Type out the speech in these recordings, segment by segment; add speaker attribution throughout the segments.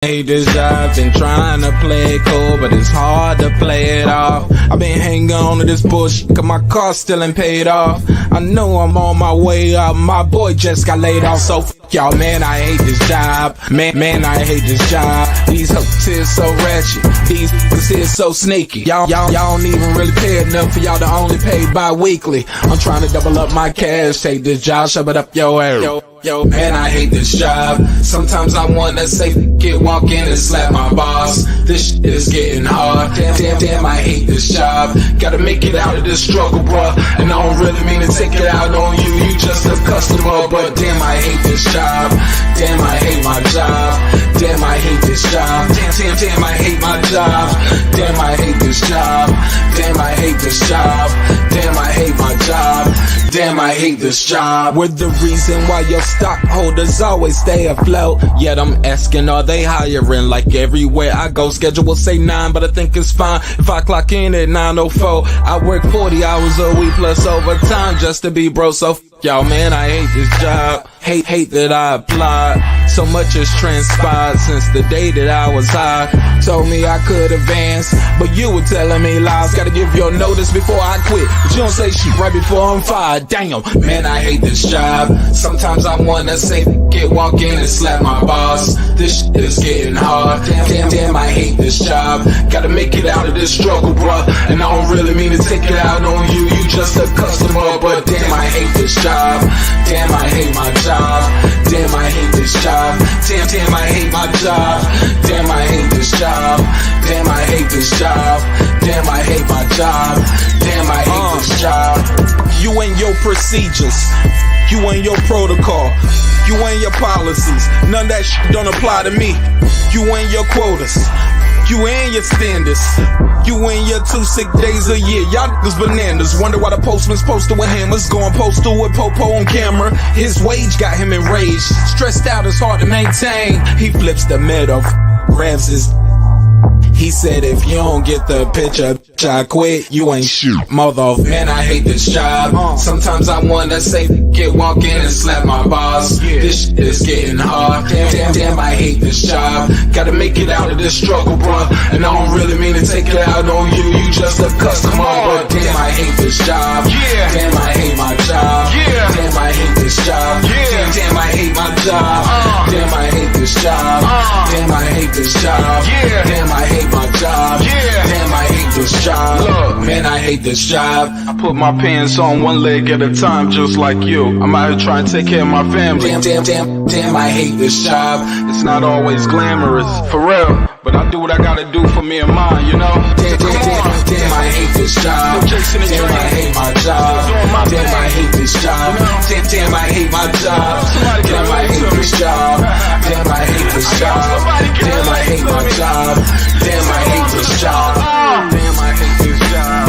Speaker 1: Hate this job, been trying to play it cool, but it's hard to play it off. I've been hanging on to this bullshit, cause my car still ain't paid off. I know I'm on my way up, my boy just got laid off, so f y'all, man, I hate this job. Man, I hate this job. These hoes here so ratchet, these niggas here so sneaky. Y'all don't even really pay enough for y'all to only pay bi-weekly. I'm trying to double up my cash, take this job, shove it up your ass. Yo, man, I hate this job. Sometimes I wanna say get walk in and slap my boss. This shit is getting hard. Damn, I hate this job. Gotta make it out of this struggle, bruh. And I don't really mean to take it out on you. You just a customer, but damn, I hate this job. Damn, I hate my job. Damn, I hate this job. Damn, I hate my job. Damn, I hate this job. Damn, I hate this job. Damn, I hate my job. Damn, I hate this job. We're the reason why your stockholders always stay afloat. Yet I'm asking, are they hiring? Like everywhere I go, schedule will say 9, but I think it's fine if I clock in at 9:04. I work 40 hours a week plus overtime just to be broke. So f y'all, man, I hate this job. Hate that I applied. So much has transpired since the day that I was high. Told me I could advance, but you were telling me lies. Gotta give your notice before I quit, but you don't say shit right before I'm fired. Damn, man, I hate this job. Sometimes I wanna say get walk in and slap my boss. This shit is getting hard. Damn, I hate this job. Gotta make it out of this struggle, bruh. And I don't really mean to take it out on you. You just a customer, but damn, I hate this job. Damn, I hate my job. Damn, I hate this job. Damn, I hate my job. Damn, I hate this job. Damn, I hate this job. Damn, I hate my job. Damn, I hate this job. You and your procedures, you and your protocol, you and your policies, none of that shit don't apply to me. You and your quotas, you and your standards, you and your 2 sick days a year. Y'all niggas bananas. Wonder why the postman's posted with hammers, going postal with Popo on camera. His wage got him enraged, stressed out, it's hard to maintain. He flips the middle, grabs his. He said, if you don't get the picture, I quit, you ain't shit, mother. Man, I hate this job. Sometimes I wanna say, get walk in and slap my boss. This shit is getting hard. Damn, I hate this job. Gotta make it out of this struggle, bruh. And I don't really mean to take it out on you. You just a customer, but damn, I hate this job. Damn, I hate my job. Damn, I hate this job. Damn, I hate my job. Damn, I hate this job. Damn, I hate this job. Damn, I hate my job. Damn, I hate this job. Look, man, I hate this job. I put my pants on one leg at a time, just like you. I'm out here trying to take care of my family. Damn, I hate this job. It's not always glamorous, for real, but I do what I gotta do for me and mine, you know? Damn, I hate this job. Damn, I hate my job. Damn, I hate this job. Damn, I hate my job. Damn, I hate this job. Damn, I hate this job. Damn, I hate my job. Damn, I hate this job. Damn, I hate this job.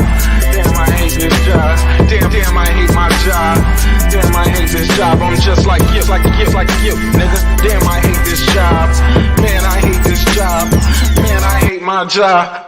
Speaker 1: Damn, I hate this job. Damn, I hate my job. Damn, I hate this job. I'm just like you, nigga. Damn, I hate this job. Man, I hate this job. Man, I hate my job.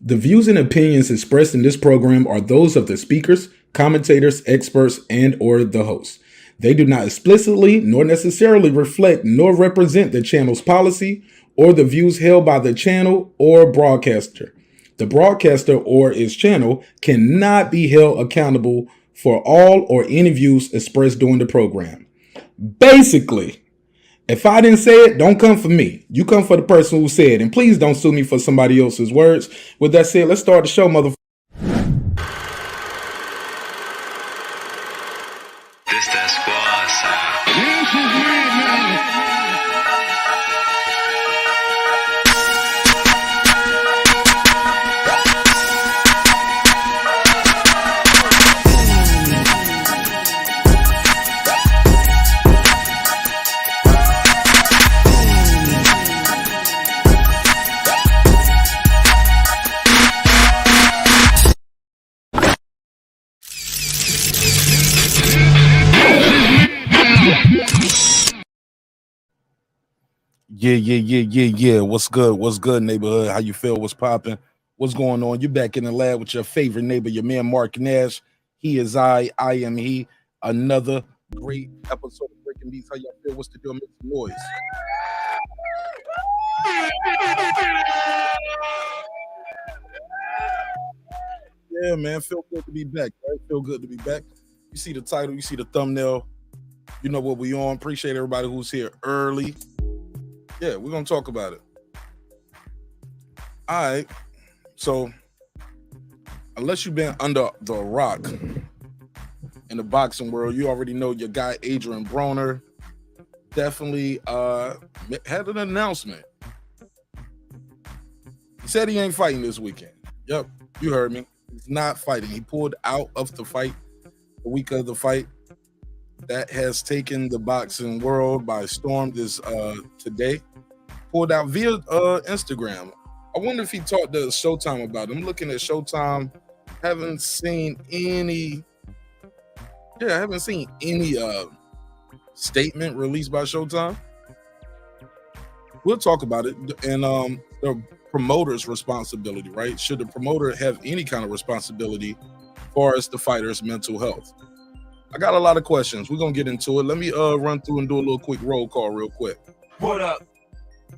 Speaker 2: The views and opinions expressed in this program are those of the speakers, commentators, experts, and/or the host. They do not explicitly nor necessarily reflect nor represent the channel's policy or the views held by the channel or broadcaster. The broadcaster or its channel cannot be held accountable for all or any views expressed during the program. Basically, if I didn't say it, don't come for me. You come for the person who said it. And please don't sue me for somebody else's words. With that said, let's start the show, motherfucker.
Speaker 3: This that squad side.
Speaker 4: Yeah. What's good? What's good, neighborhood? How you feel? What's popping? What's going on? You're back in the lab with your favorite neighbor, your man marqnash. He is I am he. Another great episode of Breaking Beats. How y'all feel? What's the deal? Make some noise. Yeah, man. Feel good to be back, right? Feel good to be back. You see the title, you see the thumbnail. You know what we on. Appreciate everybody who's here early. Yeah, we're gonna talk about it. All right. So, unless you've been under the rock in the boxing world, you already know your guy Adrien Broner definitely had an announcement. He said he ain't fighting this weekend. Yep, you heard me. He's not fighting. He pulled out of the fight the week of the fight. That has taken the boxing world by storm this today. Pulled out via Instagram. I wonder if he talked to Showtime about it. I'm looking at Showtime. Haven't seen any statement released by Showtime. We'll talk about it. And the promoter's responsibility, right? Should the promoter have any kind of responsibility as far as the fighter's mental health? I got a lot of questions. We're gonna get into it. Let me run through and do a little quick roll call real quick.
Speaker 5: What up?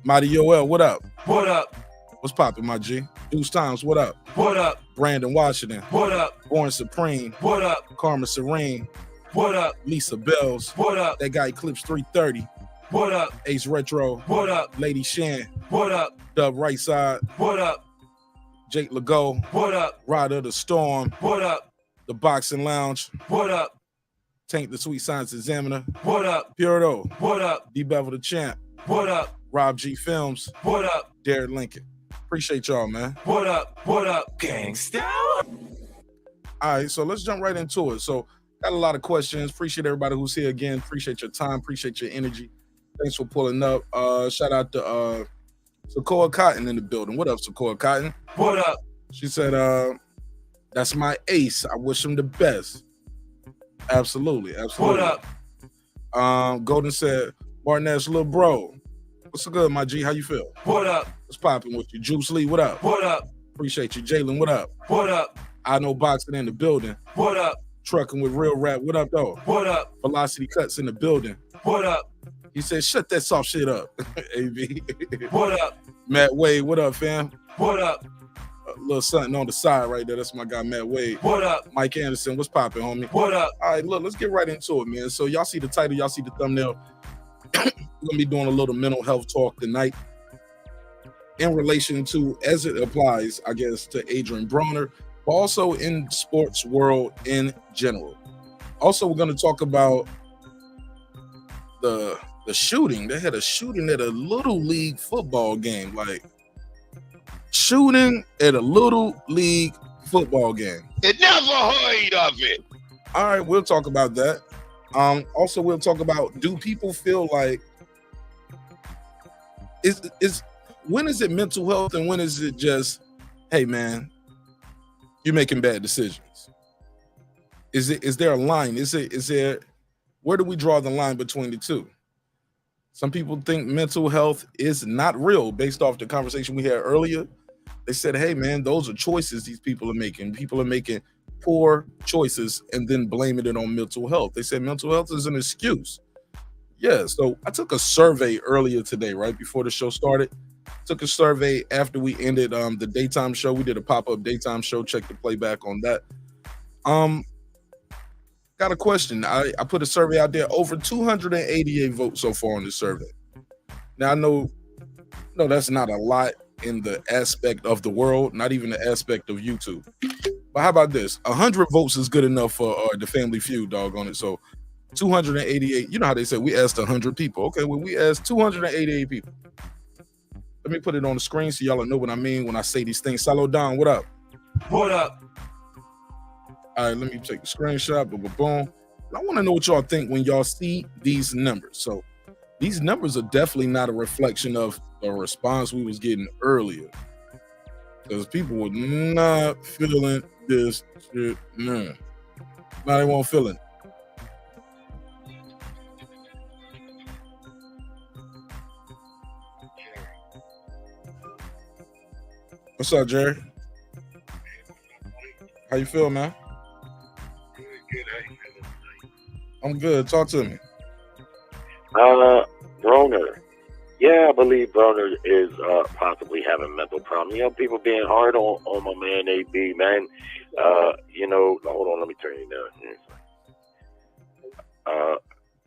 Speaker 4: Mighty Yoel, what up?
Speaker 5: What up?
Speaker 4: What's poppin', my G? Deuce Times, what up?
Speaker 5: What up?
Speaker 4: Brandon Washington.
Speaker 5: What up?
Speaker 4: Born Supreme.
Speaker 5: What up?
Speaker 4: Karma Serene.
Speaker 5: What up?
Speaker 4: Lisa Bells.
Speaker 5: What up?
Speaker 4: That guy Eclipse 330.
Speaker 5: What up?
Speaker 4: Ace Retro.
Speaker 5: What up?
Speaker 4: Lady Shan.
Speaker 5: What up?
Speaker 4: Dub Right Side.
Speaker 5: What up?
Speaker 4: Jake Legault.
Speaker 5: What up?
Speaker 4: Rider of the Storm.
Speaker 5: What up?
Speaker 4: The Boxing Lounge.
Speaker 5: What up?
Speaker 4: Tank the Sweet Science Examiner.
Speaker 5: What up?
Speaker 4: Purdo.
Speaker 5: What up?
Speaker 4: D-Bevel the Champ.
Speaker 5: What up?
Speaker 4: Rob G Films.
Speaker 5: What up?
Speaker 4: Derek Lincoln. Appreciate y'all, man.
Speaker 5: What up? What up? Gangsta.
Speaker 4: All right, so let's jump right into it. So got a lot of questions. Appreciate everybody who's here again. Appreciate your time. Appreciate your energy. Thanks for pulling up. Shout out to Sequoia Cotton in the building. What up, Sequoia Cotton?
Speaker 5: What up?
Speaker 4: She said, that's my ace. I wish him the best. Absolutely.
Speaker 5: What up?
Speaker 4: Golden said, marqnash, little bro. What's good, my G? How you feel?
Speaker 5: What up?
Speaker 4: What's popping with you? Juice Lee, what up?
Speaker 5: What up?
Speaker 4: Appreciate you. Jalen, what up?
Speaker 5: What up?
Speaker 4: I know boxing in the building.
Speaker 5: What up?
Speaker 4: Trucking with real rap. What up, though?
Speaker 5: What up?
Speaker 4: Velocity Cuts in the building.
Speaker 5: What up?
Speaker 4: He said, shut that soft shit up. AB.
Speaker 5: What up?
Speaker 4: Matt Wade, what up, fam?
Speaker 5: What up?
Speaker 4: A little something on the side right there. That's my guy, Matt Wade.
Speaker 5: What up?
Speaker 4: Mike Anderson, what's popping, homie?
Speaker 5: What up?
Speaker 4: All right, look, let's get right into it, man. So y'all see the title, y'all see the thumbnail. We're gonna be doing a little mental health talk tonight in relation to, as it applies, I guess, to Adrien Broner, but also in sports world in general. Also, we're gonna talk about the shooting. They had a shooting at a little league football game, like shooting at a little league football game.
Speaker 6: It never heard of it.
Speaker 4: All right, we'll talk about that. Also, we'll talk about, do people feel like is when is it mental health and when is it just, hey man, you're making bad decisions? Is there a line? Is there, where do we draw the line between the two? Some people think mental health is not real based off the conversation we had earlier. They said, hey man, those are choices these people are making. People are making poor choices and then blaming it on mental health. They said mental health is an excuse. Yeah, so I took a survey earlier today, right before the show started. Took a survey after we ended the daytime show. We did a pop-up daytime show. Check the playback on that. Got a question. I put a survey out there. Over 288 votes so far on the survey. Now I know that's not a lot in the aspect of the world, not even the aspect of YouTube. But how about this? 100 votes is good enough for the Family Feud, dog, on it. So 288, you know how they say we asked 100 people. Okay, well, we asked 288 people. Let me put it on the screen so y'all know what I mean when I say these things. Salo Don, what up?
Speaker 5: What up?
Speaker 4: All right, let me take a screenshot. Boom, boom, boom. I want to know what y'all think when y'all see these numbers. So these numbers are definitely not a reflection of the response we was getting earlier. Because people were not feeling this shit. Nah, they won't feel it. What's up, Jerry? How you feel, man? I'm good. Talk to me.
Speaker 7: Broner. Yeah, I believe Broner is possibly having mental problems. You know, people being hard on my man AB, man. You know, hold on, let me turn you down.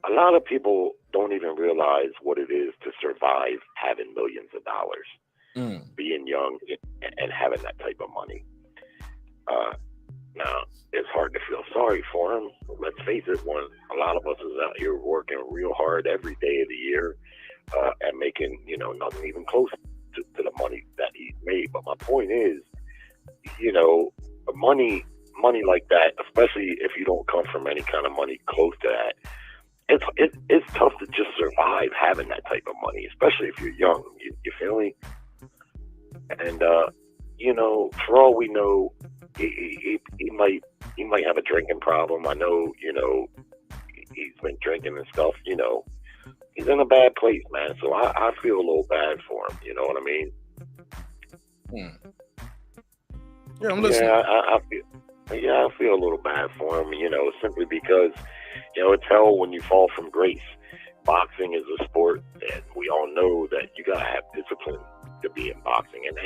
Speaker 7: A lot of people don't even realize what it is to survive having millions of dollars, being young and having that type of money. Now, it's hard to feel sorry for him. Let's face it, when a lot of us is out here working real hard every day of the year and making, you know, nothing even close to the money that he's made. But my point is, you know, money like that, especially if you don't come from any kind of money close to that, it's tough to just survive having that type of money, especially if you're young. You feel me? And you know, for all we know, he might have a drinking problem. I know, you know, he's been drinking and stuff. You know, he's in a bad place, man. So I feel a little bad for him. You know what I mean?
Speaker 4: Yeah, I'm listening.
Speaker 7: I feel a little bad for him. You know, simply because, you know, it's hell when you fall from grace. Boxing is a sport, and we all know that you gotta have discipline to be in boxing, and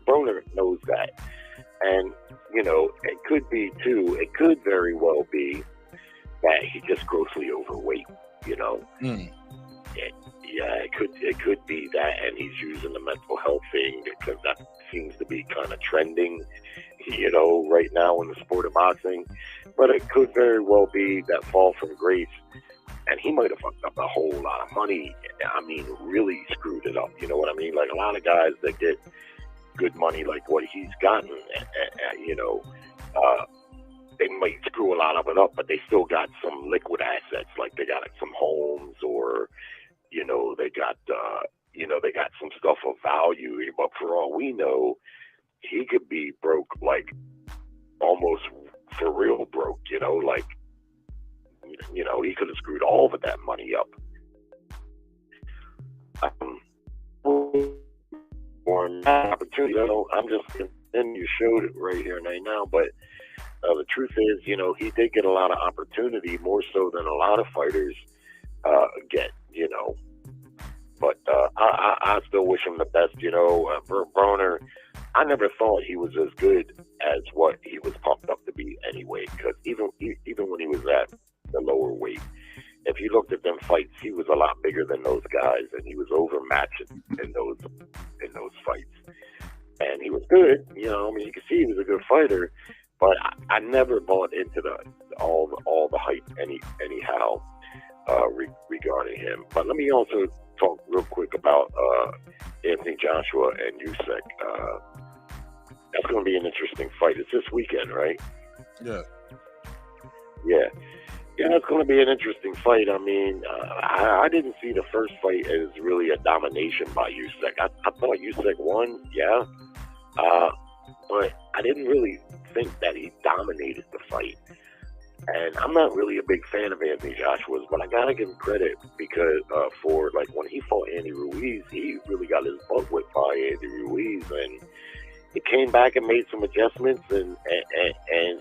Speaker 7: Broner knows that. And you know, it could be too. It could very well be that he just grossly overweight. You know, it could be that, and he's using the mental health thing because that seems to be kind of trending, you know, right now in the sport of boxing. But it could very well be that fall from grace, and he might have fucked up a whole lot of money. I mean, really screwed it up. You know what I mean? Like a lot of guys that get good money like what he's gotten, you know, they might screw a lot of it up, but they still got some liquid assets. Like they got some homes, or, you know, they got some stuff of value. But for all we know, he could be broke, like almost for real broke, you know, like, you know, he could have screwed all of that money up. For an opportunity, I'm just, and you showed it right here right now, but the truth is, you know, he did get a lot of opportunity, more so than a lot of fighters get, you know. But I still wish him the best, you know. Broner, I never thought he was as good as what he was pumped up to be anyway, because even when he was at the lower weight, if you looked at them fights, he was a lot bigger than those guys, and he was overmatched in those fights. And he was good, you know. I mean, you can see he was a good fighter, but I never bought into all the hype anyhow regarding him. But let me also talk real quick about Anthony Joshua and Usyk. That's going to be an interesting fight. It's this weekend, right?
Speaker 4: Yeah.
Speaker 7: Yeah, it's going to be an interesting fight. I mean, I didn't see the first fight as really a domination by Usyk. I thought Usyk won, yeah. But I didn't really think that he dominated the fight. And I'm not really a big fan of Anthony Joshua's, but I got to give him credit because for, like, when he fought Andy Ruiz, he really got his butt whipped by Andy Ruiz, and he came back and made some adjustments, and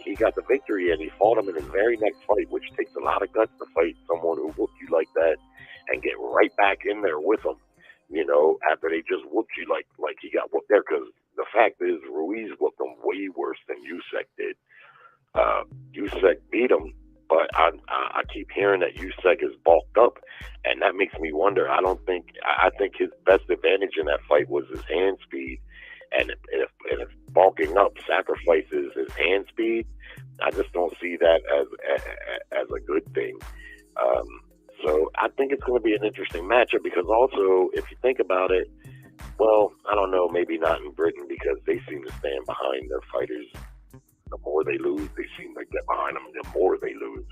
Speaker 7: he got the victory, and he fought him in his very next fight, which takes a lot of guts to fight someone who whooped you like that and get right back in there with him, you know, after they just whooped you like he got whooped there. Because the fact is, Ruiz whooped him way worse than Usyk did. Usyk beat him, but I keep hearing that Usyk is bulked up, and that makes me wonder. I think his best advantage in that fight was his hand speed. And if bulking up sacrifices his hand speed, I just don't see that as a good thing. So I think it's going to be an interesting matchup, because also, if you think about it, well, I don't know, maybe not in Britain, because they seem to stand behind their fighters. The more they lose, they seem to get behind them. The more they lose,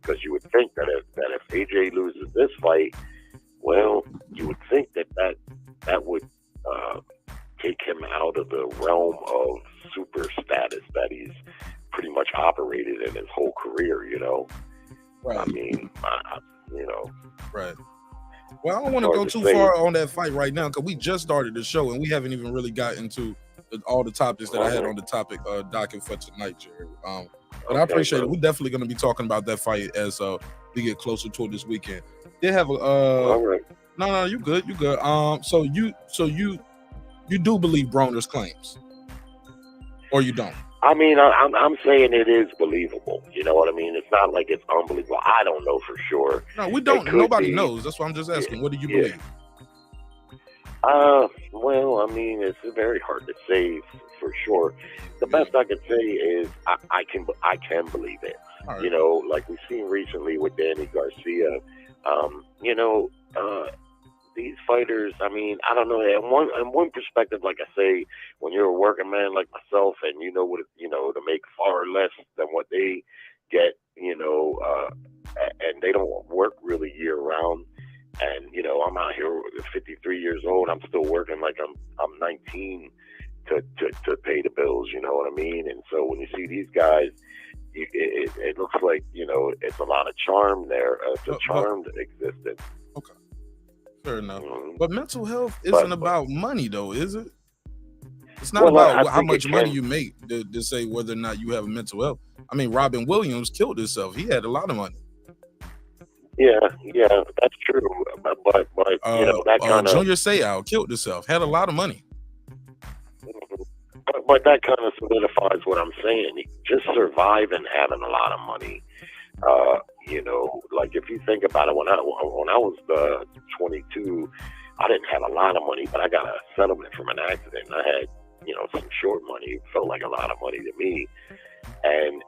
Speaker 7: because you would think that if AJ loses this fight, well, you would think that would take him out of the realm of super status that he's pretty much operated in his whole career, you know?
Speaker 4: Right.
Speaker 7: I mean, you know.
Speaker 4: Right. Well, I don't want to go too far on that fight right now, because we just started the show and we haven't even really got into all the topics that I had on the topic docket for tonight, Jerry. But I appreciate it. We're definitely going to be talking about that fight as we get closer toward this weekend. They have a
Speaker 7: All right.
Speaker 4: no, you good. So you do believe Broner's claims, or you don't?
Speaker 7: I mean, I'm saying it is believable. You know what I mean? It's not like it's unbelievable. I don't know for sure.
Speaker 4: No, we don't. Nobody knows. That's why I'm just asking. What do you believe?
Speaker 7: Well, I mean, it's very hard to say for sure. The best I can say is I can believe it. Right. You know, like we've seen recently with Danny Garcia. You know, these fighters, I mean, I don't know. In one perspective, like I say, when you're a working man like myself, and you know what, you know, to make far less than what they get, you know, and they don't work really year round. And you know, I'm out here 53 years old. I'm still working like I'm 19 to pay the bills. You know what I mean? And so when you see these guys, it looks like, you know, it's a lot of charm there. It's a charmed existence.
Speaker 4: Okay, fair enough.
Speaker 7: Mm-hmm.
Speaker 4: But mental health isn't about money, though, is it? It's not about how much money you make to say whether or not you have a mental health. I mean, Robin Williams killed himself. He had a lot of money.
Speaker 7: Yeah, that's true. But you know, that kind of
Speaker 4: Junior Seau killed himself. Had a lot of money.
Speaker 7: But that kind of solidifies what I'm saying. Just surviving having a lot of money. You know, like if you think about it, when I was 22, I didn't have a lot of money, but I got a settlement from an accident. I had, you know, some short money. It felt like a lot of money to me. And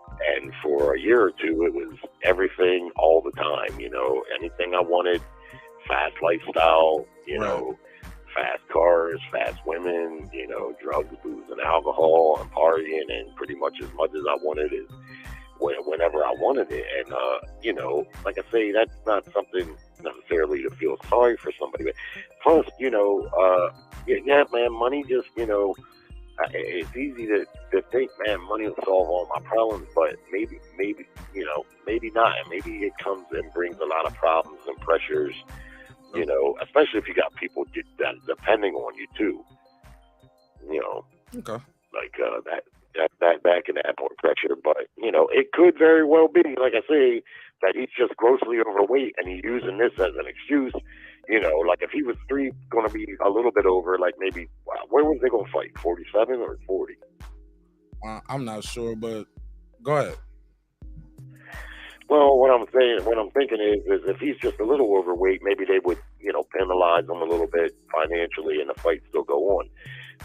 Speaker 7: for a year or two, it was everything all the time, you know, anything I wanted, fast lifestyle, you know, fast cars, fast women, you know, drugs, booze, and alcohol, and partying, and pretty much as much as I wanted is whenever I wanted it. And, you know, like I say, that's not something necessarily to feel sorry for somebody. But plus, you know, yeah, man, money just, you know, it's easy to think, man, money will solve all my problems, but maybe, you know, maybe not. And maybe it comes and brings a lot of problems and pressures, you know, especially if you got people that depending on you too, you know, like that can add more pressure. But, you know, it could very well be, like I say, that he's just grossly overweight and he's using this as an excuse. You know, like if he was going to be a little bit over, like maybe, where was they going to fight? 47 or 40?
Speaker 4: I'm not sure, but go ahead.
Speaker 7: Well, what I'm thinking is if he's just a little overweight, maybe they would, you know, penalize him a little bit financially and the fight still go on.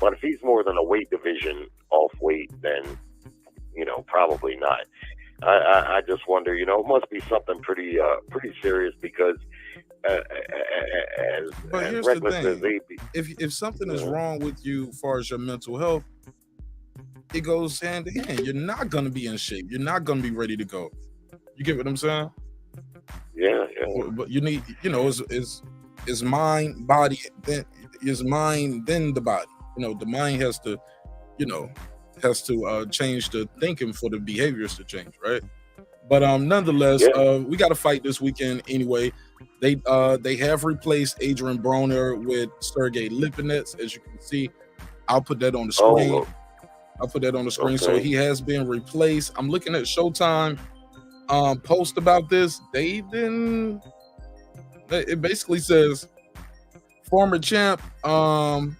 Speaker 7: But if he's more than a weight division off weight, then, you know, probably not. I just wonder, you know, it must be something pretty serious because
Speaker 4: but here's the thing. If something is wrong with you as far as your mental health, it goes hand in hand. You're not going to be in shape. You're not going to be ready to go. You get what I'm saying?
Speaker 7: Yeah.
Speaker 4: But you need, you know, is mind, body, then is mind, then the body. You know, the mind has to, you know, change the thinking for the behaviors to change, right? But nonetheless, we got a fight this weekend anyway. They have replaced Adrien Broner with Sergey Lipinets, as you can see. I'll put that on the screen.
Speaker 7: Okay.
Speaker 4: So he has been replaced. I'm looking at Showtime post about this. It basically says former champ, the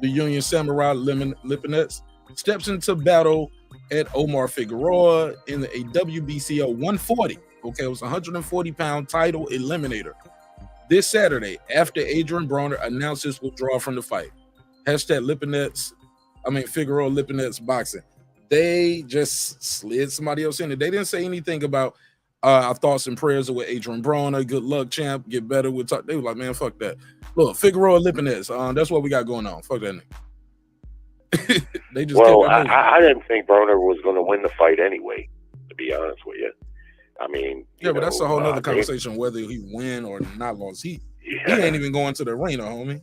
Speaker 4: Union Samurai Lipinets, steps into battle at Omar Figueroa in a WBCO 140. Okay, it was a 140-pound title eliminator this Saturday after Adrien Broner announced his withdrawal from the fight. Hashtag Figueroa Lipinets boxing. They just slid somebody else in it. They didn't say anything about our thoughts and prayers with Adrien Broner. Good luck, champ. Get better. They were like, man, fuck that. Look, Figueroa Lipinets. That's what we got going on. Fuck that nigga. They just
Speaker 7: I didn't think Broner was going to win the fight anyway, to be honest with you. I mean,
Speaker 4: but that's a whole nother conversation, whether he win or not lost. He ain't even going to the arena, homie.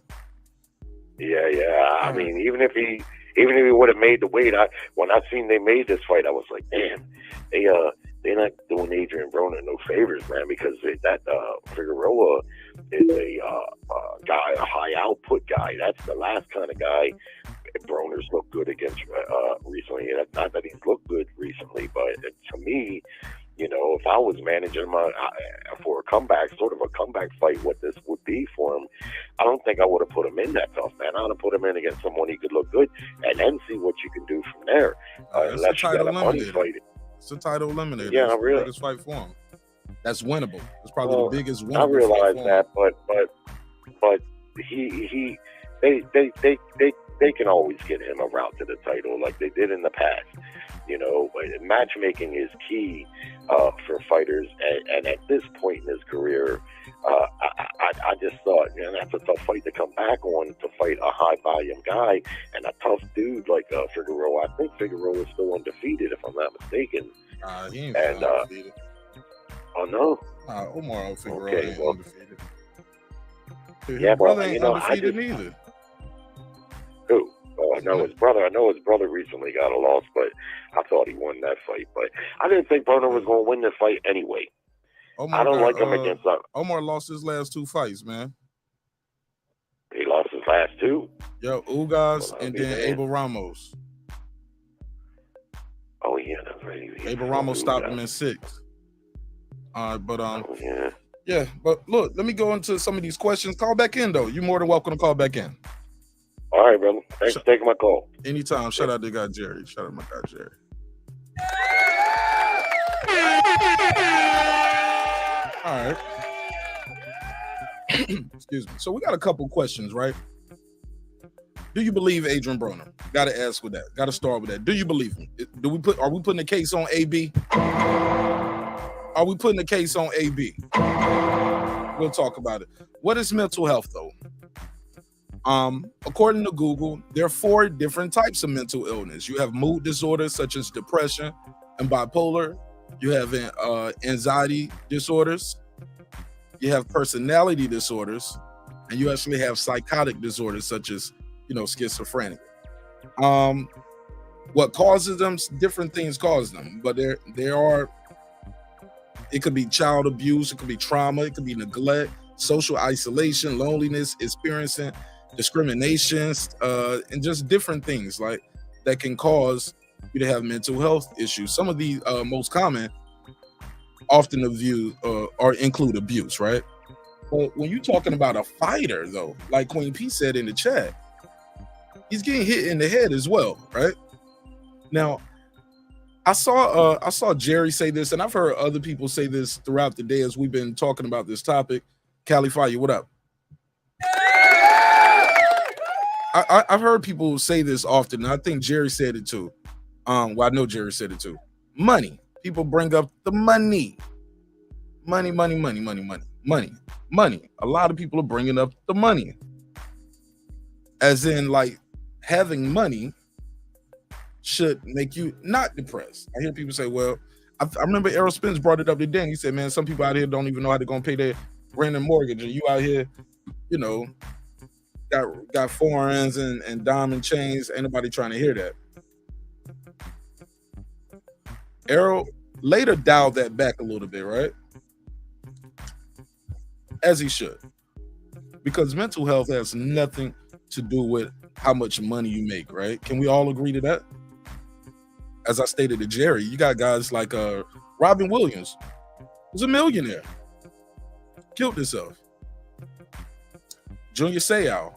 Speaker 7: Yeah. I mean, even if he would have made the weight, when I seen they made this fight, I was like, damn, they're not doing Adrien Broner no favors, man, because that Figueroa is a guy, a high output guy. That's the last kind of guy Broner's looked good against recently. Not that he's looked good recently, but to me, you know, if I was managing him for a comeback, sort of a comeback fight, what this would be for him, I don't think I would have put him in that tough, man. I would have put him in against someone he could look good and then see what you can do from there. Unless you got a money fight.
Speaker 4: It's a title eliminator.
Speaker 7: Yeah,
Speaker 4: it's
Speaker 7: really.
Speaker 4: The biggest fight for him. That's winnable. It's probably the biggest winnable.
Speaker 7: I realize
Speaker 4: fight
Speaker 7: that, but they can always get him a route to the title like they did in the past. You know, matchmaking is key for fighters, and at this point in his career, I just thought, man, that's a tough fight to come back on, to fight a high volume guy and a tough dude like Figueroa. I think Figueroa is still undefeated, if I'm not mistaken.
Speaker 4: He ain't undefeated.
Speaker 7: Oh no,
Speaker 4: Omar Figueroa ain't
Speaker 7: well,
Speaker 4: undefeated.
Speaker 7: Yeah,
Speaker 4: his brother
Speaker 7: but,
Speaker 4: ain't
Speaker 7: you know,
Speaker 4: undefeated neither.
Speaker 7: Who? Oh, I know his brother recently got a loss, but I thought he won that fight. But I didn't think Broner was going to win the fight anyway.
Speaker 4: Omar
Speaker 7: I don't like him against
Speaker 4: Omar lost his last 2 fights, man.
Speaker 7: He lost his last 2.
Speaker 4: Yo, Ugas and then Abel Ramos.
Speaker 7: Oh yeah, that's right.
Speaker 4: Abel Ramos stopped him in 6. But
Speaker 7: yeah.
Speaker 4: Yeah, but look, let me go into some of these questions. Call back in though. You're more than welcome to call back in.
Speaker 7: All right, brother. Thanks for taking my call.
Speaker 4: Anytime. Shout out to guy Jerry. Shout out to my guy Jerry. All right. Excuse me. So we got a couple questions, right? Do you believe Adrien Broner? Got to ask with that. Got to start with that. Do you believe him? Are we putting a case on AB? Are we putting a case on AB? We'll talk about it. What is mental health though? According to Google, there are 4 different types of mental illness. You have mood disorders such as depression and bipolar. You have anxiety disorders. You have personality disorders, and you actually have psychotic disorders such as, schizophrenia. What causes them? Different things cause them, but there are. It could be child abuse. It could be trauma. It could be neglect, social isolation, loneliness, experiencing discriminations, and just different things like that can cause you to have mental health issues. Some of the most common often include abuse, right? But when you're talking about a fighter, though, like Queen P said in the chat, he's getting hit in the head as well, right? Now, I saw Jerry say this, and I've heard other people say this throughout the day as we've been talking about this topic. Califia, what up? I've heard people say this often, and I think Jerry said it too. I know Jerry said it too. Money. People bring up the money. Money. A lot of people are bringing up the money. As in, like, having money should make you not depressed. I hear people say, well, I remember Errol Spence brought it up today, and he said, man, some people out here don't even know how they're going to pay their rent and mortgage, and you out here, got foreigns and diamond chains. Ain't nobody trying to hear that. Errol later dialed that back a little bit, right? As he should. Because mental health has nothing to do with how much money you make, right? Can we all agree to that? As I stated to Jerry, you got guys like Robin Williams, who's a millionaire, killed himself. Junior Seau,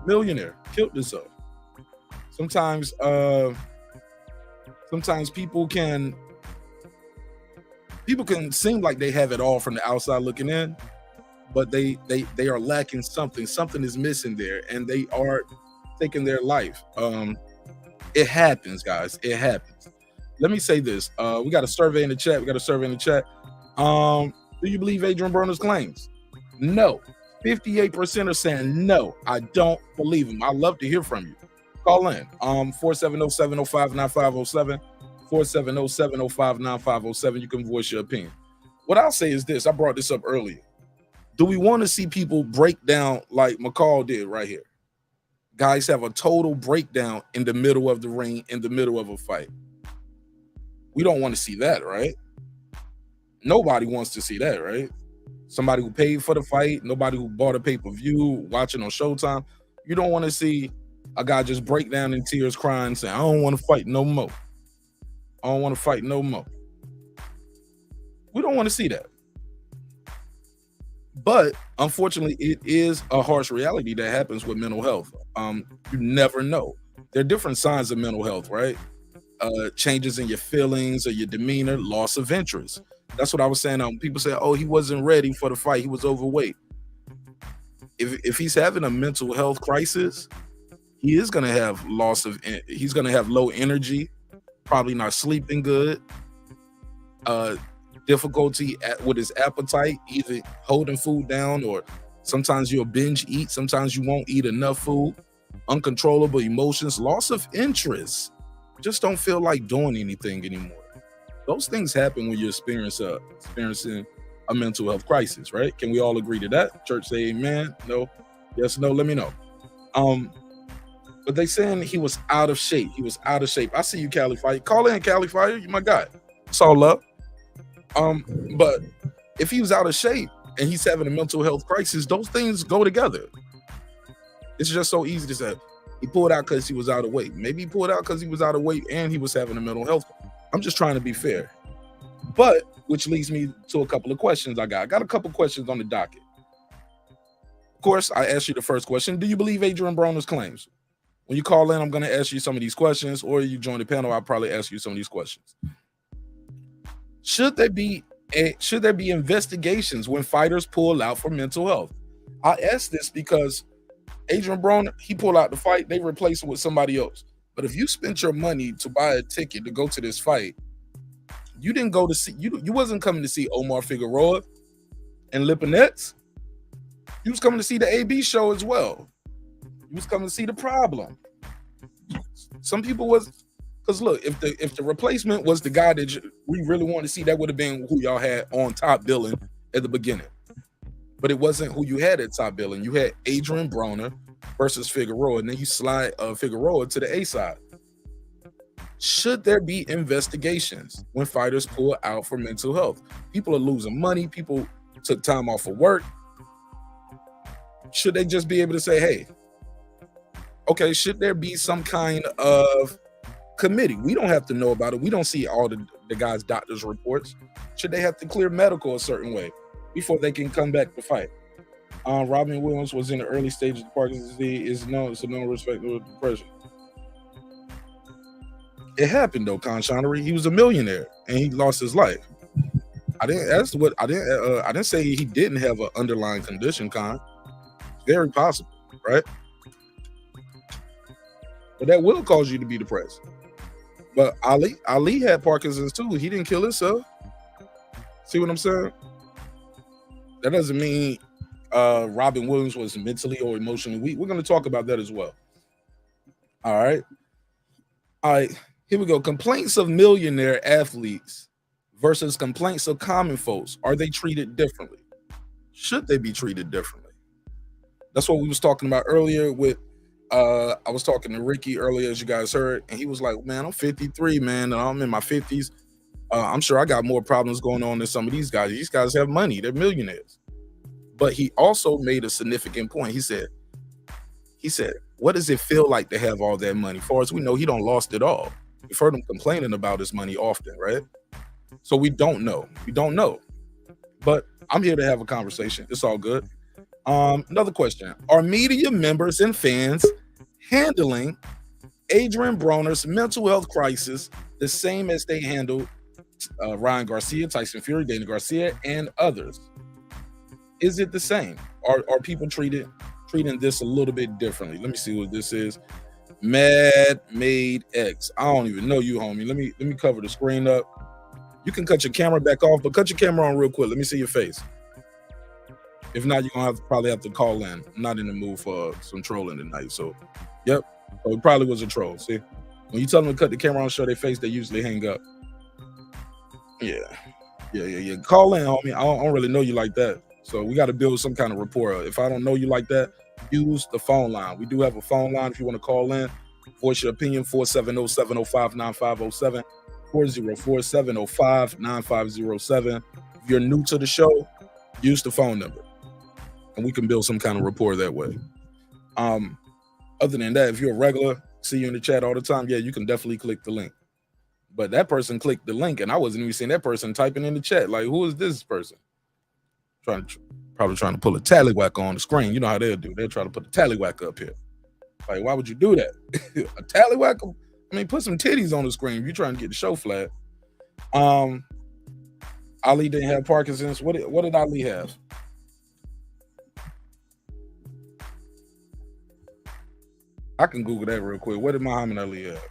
Speaker 4: millionaire, killed himself. Sometimes people can seem like they have it all from the outside looking in, but they are lacking something. Something is missing there, and they are taking their life. It happens, guys. It happens. Let me say this. We got a survey in the chat. Do you believe Adrien Broner's claims? No. 58% are saying no. I don't believe him. I'd love to hear from you. Call in. 470-705-9507. 470-705-9507. You can voice your opinion. What I'll say is this. I brought this up earlier. Do we want to see people break down like McCall did right here? Guys have a total breakdown in the middle of the ring, in the middle of a fight. We don't want to see that, right? Nobody wants to see that, right? Somebody who paid for the fight, nobody who bought a pay-per-view, watching on Showtime. You don't want to see a guy just break down in tears crying saying, I don't want to fight no more. I don't want to fight no more. We don't want to see that. But unfortunately, it is a harsh reality that happens with mental health. You never know. There are different signs of mental health, right? Changes in your feelings or your demeanor, loss of interest. That's what I was saying. People say, oh, he wasn't ready for the fight. He was overweight. If he's having a mental health crisis, he is going to have he's going to have low energy, probably not sleeping good, difficulty with his appetite, either holding food down, or sometimes you'll binge eat. Sometimes you won't eat enough food, uncontrollable emotions, loss of interest. Just don't feel like doing anything anymore. Those things happen when you're experiencing a mental health crisis, right? Can we all agree to that? Church say amen? No? Yes, no? Let me know. But they saying he was out of shape. He was out of shape. I see you, Cali Fire. Call in, Cali Fire. You my guy. It's all love. But if he was out of shape and he's having a mental health crisis, those things go together. It's just so easy to say he pulled out because he was out of weight. Maybe he pulled out because he was out of weight and he was having a mental health. I'm just trying to be fair. But which leads me to a couple of questions I got a couple questions on the docket. Of course, I asked you the first question. Do you believe Adrien Broner's claims? When you call in, I'm going to ask you some of these questions, or you join the panel, I'll probably ask you some of these questions. Should there be investigations when fighters pull out for mental health? I ask this because Adrien Broner, he pulled out the fight, they replaced it with somebody else. But if you spent your money to buy a ticket to go to this fight, you didn't go to see, you wasn't coming to see Omar Figueroa and Lipinets. You was coming to see the AB show as well. You was coming to see the problem. Some people was, because look, if the replacement was the guy that we really wanted to see, that would have been who y'all had on top billing at the beginning. But it wasn't who you had at top billing. You had Adrien Broner versus Figueroa, and then you slide Figueroa to the A side. Should there be investigations when fighters pull out for mental health? People are losing money. People took time off of work. Should they just be able to say, hey, okay, should there be some kind of committee? We don't have to know about it. We don't see all the guys' doctor's reports. Should they have to clear medical a certain way before they can come back to fight? Robin Williams was in the early stages of Parkinson's disease, is known to no respect to depression. It happened though, Con Shonery. He was a millionaire and he lost his life. I didn't say he didn't have an underlying condition, Con. Very possible, right? But that will cause you to be depressed. But Ali had Parkinson's too. He didn't kill himself. See what I'm saying? That doesn't mean Robin Williams was mentally or emotionally weak. We're going to talk about that as well. All right. Here we go. Complaints of millionaire athletes versus complaints of common folks. Are they treated differently? Should they be treated differently? That's what we was talking about earlier with, I was talking to Ricky earlier, as you guys heard, and he was like, man, I'm 53, man, and I'm in my 50s. I'm sure I got more problems going on than some of these guys. These guys have money. They're millionaires. But he also made a significant point. He said, what does it feel like to have all that money? As far as we know, he don't lost it all. We've heard him complaining about his money often, right? So we don't know. We don't know. But I'm here to have a conversation. It's all good. Another question. Are media members and fans handling Adrien Broner's mental health crisis the same as they handled Ryan Garcia, Tyson Fury, Dana Garcia, and others? Is it the same? Are people treating this a little bit differently? Let me see what this is. Mad Made X. I don't even know you, homie. Let me cover the screen up. You can cut your camera back off, but cut your camera on real quick. Let me see your face. If not, you're gonna probably have to call in. I'm not in the mood for some trolling tonight. So, yep. So it probably was a troll. See, when you tell them to cut the camera on and show their face, they usually hang up. Yeah. Call in, homie. I don't really know you like that. So we got to build some kind of rapport. If I don't know you like that, use the phone line. We do have a phone line if you want to call in. Voice your opinion, 470-705-9507, 404-705-9507. If you're new to the show, use the phone number, and we can build some kind of rapport that way. Other than that, if you're a regular, see you in the chat all the time, yeah, you can definitely click the link. But that person clicked the link, and I wasn't even seeing that person typing in the chat. Like, who is this person? Probably trying to pull a tallywhack on the screen. You know how they'll do. They'll try to put a tallywhack up here. Like, why would you do that? A tallywhack? I mean, put some titties on the screen if you're trying to get the show flat. Ali didn't have Parkinson's. What did Ali have? I can Google that real quick. What did Muhammad Ali have?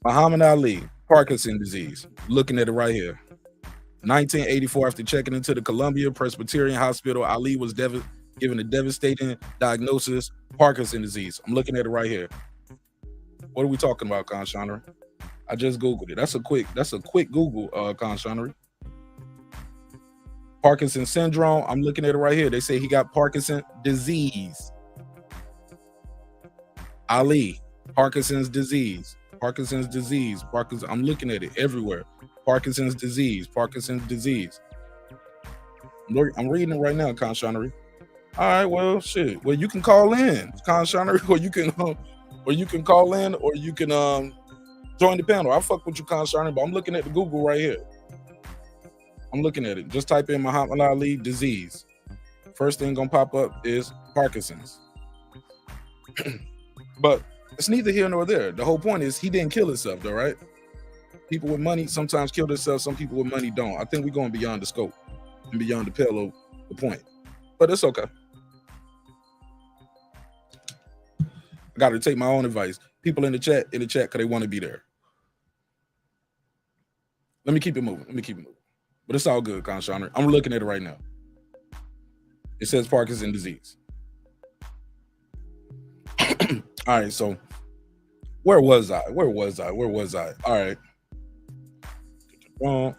Speaker 4: Muhammad Ali, Parkinson's disease. Looking at it right here. 1984, after checking into the Columbia Presbyterian Hospital, Ali was given a devastating diagnosis, Parkinson's disease. I'm looking at it right here. What are we talking about, Conshonery? I just Googled it. That's a quick Google, Conshonery. Parkinson's syndrome. I'm looking at it right here. They say he got Parkinson's disease. Ali, Parkinson's disease. Parkinson's disease. I'm looking at it everywhere. Parkinson's disease. Parkinson's disease. I'm reading it right now, Conshonery. All right, well, shit. Well, you can call in, Conshonery, or you can call in, or you can join the panel. I fuck with you, Conshonery, but I'm looking at the Google right here. I'm looking at it. Just type in Muhammad Ali disease. First thing gonna pop up is Parkinson's. But it's neither here nor there. The whole point is he didn't kill himself, though, right? People with money sometimes kill themselves. Some people with money don't. I think we're going beyond the scope and beyond the pale of the point. But it's okay. I got to take my own advice. People in the chat, because they want to be there. Let me keep it moving. But it's all good, Conshonery. I'm looking at it right now. It says Parkinson's disease. All right, so where was I? All right.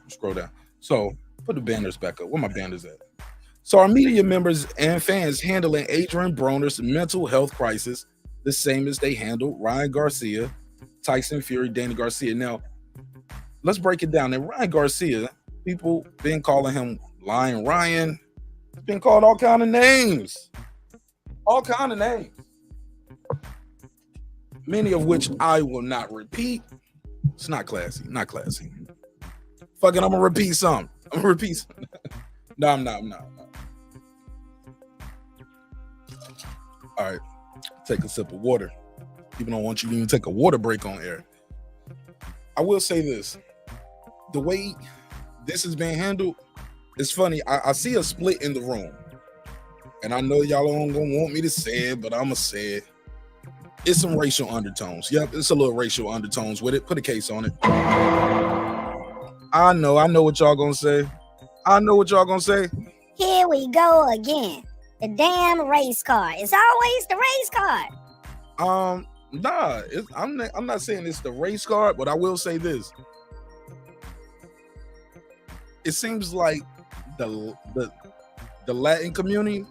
Speaker 4: Scroll down. So put the banners back up. Where my banners at? So our media members and fans handling Adrien Broner's mental health crisis the same as they handled Ryan Garcia, Tyson Fury, Danny Garcia. Now, let's break it down. And Ryan Garcia, people been calling him Lion Ryan. He's been called all kind of names. Many of which I will not repeat. It's not classy. Fuck it, I'm gonna repeat some. No, I'm not. All right, take a sip of water. People don't want you to even take a water break on air. I will say this. The way this is being handled, it's funny. I see a split in the room. And I know y'all aren't gonna want me to say it, but I'ma say it. It's some racial undertones. Yep, it's a little racial undertones with it. Put a case on it. I know what y'all gonna say.
Speaker 8: Here we go again. The damn race car. It's always the race car.
Speaker 4: Nah, I'm not saying it's the race car, but I will say this. It seems like the Latin community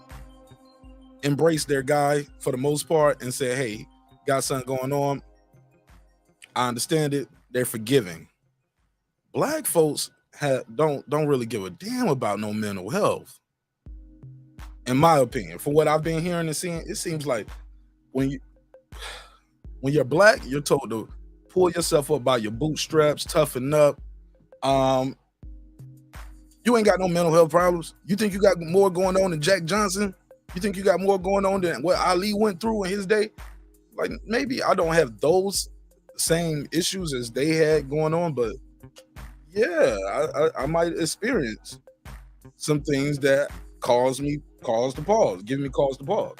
Speaker 4: embraced their guy for the most part and said, hey, got something going on. I understand it. They're forgiving. Black folks don't really give a damn about no mental health. In my opinion, for what I've been hearing and seeing, it seems like when you're black, you're told to pull yourself up by your bootstraps, toughen up. You ain't got no mental health problems. You think you got more going on than Jack Johnson? You think you got more going on than what Ali went through in his day? Like, maybe I don't have those same issues as they had going on, but yeah, I might experience some things that give me cause to pause.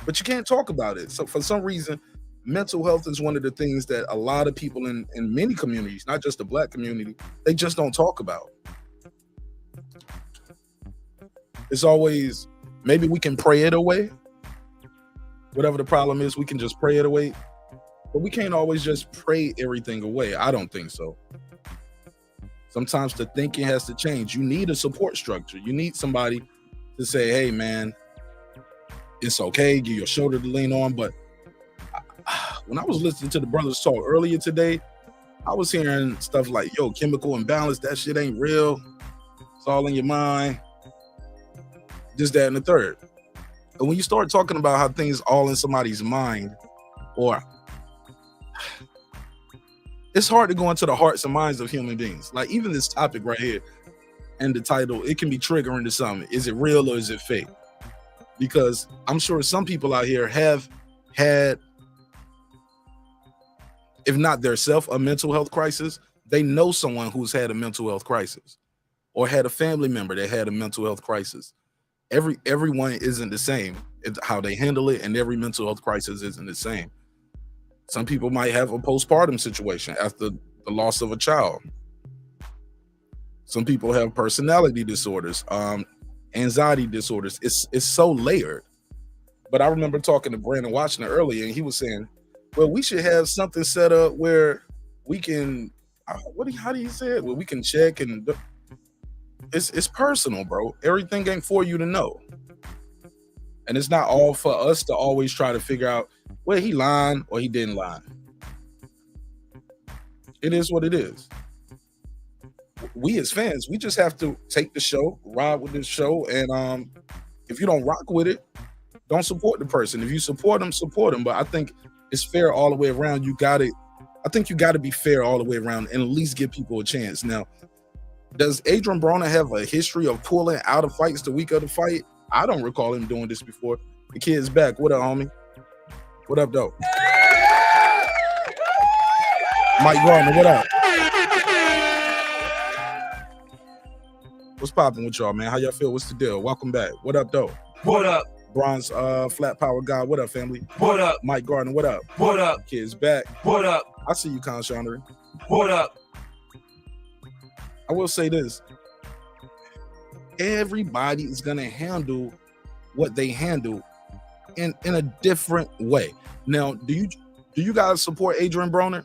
Speaker 4: But you can't talk about it. So for some reason, mental health is one of the things that a lot of people in many communities, not just the black community, they just don't talk about. It's always, maybe we can pray it away. Whatever the problem is, we can just pray it away. But we can't always just pray everything away. I don't think so. Sometimes the thinking has to change. You need a support structure. You need somebody to say, hey, man, it's okay. Give your shoulder to lean on. But when I was listening to the brothers talk earlier today, I was hearing stuff like, yo, chemical imbalance, that shit ain't real. It's all in your mind. this, that, and the third. And when you start talking about how things all in somebody's mind, or it's hard to go into the hearts and minds of human beings. Like even this topic right here and the title, it can be triggering to some. Is it real or is it fake? Because I'm sure some people out here have had, if not theirself, a mental health crisis. They know someone who's had a mental health crisis or had a family member that had a mental health crisis. Everyone isn't the same. It's how they handle it, and every mental health crisis isn't the same. Some people might have a postpartum situation after the loss of a child. Some people have personality disorders, anxiety disorders. It's so layered. But I remember talking to Brandon Washington earlier, and he was saying, well, we should have something set up where we can, how do you say it? Well, we can check, and it's personal, bro. Everything ain't for you to know. And it's not all for us to always try to figure out, well, he lied or he didn't lie. It is what it is. We as fans, we just have to take the show, ride with this show, and if you don't rock with it, don't support the person. If you support them, support them. But I think it's fair all the way around. I think you got to be fair all the way around and at least give people a chance. Now, does Adrien Broner have a history of pulling out of fights the week of the fight? I don't recall him doing this before. The kid's back. What up, homie? What up, though? Mike Garner, what up? What's popping with y'all, man? How y'all feel? What's the deal? Welcome back. What up, though?
Speaker 5: What up?
Speaker 4: Bronze flat power guy. What up, family?
Speaker 5: What up?
Speaker 4: Mike Gardner, what up?
Speaker 5: What up?
Speaker 4: Kid's back.
Speaker 5: What up?
Speaker 4: I see you, Conshondre.
Speaker 5: What up?
Speaker 4: I will say this. Everybody is gonna handle what they handle in a different way. Now, do you guys support Adrien Broner?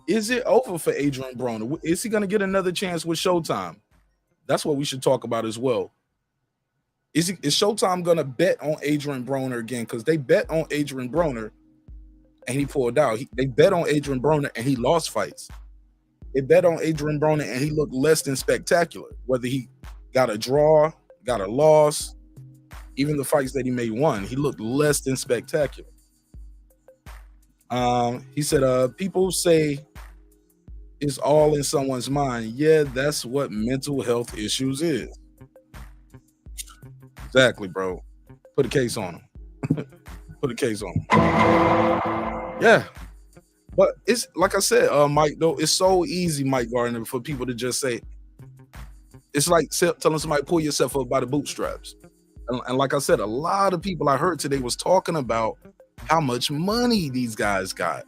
Speaker 4: Is it over for Adrien Broner? Is he gonna get another chance with Showtime? That's what we should talk about as well. Is Showtime gonna bet on Adrien Broner again? Because they bet on Adrien Broner and he pulled out. They bet on Adrien Broner and he lost fights. They bet on Adrien Broner and he looked less than spectacular. Whether he got a draw, got a loss, even the fights that he may won, he looked less than spectacular. He said, people say it's all in someone's mind. Yeah, that's what mental health issues is. Exactly, bro. Put a case on him. Put a case on him. Yeah. But it's like I said, Mike, though, it's so easy, Mike Gardner, for people to just say, it's like telling somebody, pull yourself up by the bootstraps. And like I said, a lot of people I heard today was talking about how much money these guys got.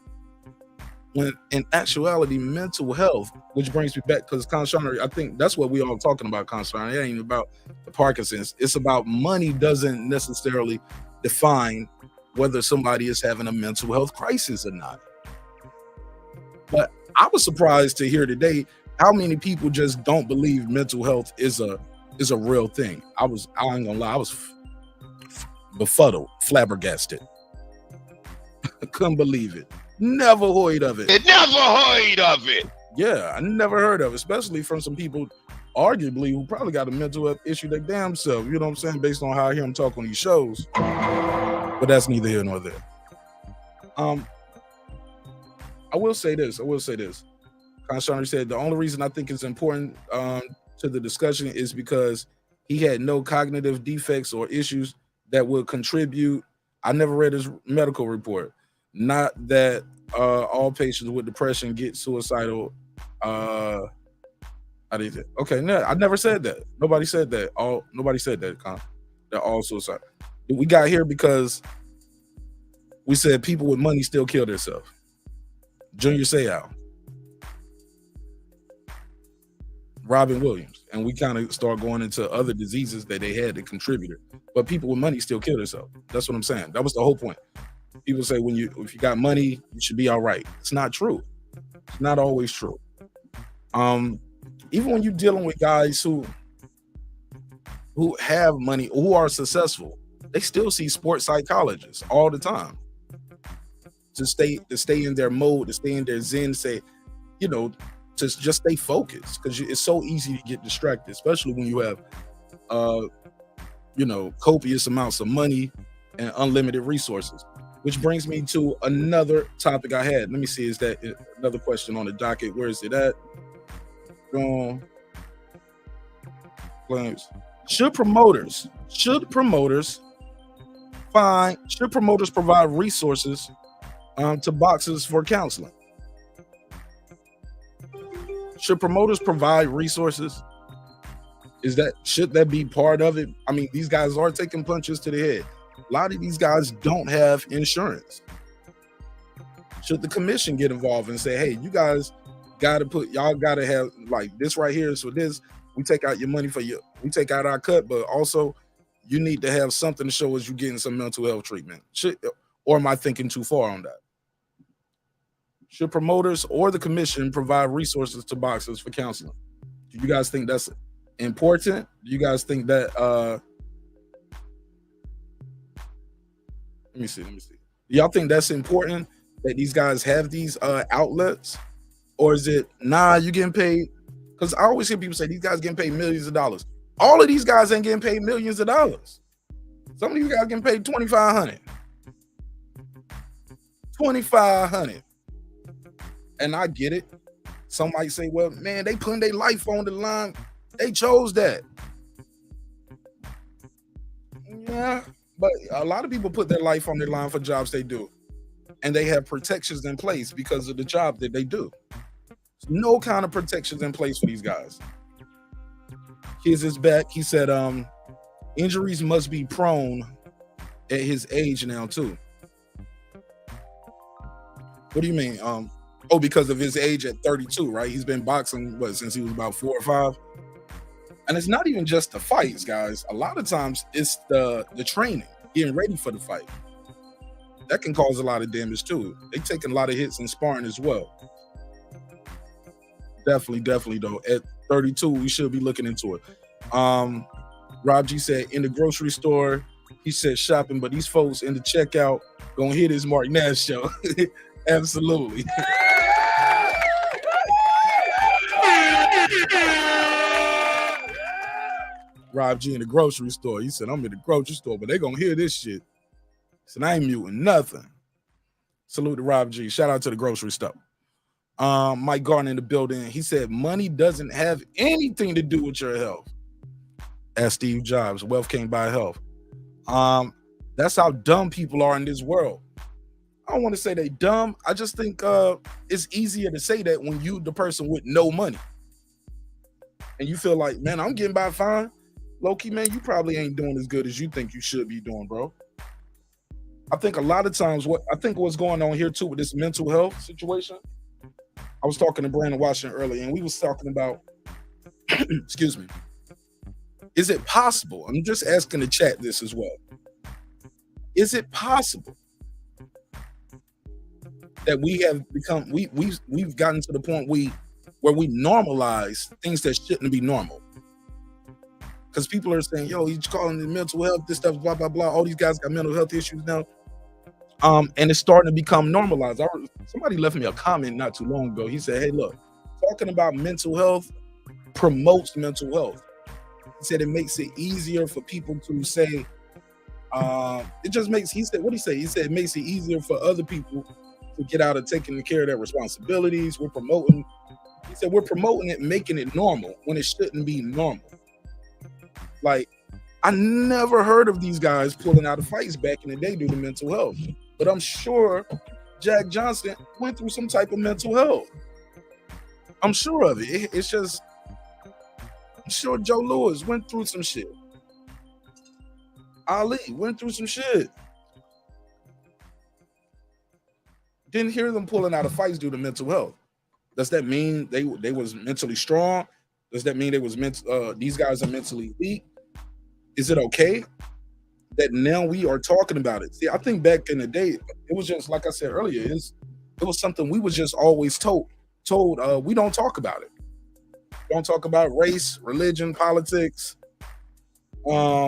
Speaker 4: When in actuality, mental health, which brings me back, because Conshondre, I think that's what we all talking about, Conshondre. It ain't about the Parkinson's. It's about money doesn't necessarily define whether somebody is having a mental health crisis or not. But I was surprised to hear today how many people just don't believe mental health is a real thing. I ain't gonna lie, I was befuddled, flabbergasted. I couldn't believe it. Never heard of it.
Speaker 6: Never heard of it.
Speaker 4: Yeah, I never heard of it, especially from some people, arguably, who probably got a mental health issue their damn self. You know what I'm saying? Based on how I hear them talk on these shows. But that's neither here nor there. I will say this. Conshondre said the only reason I think it's important to the discussion is because he had no cognitive defects or issues that would contribute. I never read his medical report. Not that all patients with depression get suicidal. Okay, no, I never said that. Nobody said that. Nobody said that. They're all suicidal. We got here because we said people with money still kill themselves. Junior Seau, Robin Williams, and we kind of start going into other diseases that they had that contributed. But people with money still kill themselves. That's what I'm saying. That was the whole point. People say if you got money, you should be all right. It's not true. It's not always true. Even when you're dealing with guys who have money, who are successful, they still see sports psychologists all the time to stay in their mode, to stay in their zen, to just stay focused, because it's so easy to get distracted, especially when you have copious amounts of money and unlimited resources. Which brings me to another topic I had. Let me see, is that another question on the docket? Where is it at? Should promoters provide resources to boxers for counseling? Should promoters provide resources? Should that be part of it? I mean, these guys are taking punches to the head. A lot of these guys don't have insurance. Should the commission get involved and say, hey, you guys y'all gotta have like this right here. So this, we take out your money we take out our cut, but also you need to have something to show us you're getting some mental health treatment. Or am I thinking too far on that? Should promoters or the commission provide resources to boxers for counseling? Do you guys think that's important? Do you guys think that let me see. Do y'all think that's important that these guys have these outlets? Or is it, you getting paid? Because I always hear people say these guys getting paid millions of dollars. All of these guys ain't getting paid millions of dollars. Some of these guys getting paid $2,500. $2,500. And I get it. Some might say, well, man, they putting their life on the line. They chose that. Yeah, but a lot of people put their life on the line for jobs they do. And they have protections in place because of the job that they do. No kind of protections in place for these guys. Kids is back. He said, injuries must be prone at his age now too. What do you mean? Because of his age at 32, right? He's been boxing since he was about 4 or 5. And it's not even just the fights, guys. A lot of times it's the training, getting ready for the fight. That can cause a lot of damage too. They taking a lot of hits in sparring as well. Definitely though. At 32, we should be looking into it. Rob G said in the grocery store, he said shopping, but these folks in the checkout gonna hit his marqnash show. Absolutely. Rob G in the grocery store. He said, I'm in the grocery store, but they gonna hear this shit. He said, I ain't muting nothing. Salute to Rob G. Shout out to the grocery store. Mike Gardner in the building. He said, money doesn't have anything to do with your health. As Steve Jobs, wealth came by health. That's how dumb people are in this world. I don't want to say they dumb. I just think it's easier to say that when you the person with no money. And you feel like, man, I'm getting by fine. Low-key, man, you probably ain't doing as good as you think you should be doing, bro. I think a lot of times what's going on here too with this mental health situation. I was talking to Brandon Washington earlier, and we was talking about, excuse me, is it possible? I'm just asking the chat this as well. Is it possible that we have become, we've gotten to the point where we normalize things that shouldn't be normal? Because people are saying, yo, he's calling it mental health, this stuff, blah, blah, blah. All these guys got mental health issues now. And it's starting to become normalized. Somebody left me a comment not too long ago. He said, hey, look, talking about mental health promotes mental health. He said it makes it easier for people to say, it just makes, he said, what did he say? He said it makes it easier for other people to get out of taking care of their responsibilities. We're promoting it, making it normal when it shouldn't be normal. Like, I never heard of these guys pulling out of fights back in the day due to mental health. But I'm sure Jack Johnson went through some type of mental health. I'm sure of it. It's just, I'm sure Joe Louis went through some shit. Ali went through some shit. Didn't hear them pulling out of fights due to mental health. Does that mean they was mentally strong? Does that mean these guys are mentally weak? Is it okay that now we are talking about it? See, I think back in the day, it was just like I said earlier, it was something we was just always told we don't talk about it. Don't talk about race, religion, politics,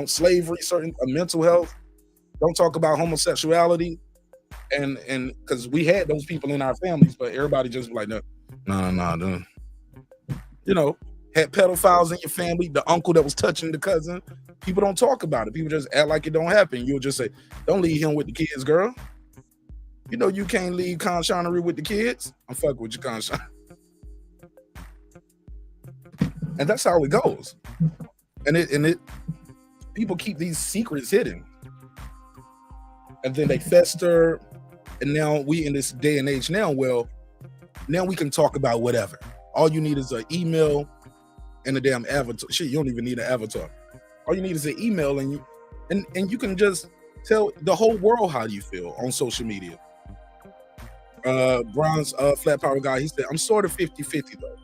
Speaker 4: slavery, certain mental health. Don't talk about homosexuality, and because we had those people in our families, but everybody just like no. You know, had pedophiles in your family, the uncle that was touching the cousin. People don't talk about it. People just act like it don't happen. You'll just say, don't leave him with the kids, girl. You know you can't leave Conshonery with the kids. I'm fucking with you, Conshon. And that's how it goes. And it people keep these secrets hidden. And then they fester. And now we in this day and age now, well, now we can talk about whatever. All you need is an email and a damn avatar. Shit, you don't even need an avatar. All you need is an email and you can just tell the whole world how you feel on social media. Bronze Flat Power Guy, he said, I'm sort of 50-50 though.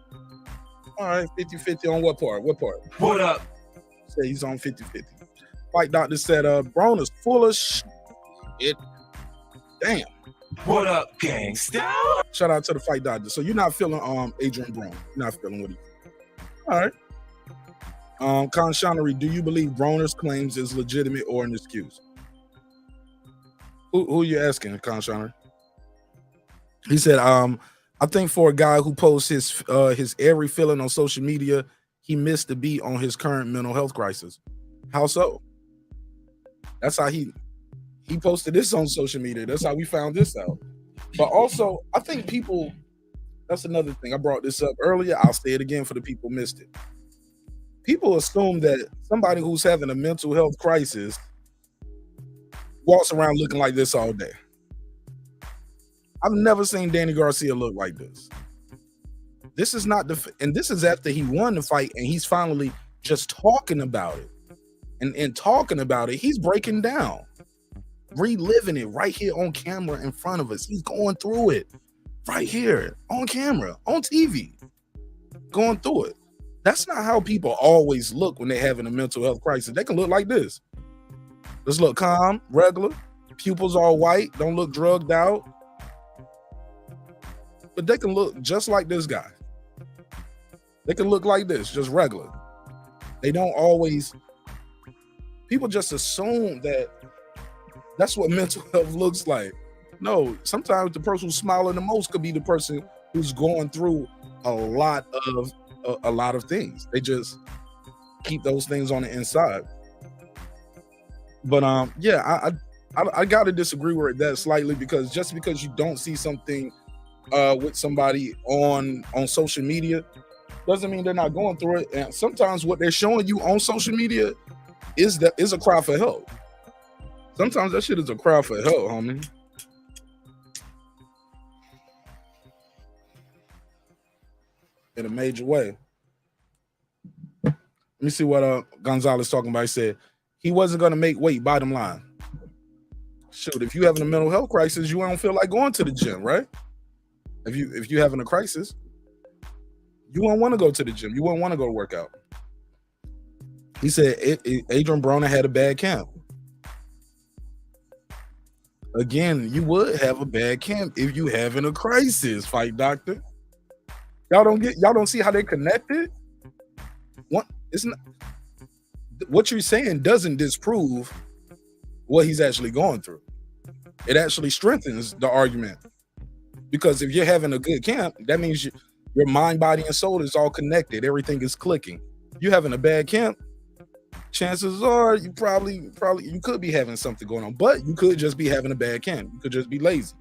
Speaker 4: All right, 50-50 on what part? What part?
Speaker 5: What up?
Speaker 4: Say he's on 50-50. Fight Doctor said, Broner's full of shit. Damn.
Speaker 5: What up, gangsta?
Speaker 4: Shout out to the Fight Doctor. So you're not feeling Adrien Broner. You're not feeling what he. All right. Conshonery, do you believe Broner's claims is legitimate or an excuse? Who are you asking, Conshonery? He said, I think for a guy who posts his every feeling on social media, he missed the beat on his current mental health crisis. How so? That's how he posted this on social media. That's how we found this out. But also, I think people, that's another thing. I brought this up earlier. I'll say it again for the people who missed it. People assume that somebody who's having a mental health crisis walks around looking like this all day. I've never seen Danny Garcia look like this. This is not and this is after he won the fight and he's finally just talking about it. And talking about it, he's breaking down, reliving it right here on camera in front of us. He's going through it right here on camera, on TV, going through it. That's not how people always look when they're having a mental health crisis. They can look like this. Just look calm, regular, pupils all white, don't look drugged out. But they can look just like this guy. They can look like this, just regular. They don't always, people just assume that that's what mental health looks like. No, sometimes the person who's smiling the most could be the person who's going through a lot of things. They just keep those things on the inside. But yeah, I gotta disagree with that slightly, because just because you don't see something with somebody on social media doesn't mean they're not going through it. And sometimes what they're showing you on social media is a cry for help. Sometimes that shit is a cry for help, homie. In a major way. Let me see what Gonzalez talking about. He said he wasn't gonna make weight, bottom line. Shoot, if you having a mental health crisis, you don't feel like going to the gym, right? If you having a crisis, you won't want to go to the gym. You won't want to go to work out. He said Adrien Broner had a bad camp. Again, you would have a bad camp if you having a crisis, Fight Doctor. Y'all don't see how they're connected? What you're saying doesn't disprove what he's actually going through. It actually strengthens the argument. Because if you're having a good camp, that means your mind, body, and soul is all connected. Everything is clicking. You're having a bad camp, chances are you probably you could be having something going on, but you could just be having a bad camp. You could just be lazy.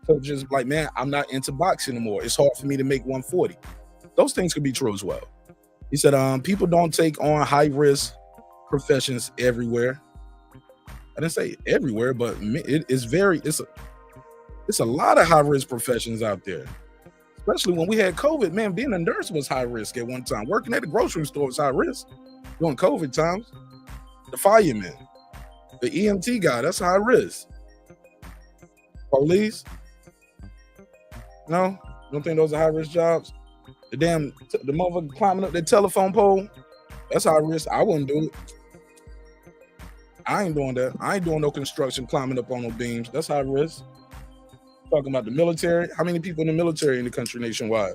Speaker 4: So just like, man, I'm not into boxing anymore. It's hard for me to make 140. Those things could be true as well. He said, people don't take on high risk professions everywhere. I didn't say everywhere, but it's a lot of high risk professions out there. Especially when we had COVID, man, being a nurse was high risk at one time. Working at the grocery store was high risk during COVID times. The fireman, the EMT guy, that's high risk. Police, no, you don't think those are high risk jobs? The motherfucker climbing up that telephone pole, that's high risk. I wouldn't do it. I ain't doing that. I ain't doing no construction, climbing up on no beams. That's high risk. Talking about the military. How many people in the military in the country nationwide?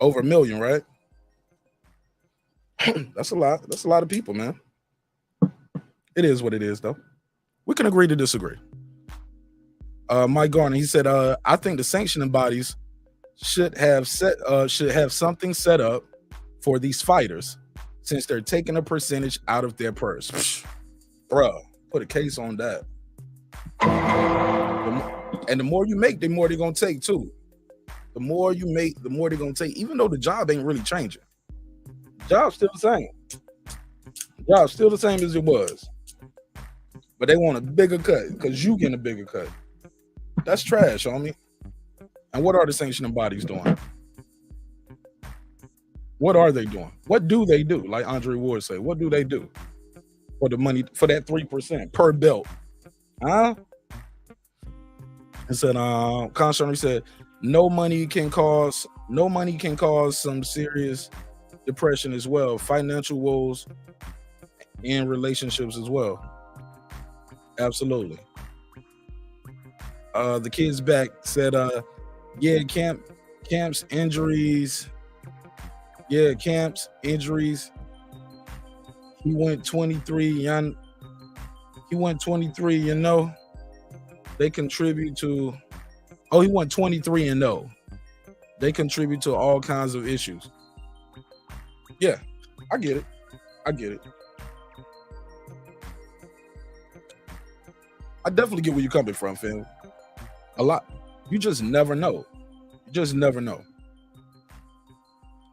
Speaker 4: Over 1 million, right? That's a lot. That's a lot of people, man. It is what it is, though. We can agree to disagree. Mike Garner, he said, I think the sanctioning bodies should have something set up for these fighters since they're taking a percentage out of their purse. Bruh, put a case on that. And the more you make, the more they're going to take too. The more you make, the more they're going to take, even though the job ain't really changing. The job's still the same. The job's still the same as it was. But they want a bigger cut because you getting a bigger cut. That's trash, homie. And what are the sanctioning bodies doing? What are they doing? What do they do? Like Andre Ward said, what do they do for the money, for that 3% per belt? Huh? It said, Constantly said, no money can cause some serious depression as well, financial woes and relationships as well. Absolutely. The kids back said, yeah, camps injuries. Yeah, camps injuries. He went 23. He went 23. You know, they contribute to. Oh, he went 23-0. They contribute to all kinds of issues. Yeah, I get it. I get it. I definitely get where you're coming from, fam. A lot. You just never know. You just never know.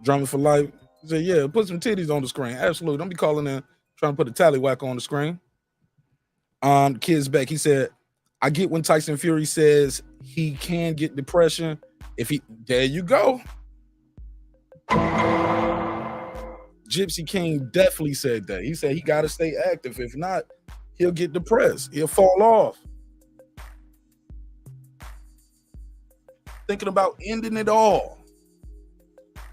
Speaker 4: Drama for life. He said, yeah, put some titties on the screen. Absolutely. Don't be calling in trying to put a tallywhack on the screen. Kids back. He said, I get when Tyson Fury says he can get depression. There you go. Gypsy King definitely said that. He said he got to stay active. If not, he'll get depressed. He'll fall off. Thinking about ending it all.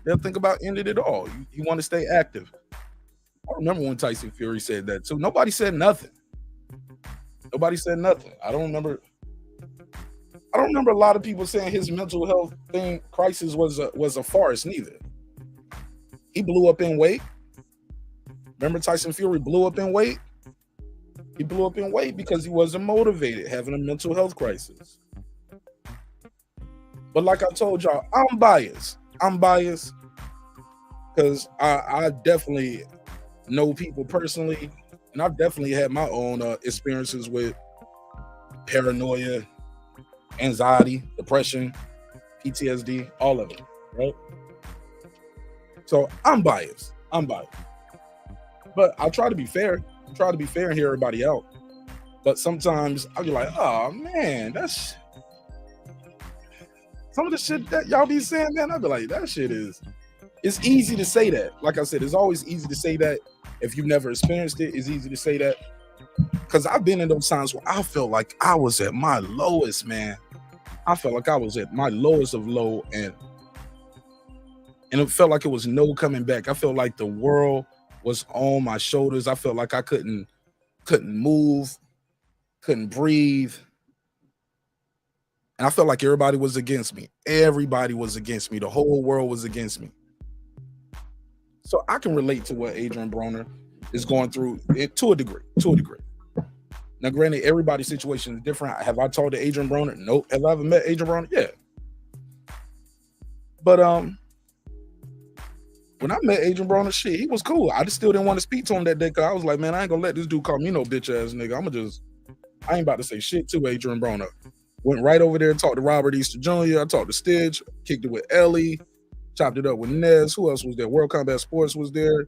Speaker 4: They'll think about ending it all. You want to stay active. I remember when Tyson Fury said that too. Nobody said nothing. Nobody said nothing. I don't remember a lot of people saying his mental health crisis was a farce neither. He blew up in weight. Remember Tyson Fury blew up in weight? He blew up in weight because he wasn't motivated, having a mental health crisis. But like I told y'all, I'm biased. Because I definitely know people personally, and I've definitely had my own experiences with paranoia, anxiety, depression, PTSD, all of it, right? So I'm biased. But I try to be fair. And hear everybody out. But sometimes I'll be like, oh man, that's some of the shit that y'all be saying, man. I'll be like, that shit it's easy to say that. Like I said, it's always easy to say that. If you've never experienced it, it's easy to say that. Because I've been in those times where I felt like I was at my lowest, man. I felt like I was at my lowest of low, and it felt like it was no coming back. I felt like the world was on my shoulders. I felt like I couldn't move, couldn't breathe. And I felt like everybody was against me. Everybody was against me. The whole world was against me. So I can relate to what Adrien Broner is going through to a degree. Now, granted, everybody's situation is different. Have I talked to Adrien Broner? Nope. Have I ever met Adrien Broner? Yeah. But when I met Adrien Broner, shit, he was cool. I just still didn't want to speak to him that day because I was like, man, I ain't gonna let this dude call me no bitch ass nigga. I ain't about to say shit to Adrien Broner. Went right over there and talked to Robert Easter Jr. I talked to Stitch, kicked it with Ellie, chopped it up with Nez. Who else was there? World Combat Sports was there.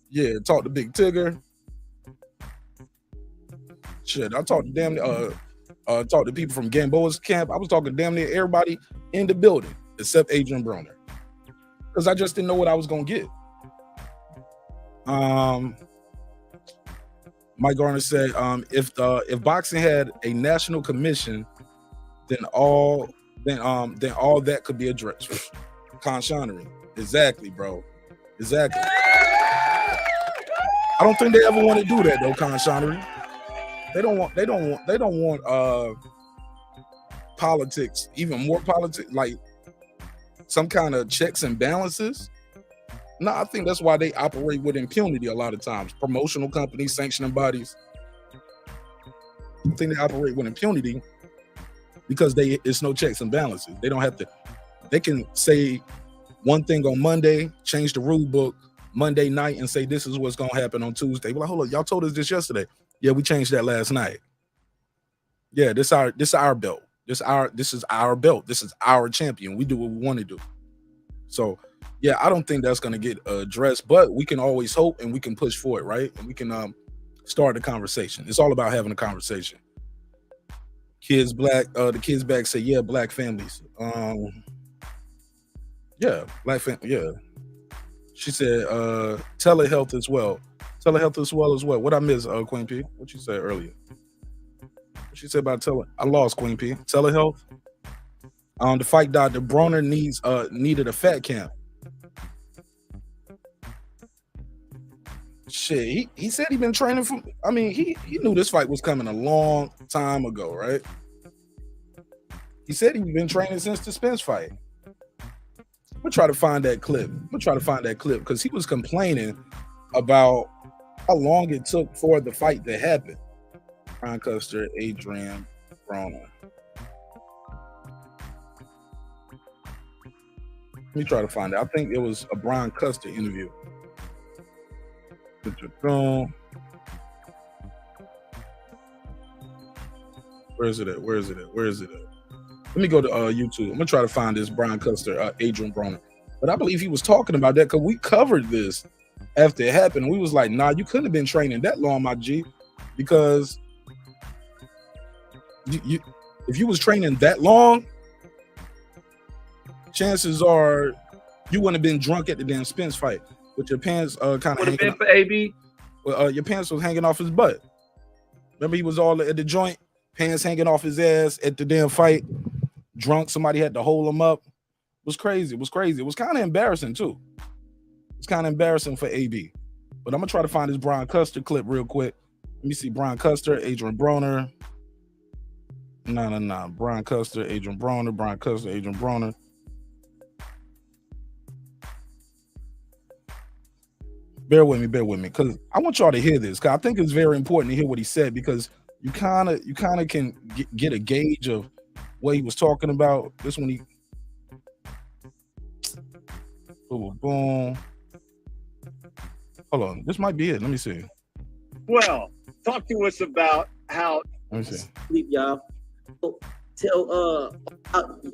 Speaker 4: Yeah, talked to Big Tigger. Shit, I talked to talked to people from Gamboa's camp. I was talking to damn near everybody in the building except Adrien Broner. Because I just didn't know what I was gonna get. Mike Garner said, if boxing had a national commission, then all that could be addressed. Conshonery. Exactly, bro. Exactly. I don't think they ever want to do that though, conshonery. They don't want politics, even more politics, like some kind of checks and balances. No, I think that's why they operate with impunity a lot of times. Promotional companies, sanctioning bodies. I think they operate with impunity because it's no checks and balances. They don't have to. They can say one thing on Monday, change the rule book Monday night and say this is what's gonna happen on Tuesday. We're like, hold on, y'all told us this yesterday. Yeah, we changed that last night. Yeah, this is our belt. This is our belt. This is our champion. We do what we want to do. So yeah, I don't think that's gonna get addressed, but we can always hope and we can push for it, right? And we can start the conversation. It's all about having a conversation. Kids black, the kids back say, yeah, black families. Yeah, black family, yeah. She said telehealth as well. Telehealth as well. What I miss, Queen P? What you said earlier? What she said about I lost Queen P. Telehealth. The fight doctor Broner needed a fat camp. Shit, he said he been training from. I mean, he knew this fight was coming a long time ago, right? He said he'd been training since the Spence fight. I'm gonna try to find that clip. Because he was complaining about how long it took for the fight to happen. Lancaster, Adrien Broner. Let me try to find it. I think it was a Brian Custer interview. Where is it at? Let me go to YouTube. I'm gonna try to find this Brian Custer, Adrien Broner. But I believe he was talking about that because we covered this after it happened. We was like, nah, you couldn't have been training that long, my G, because you if you was training that long, chances are you wouldn't have been drunk at the damn Spence fight with your pants kind of hanging
Speaker 9: been for AB.
Speaker 4: Your pants was hanging off his butt. Remember, he was all at the joint, pants hanging off his ass at the damn fight. Drunk, somebody had to hold him up. It was crazy. It was kind of embarrassing too. It's kind of embarrassing for AB. But I'm gonna try to find this Brian Custer clip real quick. Let me see. Brian Custer, Adrien Broner. No. Brian Custer, Adrien Broner. Bear with me, because I want y'all to hear this. Because I think it's very important to hear what he said, because you kind of can get a gauge of what he was talking about. This one, boom. Hold on, this might be it. Let me see.
Speaker 10: Well, talk to us about how.
Speaker 4: Let me see.
Speaker 11: Sleep, y'all. Tell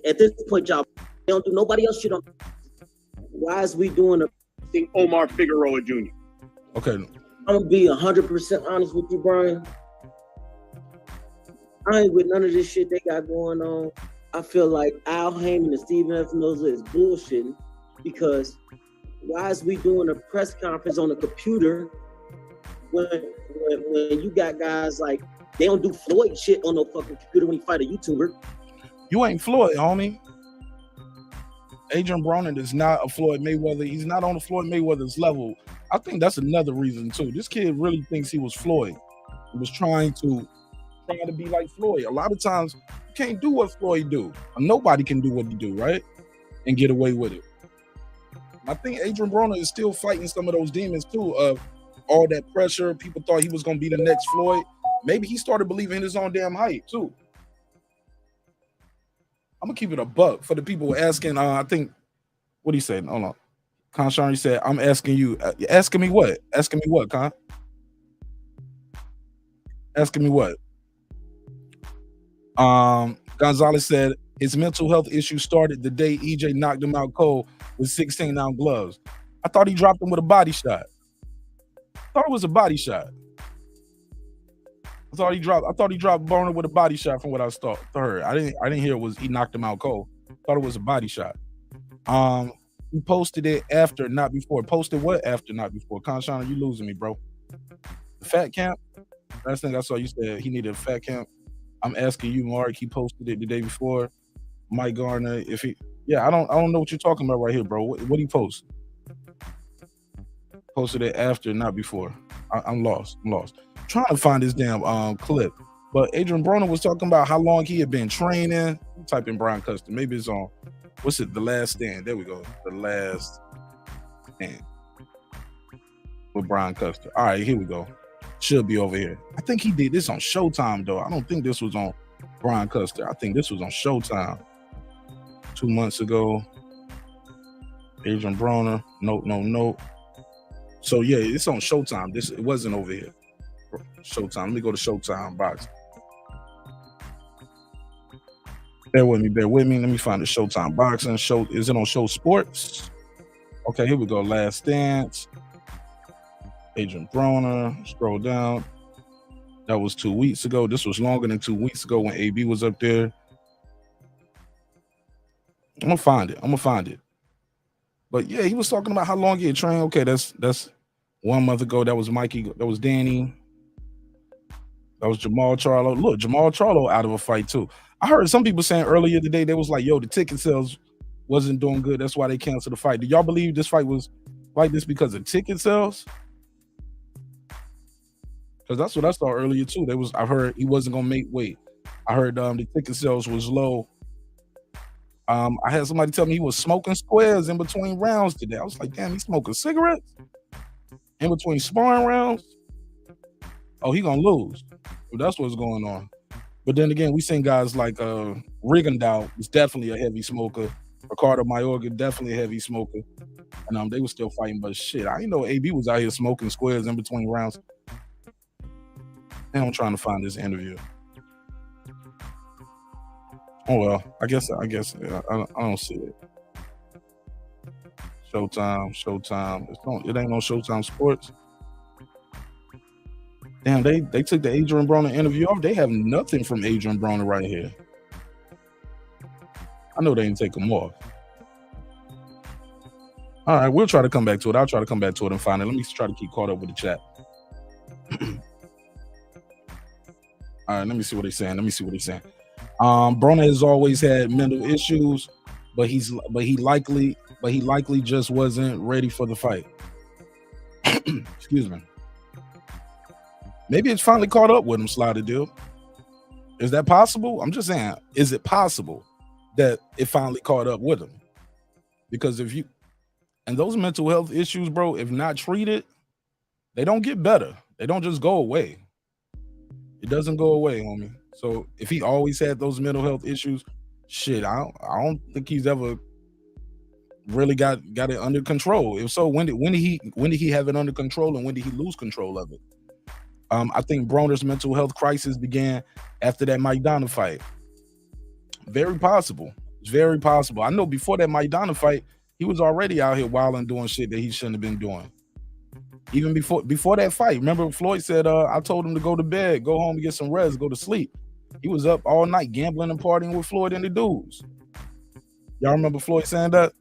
Speaker 11: at this point, y'all, they don't do nobody else shit on. Why is we doing a
Speaker 10: Omar Figueroa Jr.?
Speaker 4: Okay.
Speaker 11: I'm gonna be 100% honest with you, Brian. I ain't with none of this shit they got going on. I feel like Al Heyman and Steven Espinoza is bullshitting, because why is we doing a press conference on a computer when you got guys like, they don't do Floyd shit on no fucking computer when you fight a YouTuber?
Speaker 4: You ain't Floyd, homie. Adrien Broner is not a Floyd Mayweather. He's not on the Floyd Mayweather's level. I think that's another reason too. This kid really thinks he was Floyd. He was trying to be like Floyd. A lot of times you can't do what Floyd do. Nobody can do what he do, right? And get away with it. I think Adrien Broner is still fighting some of those demons too, of all that pressure. People thought he was going to be the next Floyd. Maybe he started believing in his own damn hype too. I'm gonna keep it a buck for the people asking. I think, what he said? Hold on. Conshari said, "I'm asking you. Asking me what? Asking me what, Con? Asking me what?" Gonzalez said his mental health issue started the day EJ knocked him out cold with 16-ounce gloves. I thought he dropped him with a body shot. I thought it was a body shot. I thought he dropped Broner with a body shot from what I heard. I didn't hear it was he knocked him out cold. Thought it was a body shot. He posted it after, not before. Posted what after, not before? Conshana, you losing me, bro. The fat camp. Last thing I saw, you said he needed a fat camp. I'm asking you, Mark. He posted it the day before. Mike Garner, if he, I don't know what you're talking about right here, bro. What he post? Posted it after, not before. I'm lost. Trying to find this damn clip, but Adrien Broner was talking about how long he had been training. Type in Brian Custer. Maybe it's on. What's it? The Last Stand. There we go. The Last Stand with Brian Custer. All right, here we go. Should be over here. I think he did this on Showtime though. I don't think this was on Brian Custer. I think this was on Showtime 2 months ago. Adrien Broner. Nope. So yeah, it's on Showtime. It wasn't over here. Showtime. Let me go to Showtime box. Bear with me. Let me find the Showtime boxing. Is it on Show Sports? Okay, here we go. Last Dance. Adrien Broner. Scroll down. That was 2 weeks ago. This was longer than 2 weeks ago when AB was up there. I'm gonna find it. But yeah, he was talking about how long he had trained. Okay, that's 1 month ago. That was Mikey. That was Danny. That was Jamal Charlo. Look, Jamal Charlo out of a fight too. I heard some people saying earlier today, they was like, yo, the ticket sales wasn't doing good. That's why they canceled the fight. Do y'all believe this fight was like this because of ticket sales? Because that's what I saw earlier too. I heard he wasn't gonna make weight. I heard the ticket sales was low. I had somebody tell me he was smoking squares in between rounds today. I was like, damn, he's smoking cigarettes in between sparring rounds. Oh, he gonna lose. Well, that's what's going on. But then again, we seen guys like Rigondeaux was definitely a heavy smoker. Ricardo Mayorga, definitely a heavy smoker. And they were still fighting, but shit, I didn't know AB was out here smoking squares in between rounds. And I'm trying to find this interview. Oh well, I guess I don't see it. Showtime. It ain't no Showtime Sports. Damn, they took the Adrien Broner interview off. They have nothing from Adrien Broner right here. I know they didn't take them off. All right, we'll try to come back to it. I'll try to come back to it and find it. Let me try to keep caught up with the chat. All right, let me see what he's saying. Broner has always had mental issues, but he likely just wasn't ready for the fight. Excuse me. Maybe it's finally caught up with him, Slider Deal. Is that possible? I'm just saying, is it possible that it finally caught up with him? Because those mental health issues, bro, if not treated, they don't get better. They don't just go away. It doesn't go away, homie. So if he always had those mental health issues, shit, I don't think he's ever really got it under control. If so, when did he have it under control, and when did he lose control of it? I think Broner's mental health crisis began after that Maidana fight. Very possible. It's very possible. I know before that Maidana fight, he was already out here wilding, doing shit that he shouldn't have been doing. Even before that fight, remember Floyd said, I told him to go to bed, go home and get some rest, go to sleep. He was up all night gambling and partying with Floyd and the dudes. Y'all remember Floyd saying that?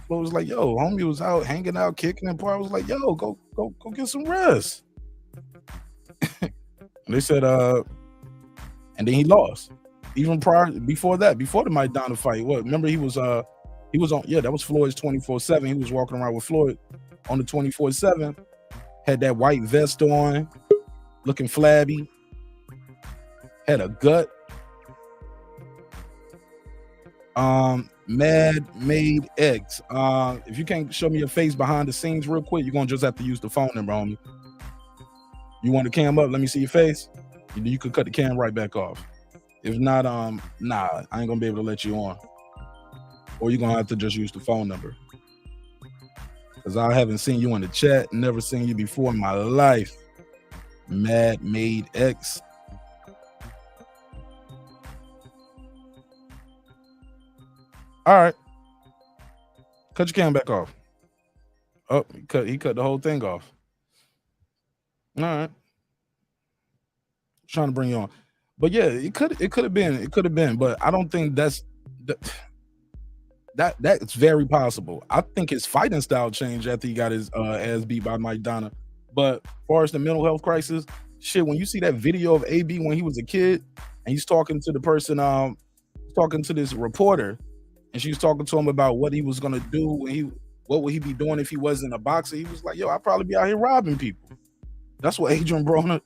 Speaker 4: Floyd was like, yo, homie was out hanging out, kicking and partying. I was like, yo, go get some rest. They said, and then he lost. Even before the Maidana fight. What? Remember he was on, that was Floyd's 24/7. He was walking around with Floyd on the 24/7. Had that white vest on, looking flabby. Had a gut. Mad Made X. If you can't show me your face behind the scenes real quick, you're gonna just have to use the phone number, homie. You want the cam up? Let me see your face. You could cut the cam right back off. If not, nah, I ain't gonna be able to let you on. Or you're gonna have to just use the phone number. Because I haven't seen you in the chat, never seen you before in my life. Mad Made X. All right. Cut your cam back off. Oh, he cut the whole thing off. All right. Trying to bring you on. But yeah, it could have been, but I don't think that's very possible. I think his fighting style changed after he got his ass beat by Maidana. But as far as the mental health crisis, shit, when you see that video of AB when he was a kid and he's talking to the person, talking to this reporter, and she's talking to him about what he was gonna do what would he be doing if he wasn't a boxer. He was like, yo, I'd probably be out here robbing people. That's what Adrien Broner,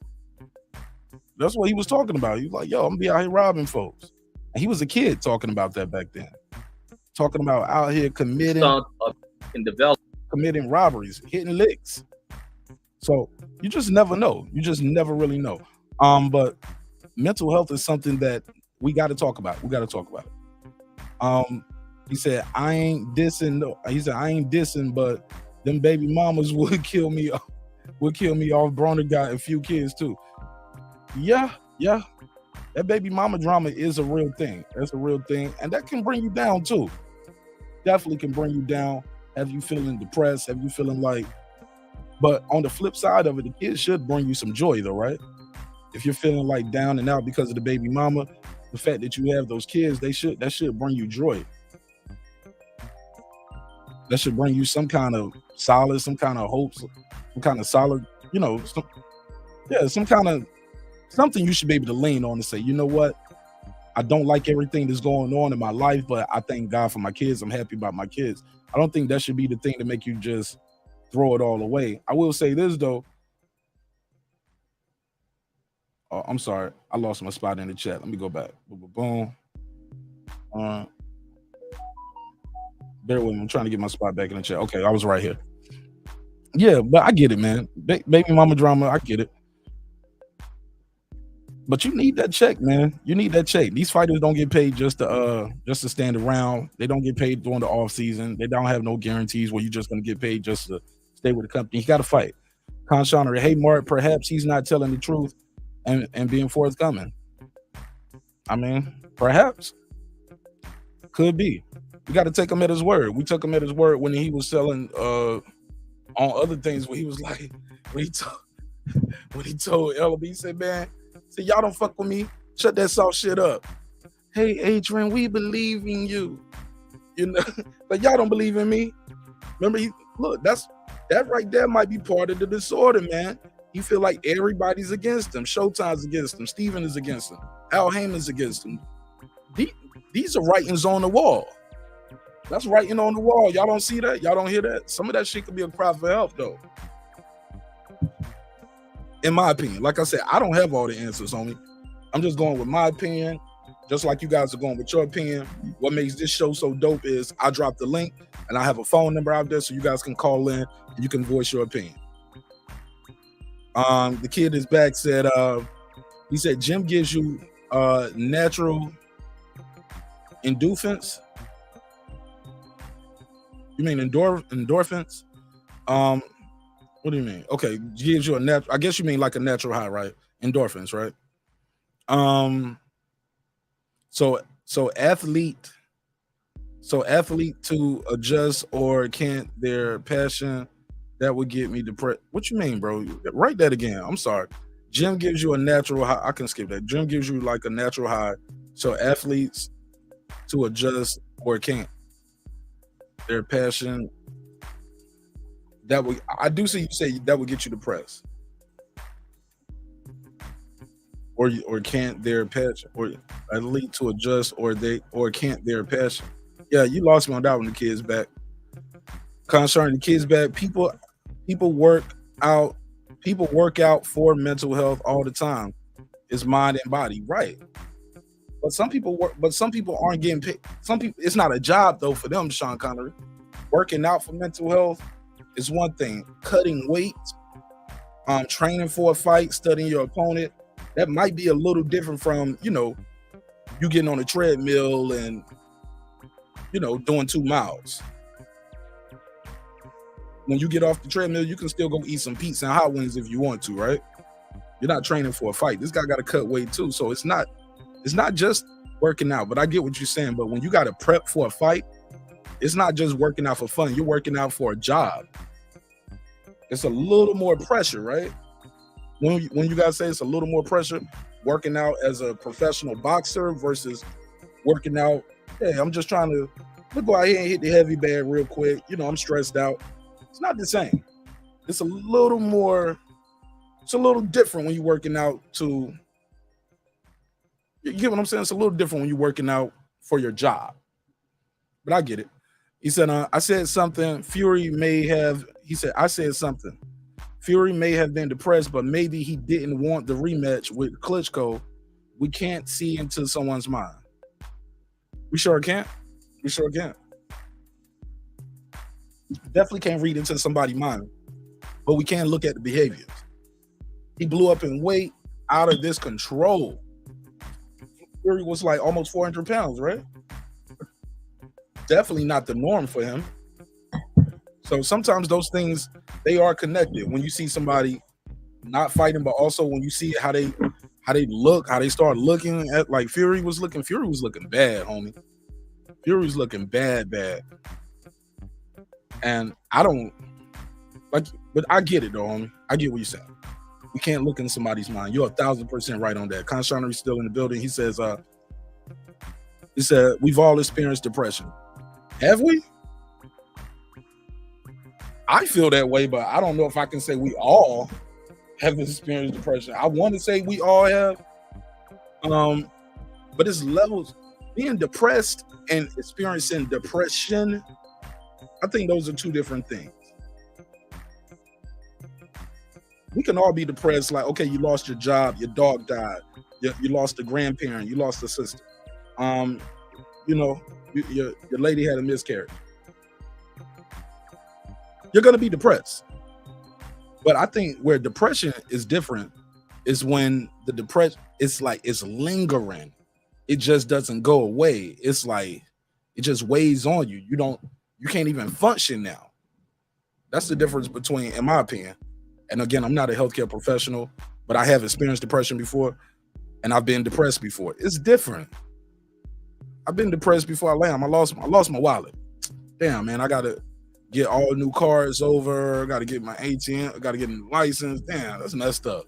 Speaker 4: that's what he was talking about. He was like, yo, I'm gonna be out here robbing folks. And he was a kid talking about that back then. Talking about out here committing robberies, hitting licks. So you just never know. You just never really know. But mental health is something that we got to talk about. We got to talk about it. He said, I ain't dissing. He said, I ain't dissing, but them baby mamas would kill me. Would kill me off. Broner got a few kids too. Yeah. That baby mama drama is a real thing. That's a real thing. And that can bring you down too. Definitely can bring you down. Have you feeling depressed? Have you feeling like, but on the flip side of it, the kids should bring you some joy though, right? If you're feeling like down and out because of the baby mama, the fact that you have those kids, that should bring you joy. That should bring you some kind of solace, some kind of hope, some kind of solid, some kind of something you should be able to lean on and say, you know what? I don't like everything that's going on in my life, but I thank God for my kids. I'm happy about my kids. I don't think that should be the thing to make you just throw it all away. I will say this though. Oh, I'm sorry. I lost my spot in the chat. Let me go back. Boom. Bear with me. I'm trying to get my spot back in the chat. Okay, I was right here. Yeah, but I get it, man. Baby mama drama, I get it. But you need that check, man. You need that check. These fighters don't get paid just to stand around. They don't get paid during the off season. They don't have no guarantees where you're just gonna get paid just to stay with the company. You got to fight. Conshana, hey Mark, perhaps he's not telling the truth and being forthcoming. I mean, perhaps. Could be. We got to take him at his word. We took him at his word when he was selling on other things where he was like, when he told LB, he said, man, y'all don't fuck with me. Shut that soft shit up. Hey, Adrien, we believe in you. But y'all don't believe in me. Remember, that right there might be part of the disorder, man. He feel like everybody's against him. Showtime's against him. Steven is against him. Al Heyman's against him. These are writings on the wall. That's writing on the wall. Y'all don't see that? Y'all don't hear that? Some of that shit could be a cry for help, though. In my opinion, like I said, I don't have all the answers, homie. I'm just going with my opinion, just like you guys are going with your opinion. What makes this show so dope is I drop the link and I have a phone number out there so you guys can call in and you can voice your opinion. The kid is back, said, he said, Jim gives you natural endorphins. You mean endorphins? What do you mean? Okay, gives you a natural. I guess you mean like a natural high, right? Endorphins, right? So athlete to adjust or can't their passion, that would get me depressed. What you mean, bro? Write that again. I'm sorry. Gym gives you a natural high. I can skip that. Gym gives you like a natural high. So athletes to adjust or can't their passion. That would, I do see you say that would get you depressed, or can't their passion, or athlete to adjust, or can't their passion. Yeah, you lost me on that one. The kids back. Concerning the kids back, people work out for mental health all the time. It's mind and body, right? But some people work, but some people aren't getting paid. Some people, it's not a job though for them. Sean Connery, working out for mental health is one thing. Cutting weight, training for a fight, studying your opponent, that might be a little different from, you getting on a treadmill and, doing 2 miles. When you get off the treadmill, you can still go eat some pizza and hot wings if you want to, right? You're not training for a fight. This guy got to cut weight too. So it's not just working out, but I get what you're saying. But when you got to prep for a fight, it's not just working out for fun. You're working out for a job. It's a little more pressure, right? When you guys say it's a little more pressure, working out as a professional boxer versus working out, hey, I'm just trying to go out here and hit the heavy bag real quick. I'm stressed out. It's not the same. It's a little different when you're working out to, you get what I'm saying? It's a little different when you're working out for your job. But I get it. He said, I said something. I said something. Fury may have been depressed, but maybe he didn't want the rematch with Klitschko. We can't see into someone's mind. We sure can't. Definitely can't read into somebody's mind, but we can look at the behaviors. He blew up in weight out of this control. Fury was like almost 400 pounds, right? definitely not the norm for him. So sometimes those things, they are connected. When you see somebody not fighting, but also when you see how they look, how they start looking at, like Fury was looking bad, homie. Fury was looking bad. And I don't like, but I get it though, homie. I get what you're saying. We can't look in somebody's mind. You're 1,000% right on that. Conshonery's still in the building. He said, we've all experienced depression. Have we? I feel that way, but I don't know if I can say we all have experienced depression. I want to say we all have. But it's levels. Being depressed and experiencing depression, I think those are two different things. We can all be depressed, like, okay, you lost your job, your dog died, you lost a grandparent, you lost a sister. Your lady had a miscarriage. You're gonna be depressed. But I think where depression is different is when the depression, it's lingering. It just doesn't go away. It's like it just weighs on you. You can't even function now. That's the difference between, in my opinion. And again, I'm not a healthcare professional, but I have experienced depression before, and I've been depressed before. It's different. I've been depressed before I land. I lost my wallet. Damn, man, I gotta get all new cards over. Got to get my ATM. Got to get a license. Damn, that's messed up.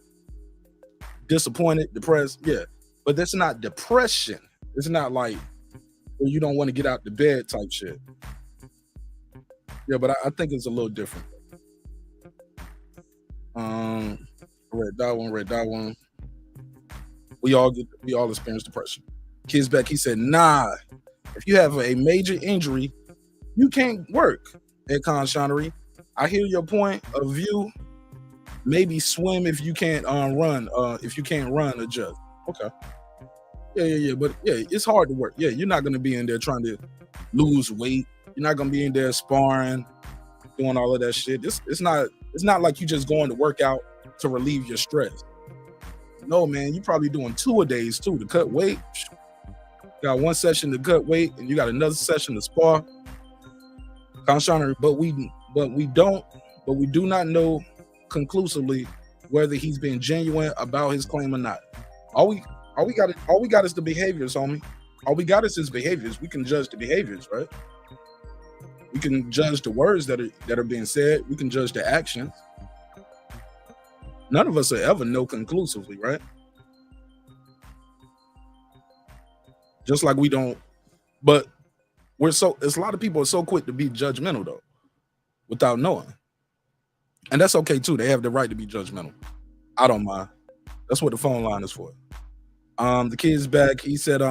Speaker 4: Disappointed, depressed, yeah. But that's not depression. It's not like where you don't want to get out the bed type shit. Yeah, but I think it's a little different. Read that one. We all experience depression. Kids back, he said, nah, if you have a major injury, you can't work at Conshonery. I hear your point of view. Maybe swim if you can't run. If you can't run, adjust. Okay. Yeah. But yeah, it's hard to work. Yeah, you're not gonna be in there trying to lose weight. You're not gonna be in there sparring, doing all of that shit. It's not like you just going to work out to relieve your stress. No, man, you probably doing 2 a days too to cut weight. You got one session to cut weight, and you got another session to spar. Conshonery, but we do not know conclusively whether he's been genuine about his claim or not. All we got is the behaviors, homie. All we got is his behaviors. We can judge the behaviors, right? We can judge the words that are being said. We can judge the actions. None of us will ever know conclusively, right? Just like we don't, but it's a lot of people are so quick to be judgmental though, without knowing. And that's okay too. They have the right to be judgmental. I don't mind. That's what the phone line is for. The kid's back. He said,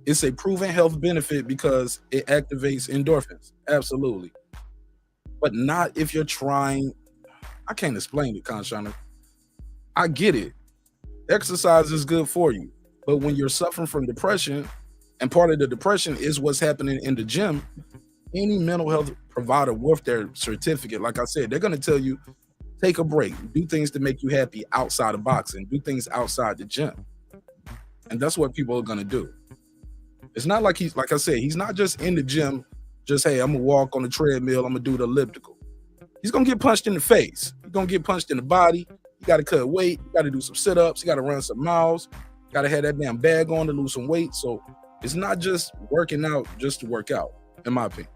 Speaker 4: it's a proven health benefit because it activates endorphins. Absolutely. But not if you're trying. I can't explain it, Conshonery. I get it. Exercise is good for you. But when you're suffering from depression, and part of the depression is what's happening in the gym, any mental health provider with their certificate, like I said, they're going to tell you, take a break, do things to make you happy outside of boxing, do things outside the gym. And that's what people are going to do. It's not like like I said, he's not just in the gym, just, hey, I'm going to walk on the treadmill, I'm going to do the elliptical. He's going to get punched in the face. He's going to get punched in the body. You got to cut weight. You got to do some sit-ups. You got to run some miles. You got to have that damn bag on to lose some weight. So it's not just working out just to work out, in my opinion.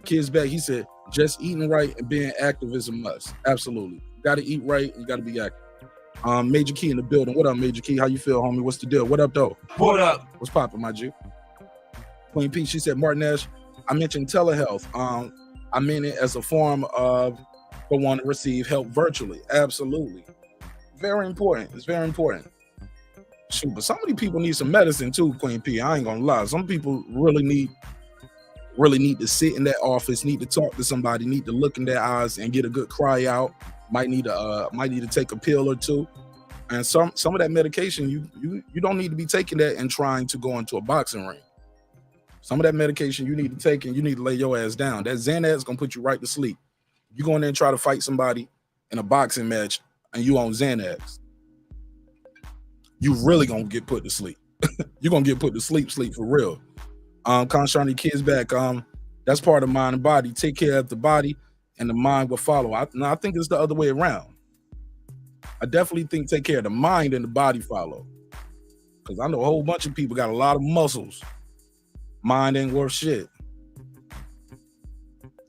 Speaker 4: Kids back, he said, just eating right and being active is a must. Absolutely. You got to eat right and you got to be active. Major Key in the building. What up, Major Key? How you feel, homie? What's the deal? What up, though?
Speaker 5: What up?
Speaker 4: What's poppin', my G? Queen P, she said, marqnash, I mentioned telehealth. I meant it as a form of for one to receive help virtually. Absolutely. Very important. It's very important. Shoot, but some of these people need some medicine too, Queen P. I ain't gonna lie. Some people really need to sit in that office, need to talk to somebody, need to look in their eyes and get a good cry out. Might need to take a pill or two. And some of that medication, you don't need to be taking that and trying to go into a boxing ring. Some of that medication you need to take and you need to lay your ass down. That Xanax is gonna put you right to sleep. You go in there and try to fight somebody in a boxing match and you on Xanax, you really gonna get put to sleep. You're gonna get put to sleep for real. Concerning the kids back, that's part of mind and body. Take care of the body, and the mind will follow. I think it's the other way around. I definitely think take care of the mind and the body follow. Because I know a whole bunch of people got a lot of muscles. Mind ain't worth shit.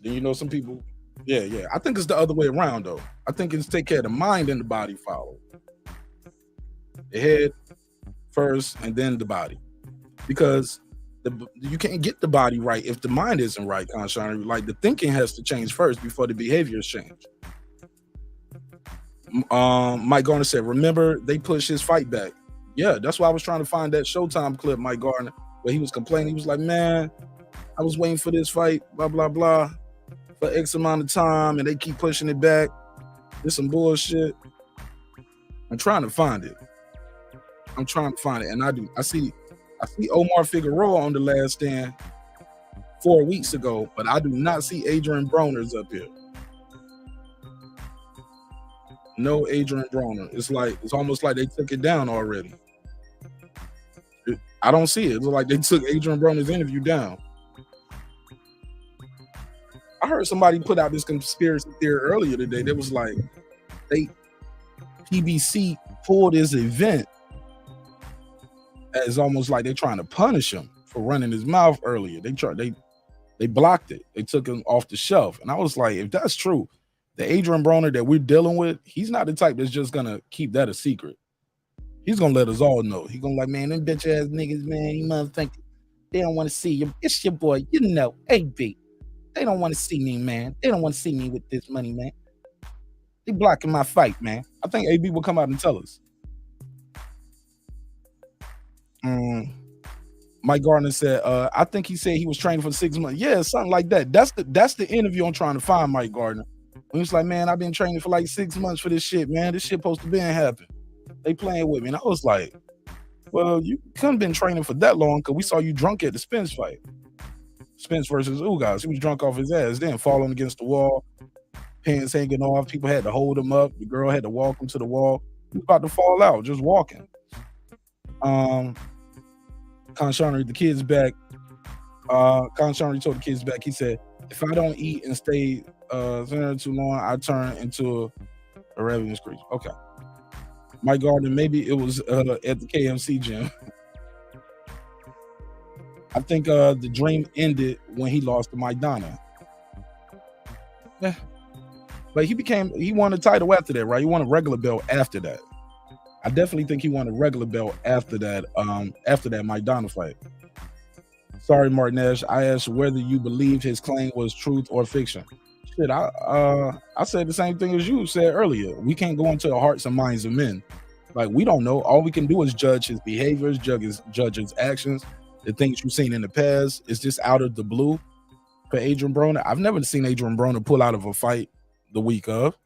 Speaker 4: Then you know some people, yeah. I think it's the other way around though. I think it's take care of the mind and the body follow. The head first and then the body. Because you can't get the body right if the mind isn't right, Conshana. Like the thinking has to change first before the behaviors change. Mike Garner said, remember they pushed his fight back. Yeah, that's why I was trying to find that Showtime clip, Mike Garner, where he was complaining. He was like, man, I was waiting for this fight, blah, blah, blah, for X amount of time, and they keep pushing it back. It's some bullshit. I'm trying to find it. And I see Omar Figueroa on The Last Stand 4 weeks ago, but I do not see Adrien Broner's up here. No Adrien Broner. It's almost like they took it down already. I don't see it. It's like they took Adrien Broner's interview down. I heard somebody put out this conspiracy theory earlier today that was like PBC pulled his event as almost like they're trying to punish him for running his mouth earlier. They blocked it. They took him off the shelf. And I was like, if that's true, the Adrien Broner that we're dealing with, he's not the type that's just gonna keep that a secret. He's gonna let us all know. He's gonna like, man, them bitch ass niggas, man, you motherfucker, they don't want to see you. It's your boy, you know, AB. They don't want to see me, man. They don't want to see me with this money, man. They blocking my fight, man. I think AB will come out and tell us. Mike Gardner said, I think he said he was training for 6 months. Yeah, something like that. That's the interview I'm trying to find, Mike Gardner. When he's like, man, I've been training for like 6 months for this shit, man. This shit supposed to be happen. They playing with me. And I was like, well, you couldn't have been training for that long because we saw you drunk at the Spence fight. Spence versus Ugas. He was drunk off his ass, then falling against the wall, pants hanging off. People had to hold him up. The girl had to walk him to the wall. He was about to fall out, just walking. Conshana, the kids back. Conshana told the kids back, he said, if I don't eat and stay too long, I turn into a ravenous creature. Okay. Mike Gardner, maybe it was at the KMC gym. I think the dream ended when he lost to Maidana. Yeah. But he won a title after that, right? He won a regular belt after that. I definitely think he won a regular belt after that Maidana fight. Sorry, marqnash. I asked whether you believe his claim was truth or fiction. Shit, I said the same thing as you said earlier. We can't go into the hearts and minds of men. Like, we don't know. All we can do is judge his behaviors, judge his actions, the things you've seen in the past. It's just out of the blue for Adrien Broner. I've never seen Adrien Broner pull out of a fight the week of.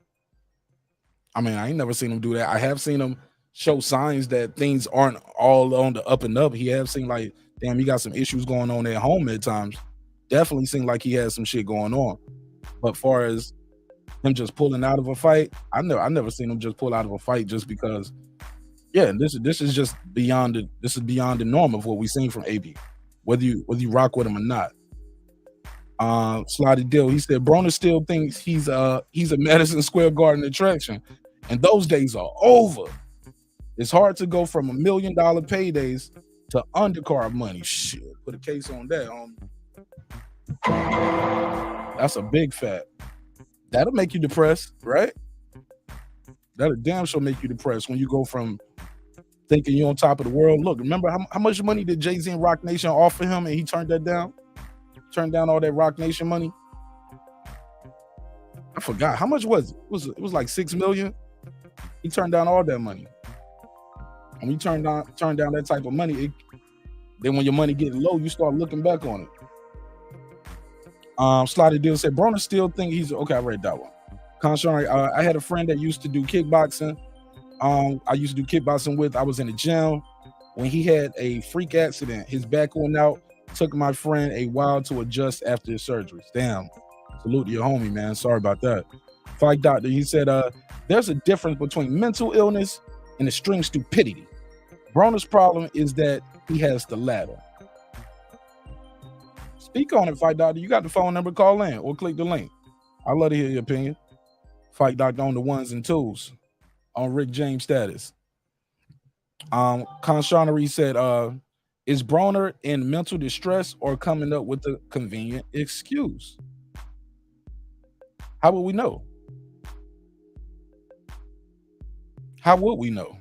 Speaker 4: I mean, I ain't never seen him do that. I have seen him show signs that things aren't all on the up and up. He have seen like, damn, he got some issues going on at home at times. Definitely seemed like he had some shit going on. But far as him just pulling out of a fight, I never seen him just pull out of a fight just because. Yeah, this is just beyond the norm of what we've seen from AB, whether you rock with him or not. Slotty Dill, he said Broner still thinks he's a Madison Square Garden attraction, and those days are over. It's hard to go from $1 million paydays to undercard money. Shit, put a case on that. That's a big fact. That'll make you depressed, right? That'll damn sure make you depressed when you go from thinking you're on top of the world. Look, remember how much money did Jay-Z and Rock Nation offer him and he turned that down? Turned down all that Rock Nation money? I forgot. How much was it? It was like $6 million. He turned down all that money. And when you turn down that type of money, then when your money gets low, you start looking back on it. Slotty Deal said, Broner still think he's okay. I read that one. Conshari, I had a friend that used to do kickboxing. I used to do kickboxing with. I was in the gym when he had a freak accident. His back went out. Took my friend a while to adjust after his surgeries. Damn. Salute to your homie, man. Sorry about that. Fight doctor, he said, there's a difference between mental illness and extreme stupidity. Broner's problem is that he has the latter. Speak on it, Fight Doctor. You got the phone number, call in or click the link. I'd love to hear your opinion. Fight Doctor on the ones and twos on Rick James status. Conshonery said, is Broner in mental distress or coming up with a convenient excuse? How would we know? How would we know?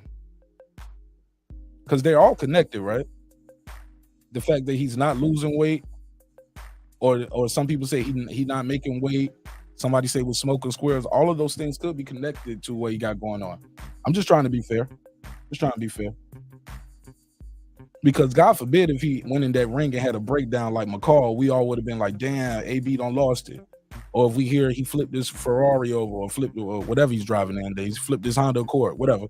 Speaker 4: Because they're all connected, right? The fact that he's not losing weight, or some people say he not making weight. Somebody say with smoking squares. All of those things could be connected to what he got going on. I'm just trying to be fair. Because God forbid if he went in that ring and had a breakdown like McCall, we all would have been like, damn, AB done lost it. Or if we hear he flipped this Ferrari over or flipped or whatever he's driving nowadays, flipped his Honda Accord, whatever.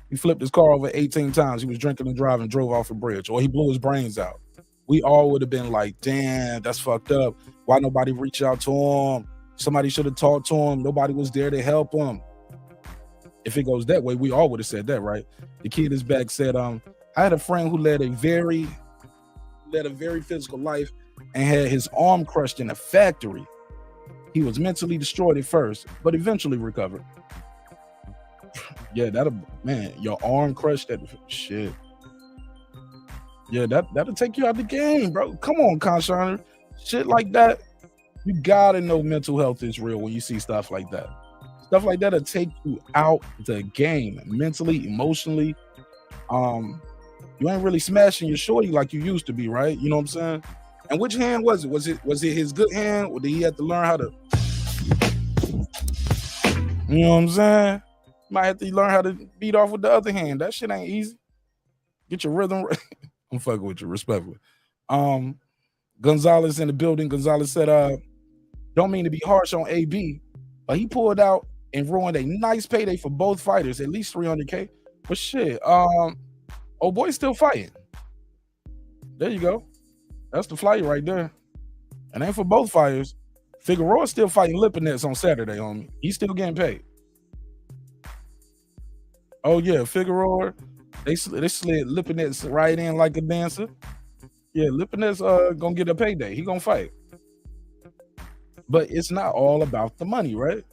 Speaker 4: He flipped his car over 18 times. He was drinking and driving, drove off a bridge, or he blew his brains out. We all would have been like, damn, that's fucked up. Why nobody reach out to him? Somebody should have talked to him. Nobody was there to help him. If it goes that way, we all would have said that, right? The kid is back said, I had a friend who led a very physical life and had his arm crushed in a factory. He was mentally destroyed at first, but eventually recovered. Yeah, your arm crushed at shit. Yeah, that'll take you out the game, bro. Come on, Conshiner. Shit like that, you gotta know mental health is real when you see stuff like that. Stuff like that'll take you out the game mentally, emotionally. You ain't really smashing your shorty like you used to be, right? You know what I'm saying? And which hand was it? Was it his good hand, or did he have to learn how to? You know what I'm saying? Might have to learn how to beat off with the other hand. That shit ain't easy. Get your rhythm right. I'm fucking with you, respectfully. Gonzalez in the building. Gonzalez said, don't mean to be harsh on AB, but he pulled out and ruined a nice payday for both fighters, at least $300K. But shit, oh boy's still fighting. There you go. That's the flight right there. And ain't for both fighters. Figueroa's still fighting Lipinets on Saturday, homie. He's still getting paid. Oh yeah, Figueroa, they slid Lipinets right in like a dancer. Yeah, Lipinets gonna get a payday. He gonna fight. But it's not all about the money, right?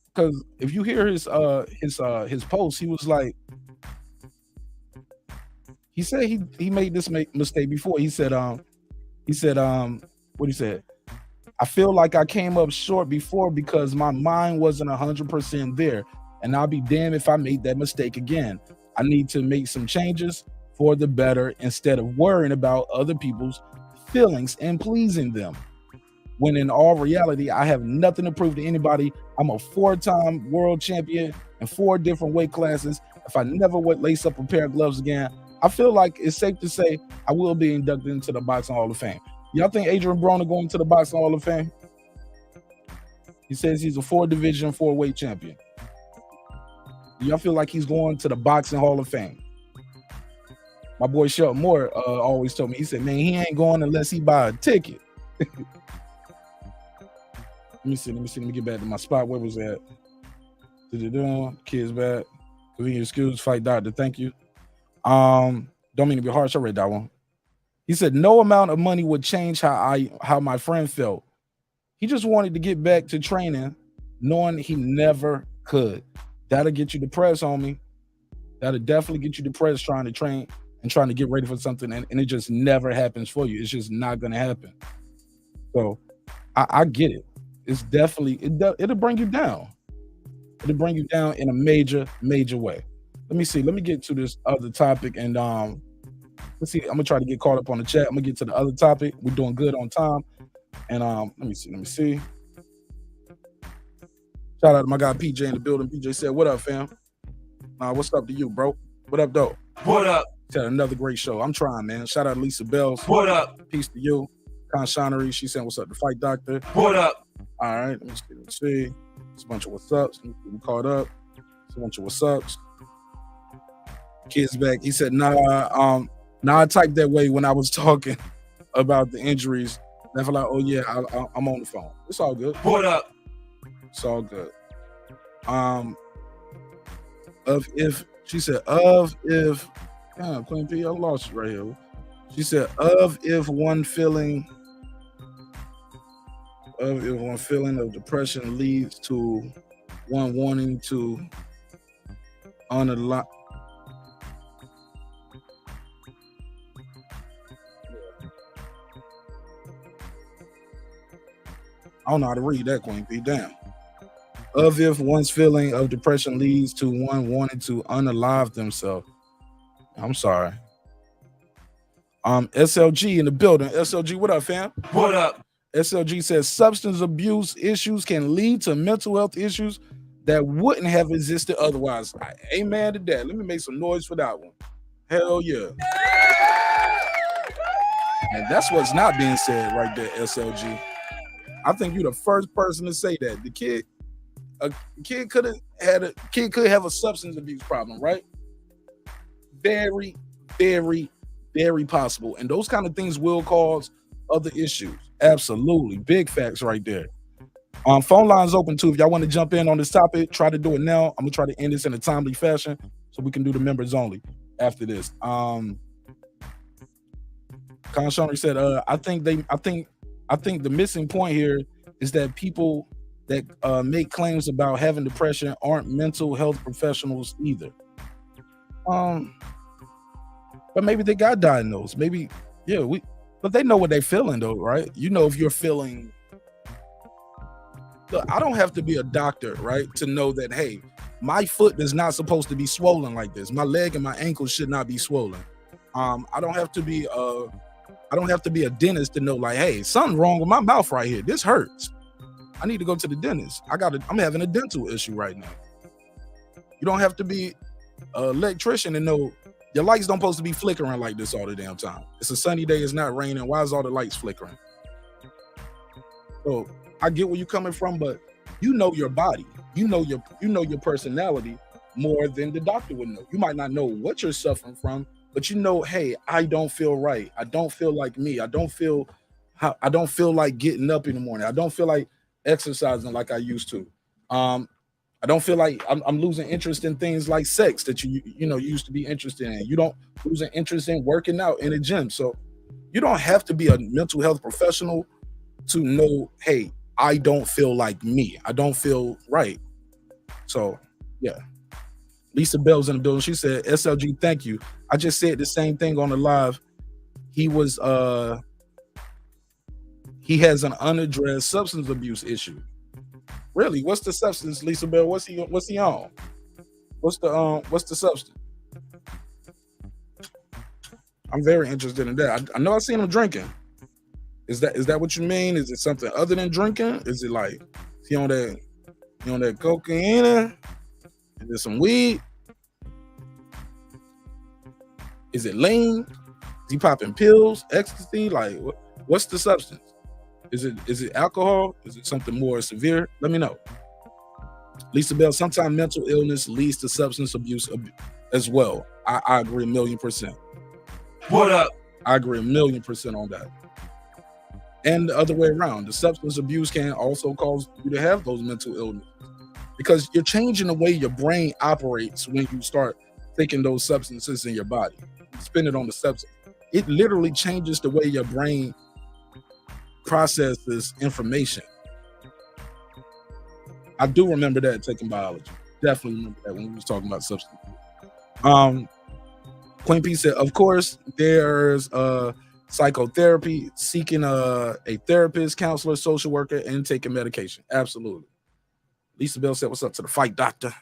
Speaker 4: Because if you hear his post, he was like, he said he made this mistake before. He said what he said. I feel like I came up short before because my mind wasn't 100% there, and I'll be damned if I made that mistake again. I need to make some changes for the better instead of worrying about other people's feelings and pleasing them. When in all reality, I have nothing to prove to anybody. I'm a 4-time world champion in 4 different weight classes. If I never would lace up a pair of gloves again, I feel like it's safe to say I will be inducted into the Boxing Hall of Fame. Y'all think Adrien Broner going to the Boxing Hall of Fame? He says he's a 4-division, 4-weight champion. Y'all feel like he's going to the Boxing Hall of Fame? My boy Shelton Moore always told me, he said, man, he ain't going unless he buy a ticket. Let me see. Let me get back to my spot. Where was that? Kids back. Convenient excuse. Fight Doctor. Thank you. Don't mean to be harsh. I read that one. He said no amount of money would change how my friend felt. He just wanted to get back to training, knowing he never could. That'll get you depressed, homie. That'll definitely get you depressed trying to train and trying to get ready for something, and it just never happens for you. It's just not gonna happen. So I get it. It's definitely it'll bring you down. It'll bring you down in a major way. Let me see. Let me get to this other topic, and let's see. I'm gonna try to get caught up on the chat. I'm gonna get to the other topic. We're doing good on time, and let me see. Shout out to my guy PJ in the building. PJ said, "What up, fam? What's up to you, bro? What up, though?
Speaker 5: What up?
Speaker 4: Said another great show. I'm trying, man. Shout out to Lisa Bells.
Speaker 5: What up?
Speaker 4: Peace to you. Conshonery. She said, "What's up, the Fight Doctor?
Speaker 5: What up?
Speaker 4: All right. Let me see. It's a bunch of what's ups. We caught up. It's a bunch of what's ups. Kids back. He said, nah, I typed that way when I was talking about the injuries. And I feel like, oh yeah, I'm on the phone. It's all good.
Speaker 5: What up?
Speaker 4: It's all good. Queen P, I lost it right here. She said, if one feeling if one feeling of depression leads to one wanting to unalive. I don't know how to read that, Queen P. Damn. Of if one's feeling of depression leads to one wanting to unalive themselves. I'm sorry. SLG in the building. SLG, what up, fam?
Speaker 5: What up?
Speaker 4: SLG says substance abuse issues can lead to mental health issues that wouldn't have existed otherwise. Amen to that. Let me make some noise for that one. Hell yeah. And that's what's not being said right there, SLG. I think you're the first person to say that. A kid could have a substance abuse problem, right? Very, very, very possible. And those kind of things will cause other issues. Absolutely. Big facts right there. Phone lines open too. If y'all want to jump in on this topic, try to do it now. I'm gonna try to end this in a timely fashion so we can do the members only after this. Conshonry said, I think the missing point here is that people that make claims about having depression aren't mental health professionals either. But maybe they got diagnosed. Maybe, yeah, but they know what they're feeling though, right? You know, if you're feeling, look, I don't have to be a doctor, right, to know that, hey, my foot is not supposed to be swollen like this. My leg and my ankle should not be swollen. I don't have to be a dentist to know, like, hey, something wrong with my mouth right here. This hurts. I need to go to the dentist. I'm having a dental issue right now. You don't have to be an electrician to know your lights don't supposed to be flickering like this all the damn time. It's a sunny day, it's not raining. Why is all the lights flickering? So I get where you're coming from, but you know your body. You know your personality more than the doctor would know. You might not know what you're suffering from, but you know, hey, I don't feel right. I don't feel like me. I don't feel like getting up in the morning. I don't feel like exercising like I used to. I don't feel like I'm losing interest in things like sex that you used to be interested in. You don't lose an interest in working out in a gym. So you don't have to be a mental health professional to know, hey, I don't feel like me. I don't feel right. So yeah. Lisa Bell's in the building. She said, SLG, thank you. I just said the same thing on the live. He has an unaddressed substance abuse issue. Really? What's the substance, Lisa Bell? What's he on? What's the substance? I'm very interested in that. I know I've seen him drinking. Is that what you mean? Is it something other than drinking? Is it like he on that cocaine? Is it some weed? Is it lean? Is he popping pills, ecstasy? Like what's the substance? Is it alcohol? Is it something more severe? Let me know. Lisa Bell, sometimes mental illness leads to substance abuse as well. I agree 1,000,000%.
Speaker 5: What up?
Speaker 4: I agree 1,000,000% on that. And the other way around, the substance abuse can also cause you to have those mental illness because you're changing the way your brain operates when you start taking those substances in your body. You spend it on the substance. It literally changes the way your brain processes information. I do remember that taking biology. Definitely remember that when we was talking about substance. Queen P said, of course, there's psychotherapy, seeking a therapist, counselor, social worker, and taking medication. Absolutely. Lisa Bell said, what's up to the Fight Doctor?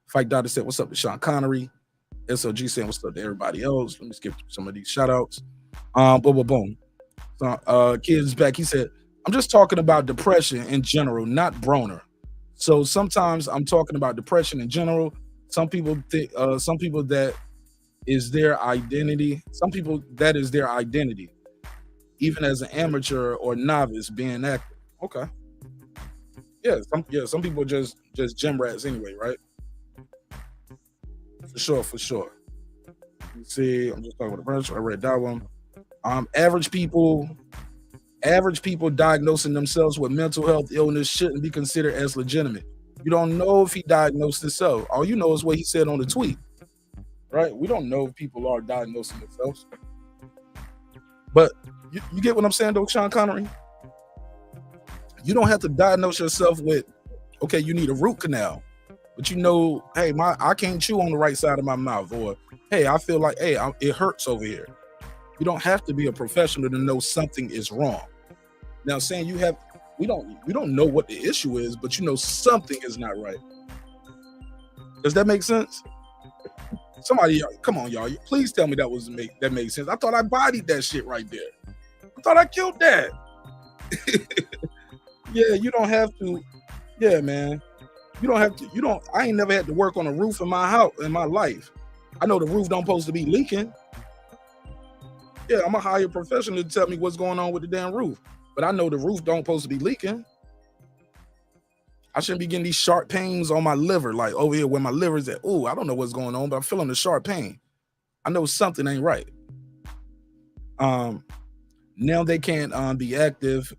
Speaker 4: Fight Doctor said, what's up to Sean Connery? SOG saying, what's up to everybody else? Let me skip some of these shout outs. Boom. So, Kid's back. He said, I'm just talking about depression in general, not Broner. So sometimes I'm talking about depression in general. Some people that is their identity. Some people that is their identity, even as an amateur or novice being active. Okay. Some people just gym rats anyway, right? For sure. Let's see, I'm just talking about the branch. I read that one. Average people diagnosing themselves with mental health illness shouldn't be considered as legitimate. You don't know if he diagnosed himself. All you know is what he said on the tweet, right? We don't know if people are diagnosing themselves. But you get what I'm saying, though, Sean Connery? You don't have to diagnose yourself with, okay, you need a root canal, but you know, hey, I can't chew on the right side of my mouth, or hey, I feel like, hey, it hurts over here. You don't have to be a professional to know something is wrong. Now, saying you don't know what the issue is, but you know something is not right. Does that make sense? Somebody, come on, y'all. Please tell me that made sense. I thought I bodied that shit right there. I thought I killed that. Yeah, you don't have to. Yeah, man. You don't have to. I ain't never had to work on a roof in my house in my life. I know the roof don't supposed to be leaking. Yeah, I'm a hire professional to tell me what's going on with the damn roof. But I know the roof don't supposed to be leaking. I shouldn't be getting these sharp pains on my liver, like over here where my liver's at. Oh, I don't know what's going on, but I'm feeling the sharp pain. I know something ain't right. Now they can't be active.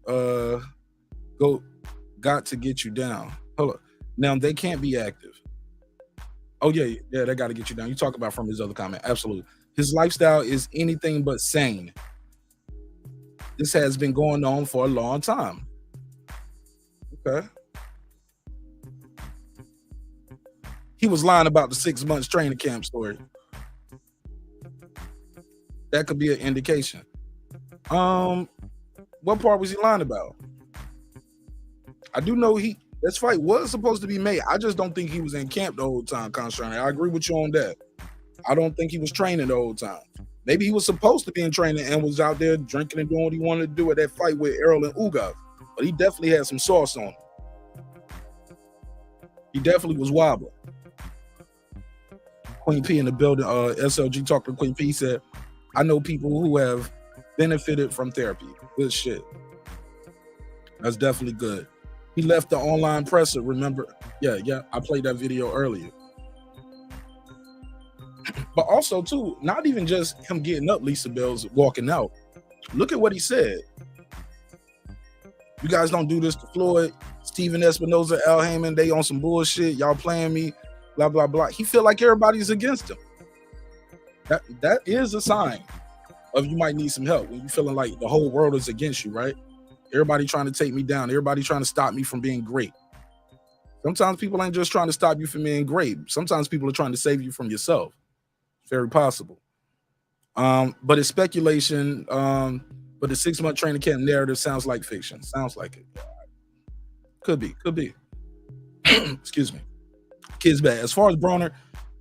Speaker 4: Got to get you down. Hold up. Now they can't be active. Oh yeah, they got to get you down. You talk about from his other comment. Absolutely. His lifestyle is anything but sane. This has been going on for a long time. Okay. He was lying about the 6 months training camp story. That could be an indication. What part was he lying about? I do know this fight was supposed to be made. I just don't think he was in camp the whole time, Constantine. I agree with you on that. I don't think he was training the whole time. Maybe he was supposed to be in training and was out there drinking and doing what he wanted to do at that fight with Errol and Ugas. But he definitely had some sauce on him. He definitely was wobbling. Queen P in the building, SLG talked to Queen P, said, I know people who have benefited from therapy. Good shit. That's definitely good. He left the online presser, remember? Yeah, I played that video earlier. But also, too, not even just him getting up, Lisa Bell's walking out. Look at what he said. You guys don't do this to Floyd, Steven Espinoza, Al Heyman, they on some bullshit. Y'all playing me, blah, blah, blah. He feel like everybody's against him. That is a sign of you might need some help when you feeling like the whole world is against you, right? Everybody trying to take me down. Everybody trying to stop me from being great. Sometimes people ain't just trying to stop you from being great. Sometimes people are trying to save you from yourself. It's very possible. But it's speculation. But the 6 month training camp narrative sounds like fiction. Sounds like it. Could be. Excuse me. Kid's bad. As far as Broner,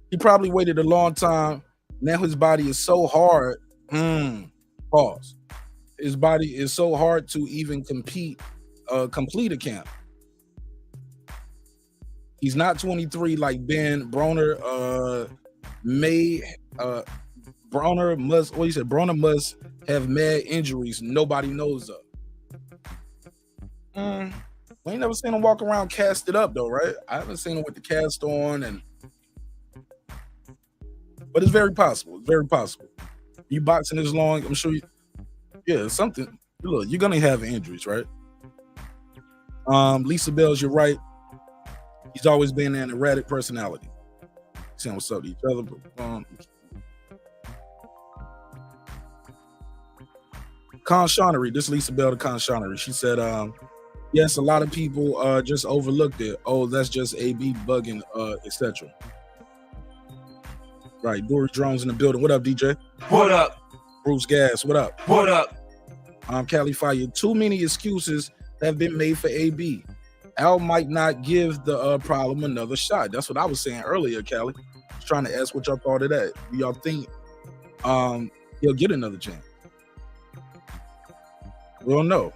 Speaker 4: he probably waited a long time. Now his body is so hard. Pause. His body is so hard to even complete a camp. He's not 23 like Ben. Broner Broner must have mad injuries nobody knows of. We ain't never seen him walk around casted up though, right? I haven't seen him with the cast on, but it's very possible. It's very possible. You boxing this long, I'm sure something. Look, you're gonna have injuries, right? Lisa Bells, you're right. He's always been an erratic personality. Saying what's up to each other. Conshonery, this Lisa Bell to Conshonery. She said, yes, a lot of people just overlooked it. Oh, that's just AB bugging, etc. Right, Dory Drones in the building. What up, DJ?
Speaker 5: What up?
Speaker 4: Bruce Gas, what up?
Speaker 5: What up?
Speaker 4: Cali Fire, too many excuses have been made for AB. Al might not give the problem another shot. That's what I was saying earlier, Cali. I was trying to ask what y'all thought of that. Do y'all think he'll get another chance? We don't know.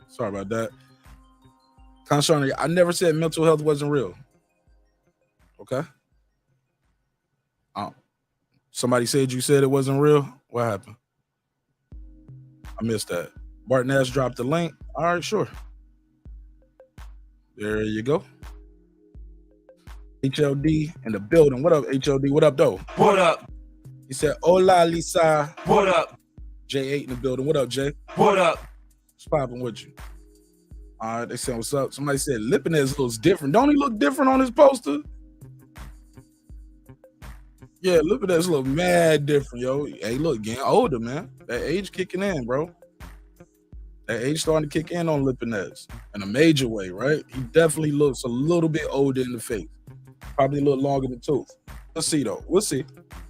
Speaker 4: Sorry about that. Constantly, I never said mental health wasn't real. Okay. Somebody said you said it wasn't real. What happened? I missed that. marqnash dropped the link. All right, sure. There you go. HLD in the building. What up, HLD? What up, though?
Speaker 5: What up?
Speaker 4: He said, hola, Lisa.
Speaker 5: What up?
Speaker 4: J8 in the building. What up, Jay?
Speaker 5: What up?
Speaker 4: What's popping with you? All right, they said, what's up? Somebody said, Lipinez looks different. Don't he look different on his poster? Yeah, Lipinez look mad different, yo. Hey, look, getting older, man. That age kicking in, bro. That age starting to kick in on Lipinets in a major way, right? He definitely looks a little bit older in the face. Probably a little longer in the tooth. Let's see, though. We'll see.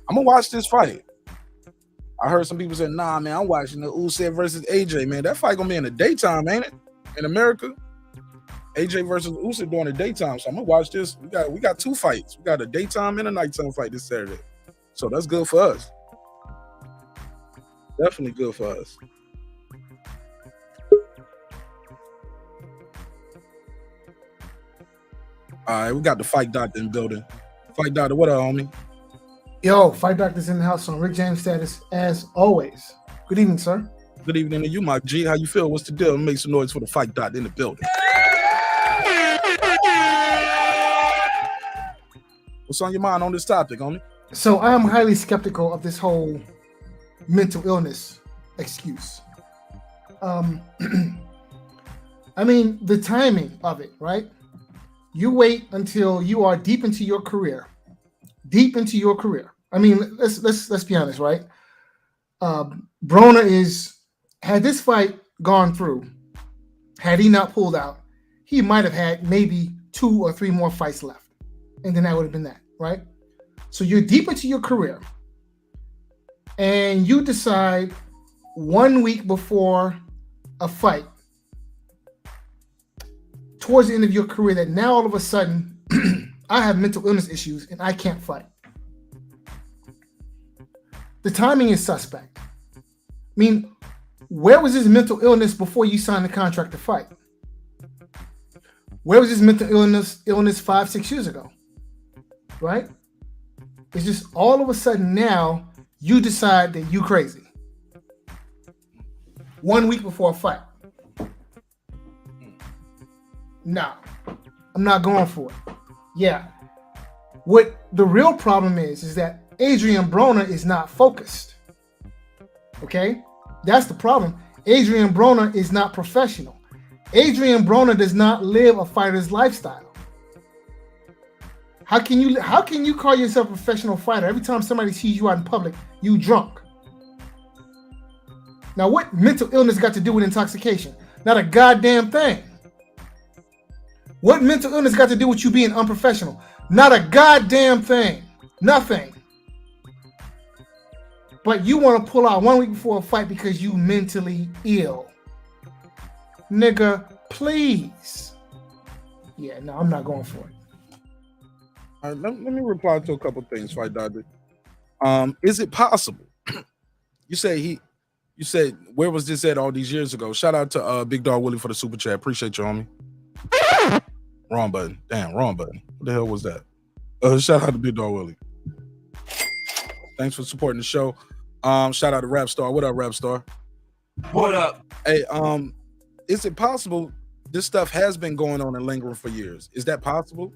Speaker 4: I'm going to watch this fight. I heard some people say, nah, man, I'm watching the Usyk versus AJ, man. That fight going to be in the daytime, ain't it? In America? AJ versus Usyk during the daytime. So I'm going to watch this. We got 2 fights. We got a daytime and a nighttime fight this Saturday. So that's good for us. Definitely good for us. All right, we got the Fight Doctor in the building. Fight Doctor, what up, homie?
Speaker 9: Yo, Fight Doctor's in the house on Rick James status, as always. Good evening, sir.
Speaker 4: Good evening to you, my G. How you feel? What's the deal? Make some noise for the Fight Doctor in the building. What's on your mind on this topic, homie?
Speaker 9: So I am highly skeptical of this whole mental illness excuse. I mean, the timing of it, right? You wait until you are deep into your career. I mean, let's be honest, right? Broner had this fight gone through, had he not pulled out, he might have had maybe 2 or 3 more fights left. And then that would have been that, right? So you're deep into your career and you decide 1 week before a fight, towards the end of your career, that now all of a sudden I have mental illness issues and I can't fight. The timing is suspect. I mean, where was this mental illness before you signed the contract to fight? Where was this mental illness 5-6 years ago? Right? It's just all of a sudden now you decide that you crazy. 1 week before a fight. No, I'm not going for it. Yeah. What the real problem is that Adrien Broner is not focused. Okay? That's the problem. Adrien Broner is not professional. Adrien Broner does not live a fighter's lifestyle. How can you call yourself a professional fighter? Every time somebody sees you out in public, you drunk. Now, what mental illness got to do with intoxication? Not a goddamn thing. What mental illness got to do with you being unprofessional? Not a goddamn thing. Nothing. But you want to pull out 1 week before a fight because you mentally ill. Nigga, please. Yeah, no, I'm not going for it.
Speaker 4: All right, let me reply to a couple things, Fight Doctor. Is it possible? You said where was this at all these years ago? Shout out to Big Dog Willie for the super chat. Appreciate you, homie. Wrong button. Damn, wrong button. What the hell was that? Shout out to Big Dog Willie. Thanks for supporting the show. Shout out to Rap Star. What up, Rap Star?
Speaker 5: What up?
Speaker 4: Hey, is it possible this stuff has been going on and lingering for years? Is that possible?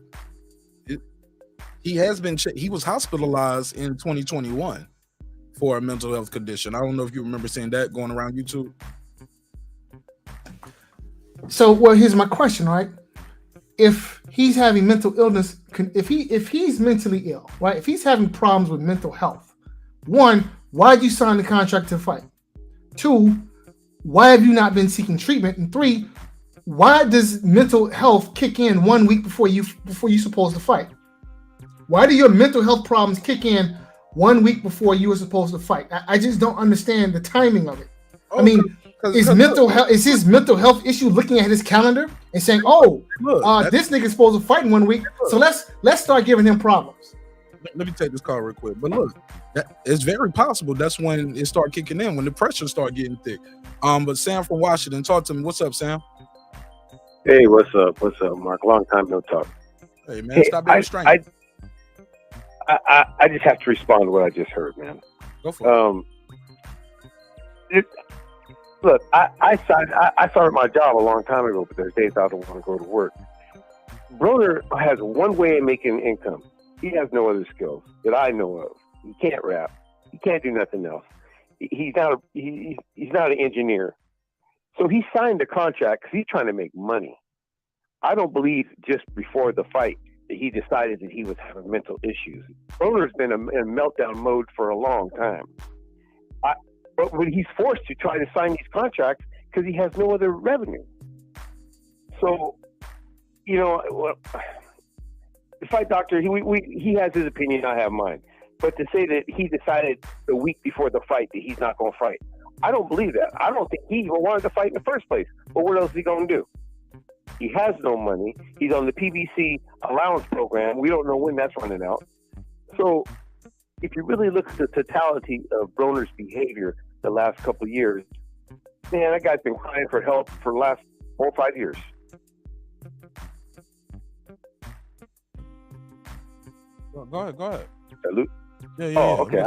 Speaker 4: He was hospitalized in 2021 for a mental health condition. I don't know if you remember seeing that going around YouTube.
Speaker 9: So, well, here's my question, right? If he's having mental illness, if he's mentally ill, right? If he's having problems with mental health, 1, why did you sign the contract to fight? 2, why have you not been seeking treatment? And 3, why does mental health kick in 1 week before you're supposed to fight? Why do your mental health problems kick in 1 week before you were supposed to fight? I just don't understand the timing of it. I mean, is his mental health issue looking at his calendar and saying, "Oh, this nigga's supposed to fight in 1 week, so let's start giving him problems."
Speaker 4: Let me take this call real quick. But look, it's very possible that's when it start kicking in, when the pressure start getting thick. But Sam from Washington, talk to me. What's up, Sam?
Speaker 12: Hey, what's up? What's up, Mark? Long time no talk.
Speaker 4: Hey, man, stop being a stranger.
Speaker 12: I just have to respond to what I just heard, man.
Speaker 4: Go for it.
Speaker 12: Look, I started my job a long time ago, but there's days I don't want to go to work. Broner has one way of making income. He has no other skills that I know of. He can't rap. He can't do nothing else. He's not an engineer. So he signed a contract because he's trying to make money. I don't believe just before the fight that he decided that he was having mental issues. Broner's been in meltdown mode for a long time. But when he's forced to try to sign these contracts, because he has no other revenue. So, you know, the fight doctor, he has his opinion, I have mine. But to say that he decided the week before the fight that he's not going to fight, I don't believe that. I don't think he even wanted to fight in the first place. But what else is he going to do? He has no money. He's on the PBC allowance program. We don't know when that's running out. So if you really look at the totality of Broner's behavior the last couple of years, man, that guy's been crying for help for the last 4 or 5 years.
Speaker 4: Go ahead.
Speaker 12: Salute.
Speaker 4: Yeah.
Speaker 12: Oh, okay.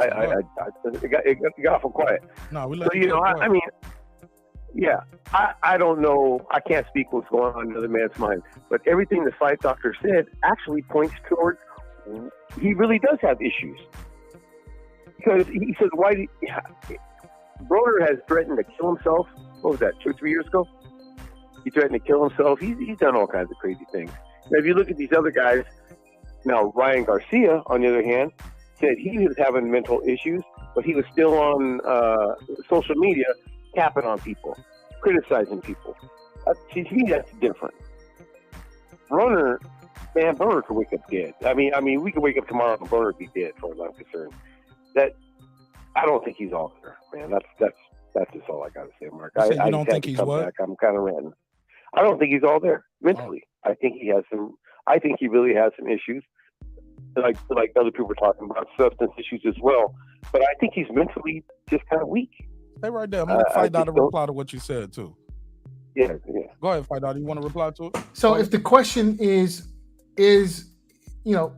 Speaker 12: It got awful quiet.
Speaker 4: No, we let
Speaker 12: so, you know, I mean, yeah, I don't know. I can't speak what's going on in another man's mind. But everything the fight doctor said actually points towards he really does have issues. Because he says, Broner has threatened to kill himself. What was that, 2 or 3 years ago? He threatened to kill himself. He's done all kinds of crazy things. Now, if you look at these other guys, now Ryan Garcia, on the other hand, said he was having mental issues, but he was still on social media tapping on people, criticizing people. To me, that's different. Broner could wake up dead. I mean, we could wake up tomorrow and Broner would be dead, as far as I'm concerned. That I don't think he's all there, man. That's just all I got to say, Mark.
Speaker 4: You don't think he's what?
Speaker 12: Back. I'm kind of ranting. I don't think he's all there mentally. I think he has some. I think he really has some issues, like other people were talking about, substance issues as well. But I think he's mentally just kind of weak.
Speaker 4: Stay right there. I'm going to fight out a reply to what you said, too.
Speaker 12: Yeah.
Speaker 4: Go ahead, fight out. You want to reply to it?
Speaker 9: So if the question is, you know,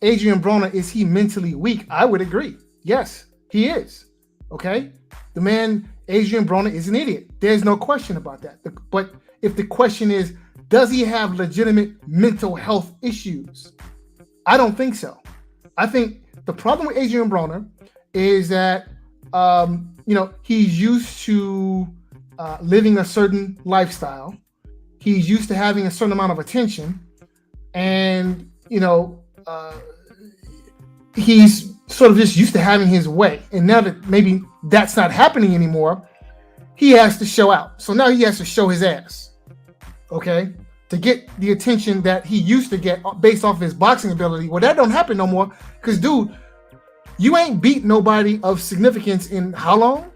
Speaker 9: Adrien Broner, is he mentally weak? I would agree. Yes, he is. Okay? The man, Adrien Broner, is an idiot. There's no question about that. But if the question is, does he have legitimate mental health issues? I don't think so. I think the problem with Adrien Broner is that, you know, he's used to living a certain lifestyle. He's used to having a certain amount of attention. And, you know, he's sort of just used to having his way. And now that maybe that's not happening anymore, he has to show out. So now he has to show his ass, okay, to get the attention that he used to get based off his boxing ability. Well, that don't happen no more because, dude, you ain't beat nobody of significance in how long?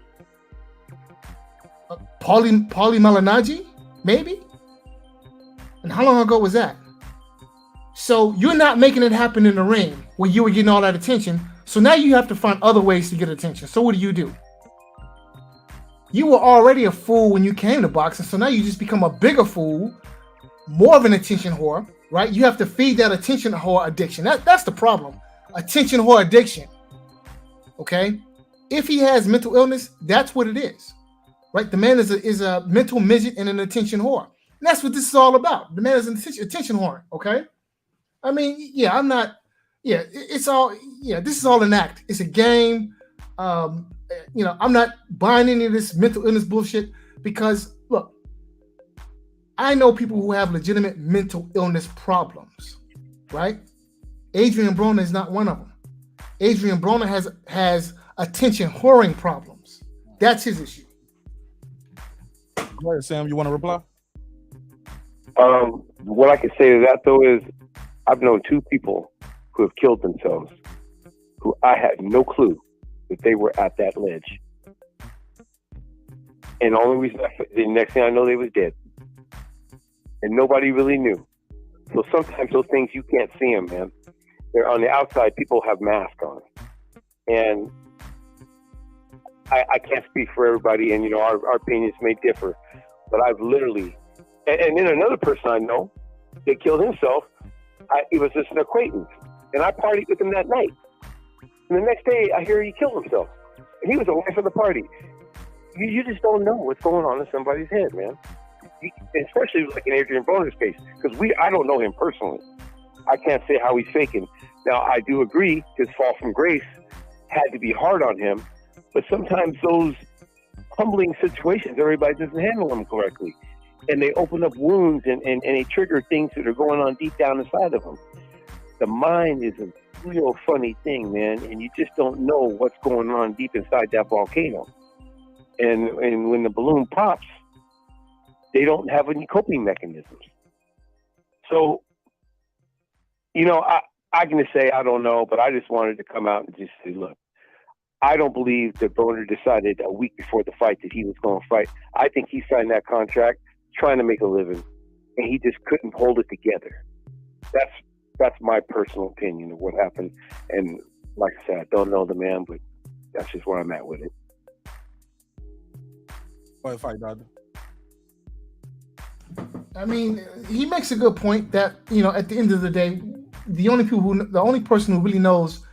Speaker 9: Paulie Malignaggi, maybe? And how long ago was that? So you're not making it happen in the ring where you were getting all that attention. So now you have to find other ways to get attention. So what do? You were already a fool when you came to boxing. So now you just become a bigger fool, more of an attention whore, right? You have to feed that attention whore addiction. That's the problem. Attention whore addiction. Okay? If he has mental illness, that's what it is. Right? The man is a mental midget and an attention whore. And that's what this is all about. The man is an attention whore. Okay? I mean, yeah, I'm not. Yeah, it's all. Yeah, this is all an act. It's a game. You know, I'm not buying any of this mental illness bullshit because look, I know people who have legitimate mental illness problems, right? Adrien Broner is not one of them. Adrien Broner has attention whoring problems. That's his issue.
Speaker 4: Go ahead, Sam. You want to reply?
Speaker 12: What I can say to that though is, I've known 2 people who have killed themselves, who I had no clue that they were at that ledge. And the only reason the next thing I know, they was dead. And nobody really knew. So sometimes those things, you can't see them, man. They're on the outside. People have masks on. And I can't speak for everybody. And, you know, our opinions may differ. But I've literally, and then another person I know that killed himself, it was just an acquaintance. And I partied with him that night. And the next day, I hear he killed himself. And he was away from the party. You just don't know what's going on in somebody's head, man. Especially like in Adrien Broner's case, because I don't know him personally. I can't say how he's faking. Now, I do agree his fall from grace had to be hard on him, but sometimes those humbling situations, everybody doesn't handle them correctly. And they open up wounds and they trigger things that are going on deep down inside of them. The mind is a real funny thing, man, and you just don't know what's going on deep inside that volcano. And when the balloon pops, they don't have any coping mechanisms. So, I can just say I don't know, but I just wanted to come out and just say, look, I don't believe that Broner decided a week before the fight that he was going to fight. I think he signed that contract trying to make a living, and he just couldn't hold it together. That's my personal opinion of what happened. And like I said, I don't know the man, but that's just where I'm at with it.
Speaker 4: Fight, doctor.
Speaker 9: I mean, he makes a good point that, at the end of the day, the only person who really knows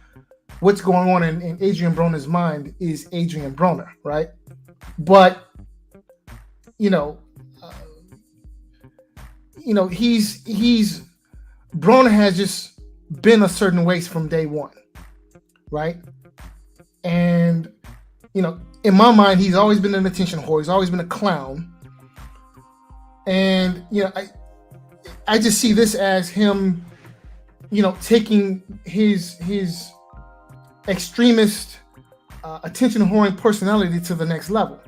Speaker 9: what's going on in Adrien Broner's mind is Adrien Broner, right? But, Broner has just been a certain way from day one, right? And, in my mind, he's always been an attention whore. He's always been a clown. And, I just see this as him, taking his extremist attention whoring personality to the next level.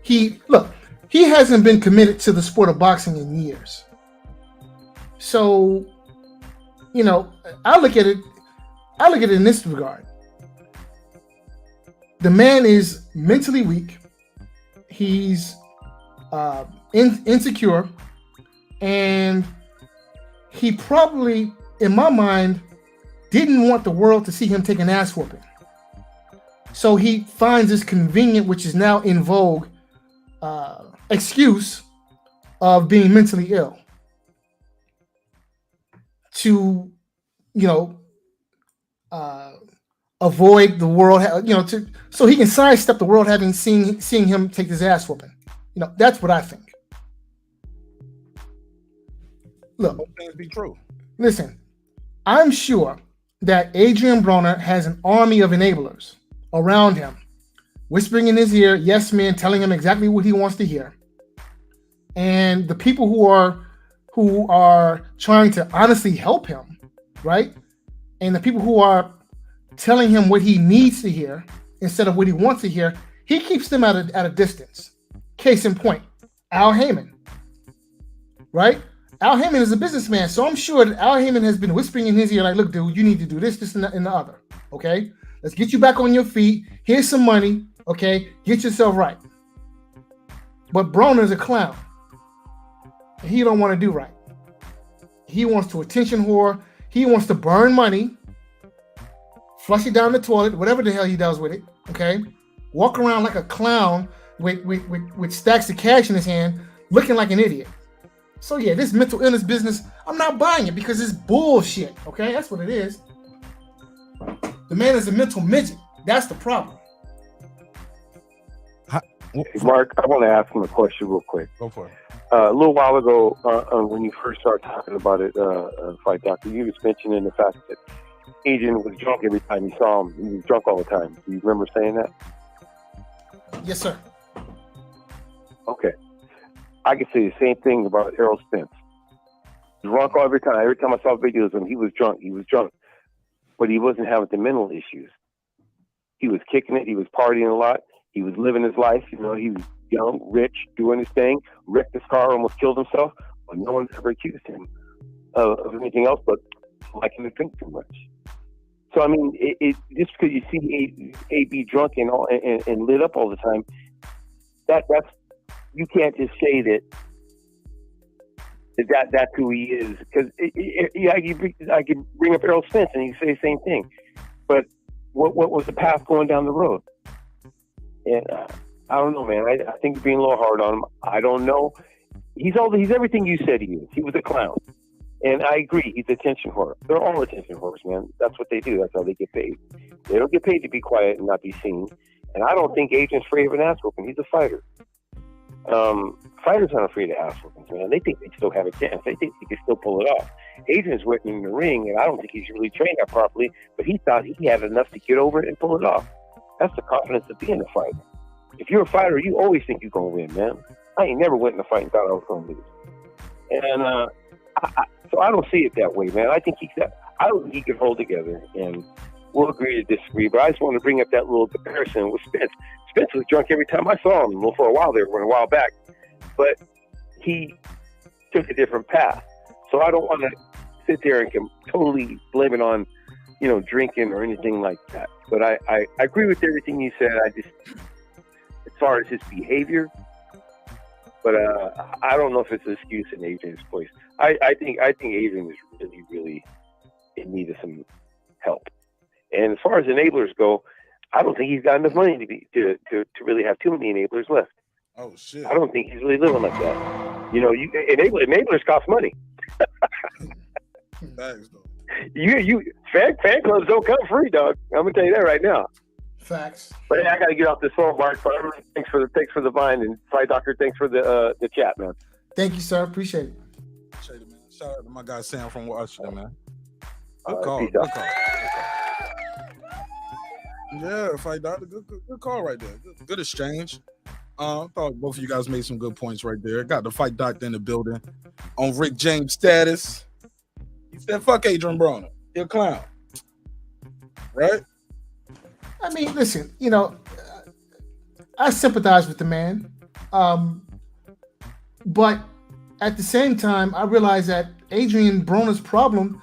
Speaker 9: He hasn't been committed to the sport of boxing in years. So, I look at it in this regard. The man is mentally weak. He's insecure, and he probably, in my mind, didn't want the world to see him take an ass whooping. So he finds this convenient, which is now in vogue, excuse of being mentally ill to, avoid the world, so he can sidestep the world having seeing him take his ass whooping. That's what I think. Look,
Speaker 4: both things be true.
Speaker 9: Listen, I'm sure that Adrien Broner has an army of enablers around him, whispering in his ear, yes men, telling him exactly what he wants to hear. And the people who are trying to honestly help him, right? And the people who are telling him what he needs to hear instead of what he wants to hear, he keeps them at a distance. Case in point, Al Heyman, right? Al Heyman is a businessman, so I'm sure that Al Heyman has been whispering in his ear, like, look, dude, you need to do this, and the other, okay? Let's get you back on your feet. Here's some money, okay? Get yourself right. But Broner's a clown. He don't want to do right. He wants to attention whore. He wants to burn money, flush it down the toilet, whatever the hell he does with it, okay? Walk around like a clown with stacks of cash in his hand, looking like an idiot. So yeah, this mental illness business, I'm not buying it because it's bullshit, okay? That's what it is. The man is a mental midget. That's the problem.
Speaker 12: Mark, I want to ask him a question real quick.
Speaker 4: Go for it.
Speaker 12: A little while ago, when you first started talking about it, Fight Doctor, you was mentioning the fact that Adrien was drunk every time you saw him. He was drunk all the time. Do you remember saying that?
Speaker 9: Yes, sir.
Speaker 12: Okay. I can say the same thing about Errol Spence. Drunk every time. Every time I saw videos of him, he was drunk. But he wasn't having the mental issues. He was kicking it. He was partying a lot. He was living his life. He was young, rich, doing his thing, wrecked his car, almost killed himself. But no one's ever accused him of anything else but liking to drink too much. So, I mean, it just because you see AB drunk and lit up all the time, that's you can't just say that's who he is. Because I could bring up Errol Spence and he say the same thing. But what was the path going down the road? And I don't know, man. I think you're being a little hard on him. I don't know. He's everything you said he is. He was a clown. And I agree, he's attention whore. They're all attention whores, man. That's what they do. That's how they get paid. They don't get paid to be quiet and not be seen. And I don't think Adrian's afraid of an ass whooping. He's a fighter. Fighters aren't afraid of ass whoopings, man. They think they still have a chance. They think they can still pull it off. Adrian's waiting in the ring, and I don't think he's really trained that properly, but he thought he had enough to get over it and pull it off. That's the confidence of being a fighter. If you're a fighter, you always think you're going to win, man. I ain't never went in a fight and thought I was going to lose. And so I don't see it that way, man. I don't think he could hold together. And we'll agree to disagree. But I just want to bring up that little comparison with Spence. Spence was drunk every time I saw him. Well, for a while there, a while back, but he took a different path. So I don't want to sit there and totally blame it on, drinking or anything like that. But I agree with everything you said. I just, as far as his behavior, but I don't know if it's an excuse in Adrian's place. I think Adrian is really, really in need of some help. And as far as enablers go, I don't think he's got enough money to really have too many enablers left.
Speaker 4: Oh shit!
Speaker 12: I don't think he's really living like that. Enablers cost money.
Speaker 4: Thanks, though.
Speaker 12: Fan clubs don't come free, dog. I'm gonna tell you that right now.
Speaker 9: Facts.
Speaker 12: But hey, I gotta get off this phone, Mark. Thanks for the vine, and Fight Doctor, thanks for the chat, man.
Speaker 9: Thank you, sir. Appreciate it.
Speaker 4: Appreciate it, man. Shout out to my guy Sam from Washington, man.
Speaker 12: Peace
Speaker 4: Good call.
Speaker 12: out.
Speaker 4: Yeah, Fight Doctor, good call right there. Good exchange. I thought both of you guys made some good points right there. Got the Fight Doctor in the building on Rick James status. He said, "Fuck Adrien Broner, you're a clown." Right?
Speaker 9: I mean, listen, I sympathize with the man. But at the same time, I realize that Adrien Broner's problem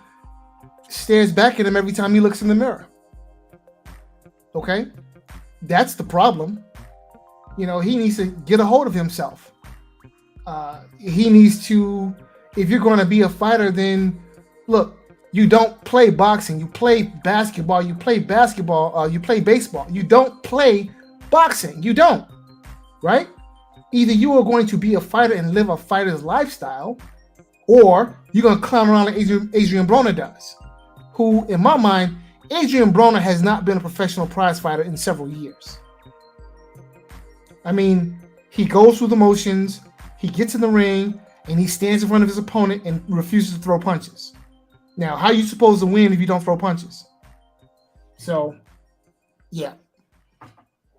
Speaker 9: stares back at him every time he looks in the mirror. Okay? That's the problem. He needs to get a hold of himself. He needs to, if you're going to be a fighter, then look, you don't play boxing. You play basketball. You play baseball. You don't play boxing. You don't. Right? Either you are going to be a fighter and live a fighter's lifestyle, or you're going to clown around like Adrien Broner does, who, in my mind, Adrien Broner has not been a professional prize fighter in several years. I mean, he goes through the motions, he gets in the ring, and he stands in front of his opponent and refuses to throw punches. Now, how are you supposed to win if you don't throw punches? So, yeah.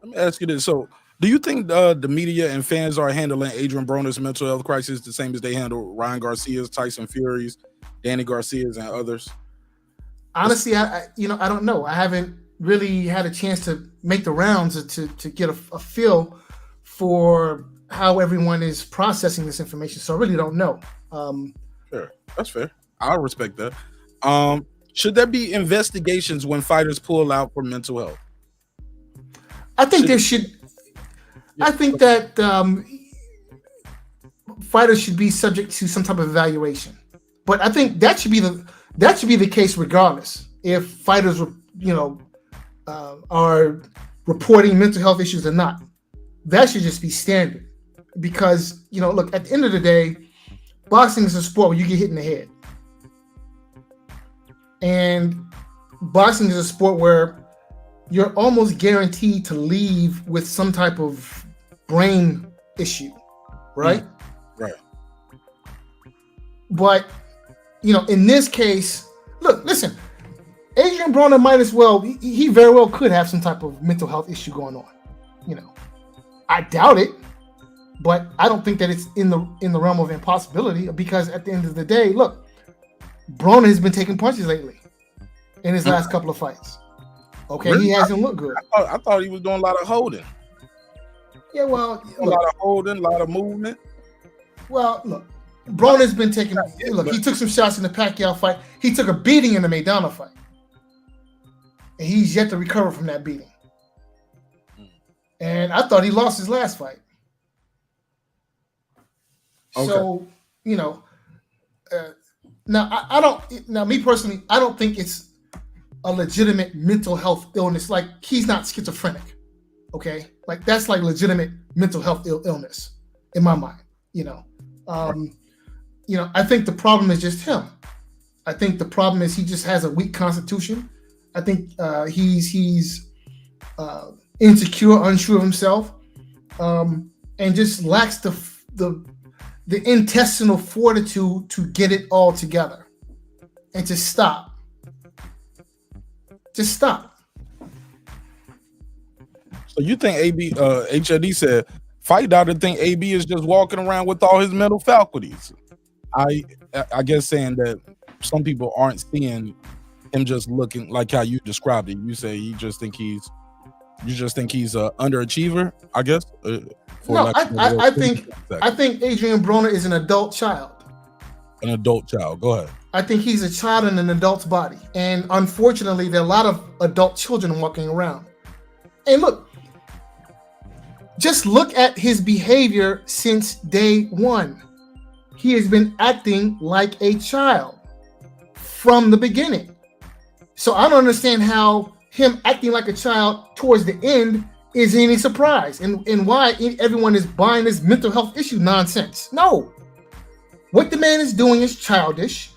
Speaker 4: Let me ask you this. So, do you think the media and fans are handling Adrien Broner's mental health crisis the same as they handle Ryan Garcia's, Tyson Fury's, Danny Garcia's, and others?
Speaker 9: Honestly, I don't know. I haven't really had a chance to make the rounds to get a feel for how everyone is processing this information. So I really don't know.
Speaker 4: Sure, that's fair. I respect that. Should there be investigations when fighters pull out for mental health?
Speaker 9: I think there should. Yeah. I think that fighters should be subject to some type of evaluation. But I think that should be the case regardless. If fighters, are reporting mental health issues or not, that should just be standard. Because look, at the end of the day, boxing is a sport where you get hit in the head. And boxing is a sport where you're almost guaranteed to leave with some type of brain issue, right?
Speaker 4: Right.
Speaker 9: But, in this case, look, listen, Adrien Broner might as well, he very well could have some type of mental health issue going on. I doubt it, but I don't think that it's in the realm of impossibility, because at the end of the day, look, Broner has been taking punches lately in his last couple of fights. Okay, really? He hasn't looked good.
Speaker 4: I thought he was doing a lot of holding.
Speaker 9: Yeah, well,
Speaker 4: a lot of holding, a lot of movement.
Speaker 9: Well, look, Broner's been taking. Look, he took some shots in the Pacquiao fight. He took a beating in the Maidana fight, and he's yet to recover from that beating. And I thought he lost his last fight. Okay. So, now I don't. Now, me personally, I don't think it's a legitimate mental health illness. Like, he's not schizophrenic. Okay, like that's like legitimate mental health illness in my mind. I think the problem is just him. I think the problem is he just has a weak constitution. I think he's insecure, unsure of himself, and just lacks the intestinal fortitude to get it all together and to stop. Just stop.
Speaker 4: So you think HLD said Fight Doctor think AB is just walking around with all his mental faculties? I guess saying that some people aren't seeing him just looking like how you described it. You say you just think he's a underachiever, I guess.
Speaker 9: No, I think Adrien Broner is an adult child.
Speaker 4: An adult child. Go ahead.
Speaker 9: I think he's a child in an adult's body, and unfortunately, there are a lot of adult children walking around. And look, just look at his behavior since day one. He has been acting like a child from the beginning. So I don't understand how him acting like a child towards the end is any surprise, and why everyone is buying this mental health issue nonsense. No. What the man is doing is childish.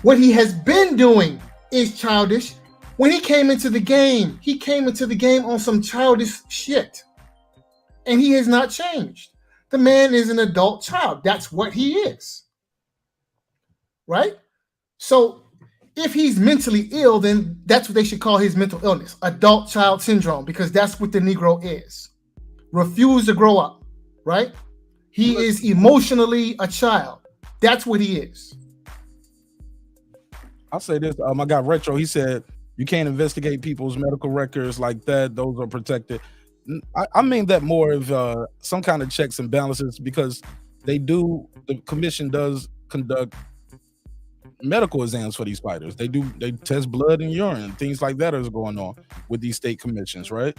Speaker 9: What he has been doing is childish. When he came into the game on some childish shit. And he has not changed. The man is an adult child. That's what he is. Right? So if he's mentally ill, then that's what they should call his mental illness. Adult child syndrome, because that's what the Negro is. Refuse to grow up. Right? He is emotionally a child. That's what he is.
Speaker 4: I'll say this. My guy Retro, he said you can't investigate people's medical records like that. Those are protected. I mean that more of some kind of checks and balances, because the commission does conduct medical exams for these fighters. They test blood and urine, things like that is going on with these state commissions, right?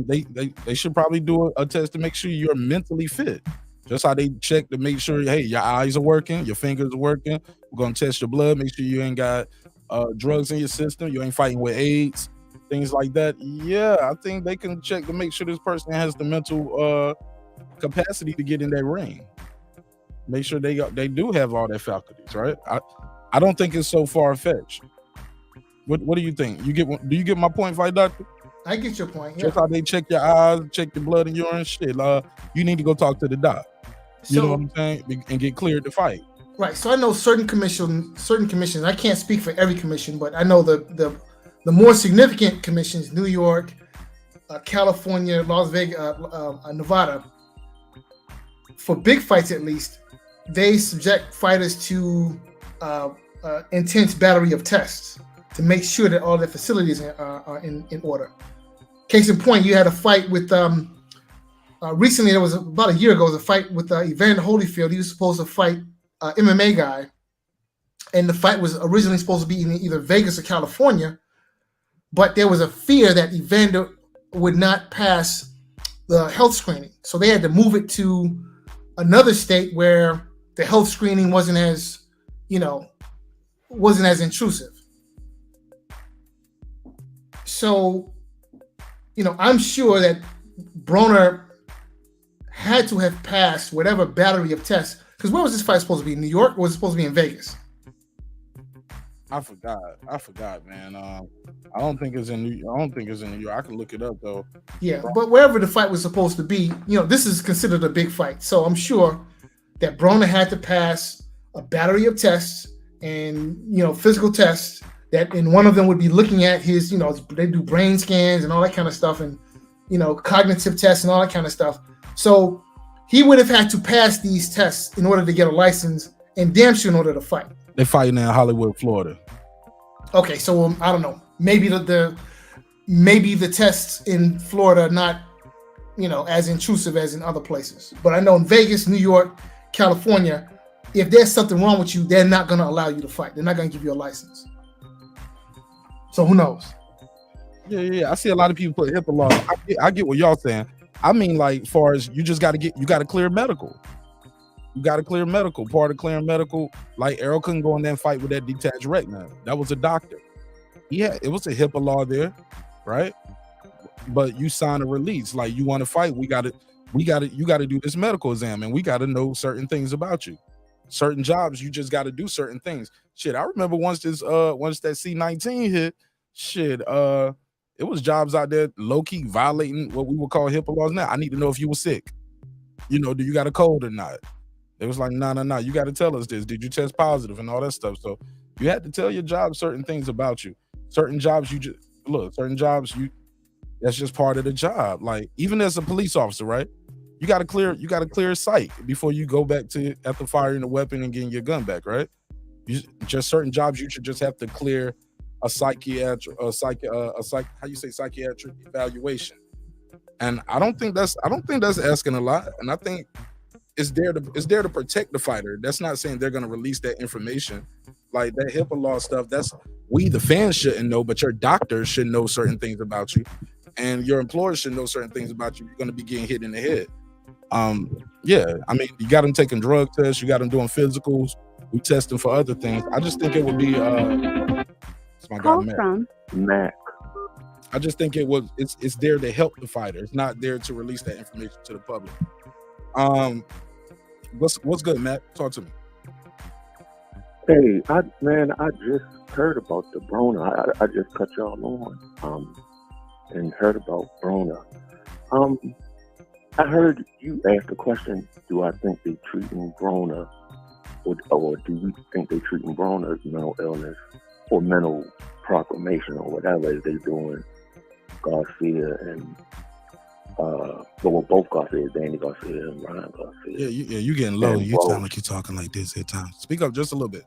Speaker 4: They should probably do a test to make sure you're mentally fit. Just how they check to make sure, hey, your eyes are working, your fingers are working. We're going to test your blood, make sure you ain't got drugs in your system, you ain't fighting with AIDS, things like that. Yeah, I think they can check to make sure this person has the mental capacity to get in that ring. Make sure they do have all their faculties, right? I don't think it's so far-fetched. What do you think? Do you get my point, Fight Doctor?
Speaker 9: I get your point. Yeah.
Speaker 4: Just how they check your eyes, check your blood and urine, shit. You need to go talk to the doc. You know what I'm saying? And get cleared to fight.
Speaker 9: Right. So I know certain commissions. I can't speak for every commission, but I know the more significant commissions: New York, California, Las Vegas, Nevada. For big fights, at least, they subject fighters to intense battery of tests to make sure that all their facilities are in order. Case in point, you had a fight with recently. There was about a year ago. Was a fight with Evander Holyfield. He was supposed to fight MMA guy, and the fight was originally supposed to be in either Vegas or California, but there was a fear that Evander would not pass the health screening, so they had to move it to another state where the health screening wasn't as intrusive. So, I'm sure that Broner had to have passed whatever battery of tests. Because where was this fight supposed to be? In New York, or was it supposed to be in Vegas?
Speaker 4: I forgot, man. I don't think it's in New York. I can look it up though.
Speaker 9: Yeah, but wherever the fight was supposed to be, this is considered a big fight. So I'm sure that Broner had to pass a battery of tests and physical tests. That in one of them would be looking at his, they do brain scans and all that kind of stuff, and cognitive tests and all that kind of stuff. So he would have had to pass these tests in order to get a license, and damn sure in order to fight.
Speaker 4: They're fighting in Hollywood, Florida.
Speaker 9: Okay, so I don't know. Maybe the tests in Florida are not, as intrusive as in other places. But I know in Vegas, New York, California, if there's something wrong with you, they're not going to allow you to fight. They're not going to give you a license. So who knows?
Speaker 4: Yeah. I see a lot of people put HIPAA laws. I get what y'all saying. I mean, like, far as you got to clear medical. You got to clear medical. Part of clearing medical, like Errol couldn't go in there and fight with that detached retina. That was a doctor. Yeah, it was a HIPAA law there, right? But you sign a release. Like, you want to fight, you got to do this medical exam, and we got to know certain things about you. Certain jobs, you just got to do certain things. Shit, I remember once that C-19 hit, shit, it was jobs out there low-key violating what we would call HIPAA laws now. I need to know if you were sick. Do you got a cold or not? It was like, no, you got to tell us this. Did you test positive and all that stuff? So you had to tell your job certain things about you. Certain jobs, that's just part of the job. Like, even as a police officer, right? You got to clear a site before you go back to after firing the weapon and getting your gun back, right? Just certain jobs you should just have to clear psychiatric evaluation. And I don't think that's asking a lot. And I think it's there to protect the fighter. That's not saying they're going to release that information. Like that HIPAA law stuff, that's we the fans shouldn't know, but your doctor should know certain things about you, and your employer should know certain things about you. You're going to be getting hit in the head. Yeah, I mean, you got them taking drug tests, you got them doing physicals, we testing for other things. I just think it would be it's my guy Mac. I just think it's there to help the fighter. It's not there to release that information to the public. What's good, Matt? Talk to me.
Speaker 13: Hey, I just heard about the Broner. I just cut y'all on, and heard about Broner. I heard you ask the question: do I think they treating Broner, or do you think they treating Broner as mental illness or mental proclamation or whatever they doing? Garcia and both Garcia, Danny Garcia and Ryan Garcia.
Speaker 4: Yeah, you getting low. And you sound like you're talking like this at times. Speak up just a little bit.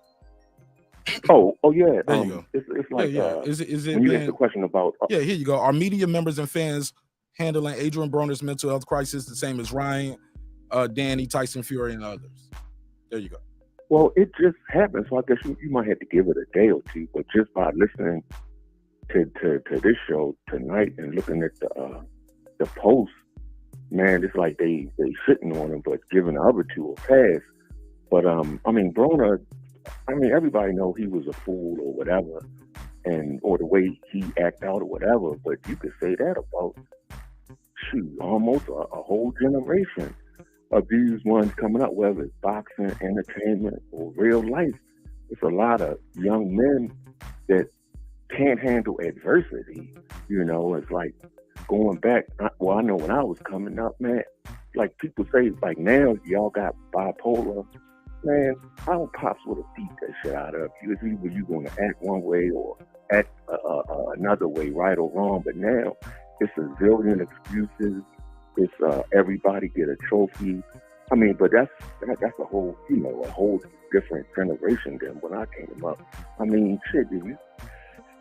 Speaker 13: Oh yeah.
Speaker 4: There you go.
Speaker 13: It's like
Speaker 4: Is it
Speaker 13: when you ask the question about
Speaker 4: here you go. Are media members and fans handling Adrien Broner's mental health crisis the same as Ryan, Danny, Tyson Fury, and others? There you go.
Speaker 13: Well, it just happened, so I guess you might have to give it a day or two. But just by listening to this show tonight and looking at the post, man, it's like they sitting on him, but giving the other two a pass. But I mean, Broner, everybody know he was a fool or whatever, or the way he act out or whatever. But you could say that about almost a whole generation of these ones coming up, whether it's boxing, entertainment, or real life. It's a lot of young men that can't handle adversity. It's like going back. Well, I know when I was coming up, man, like people say, like now y'all got bipolar. Man, our pops would have beat that shit out of you. It's either you going to act one way or act another way, right or wrong. But now it's a zillion excuses. It's everybody get a trophy. I mean, but that's a whole different generation than when I came up. I mean, shit, if you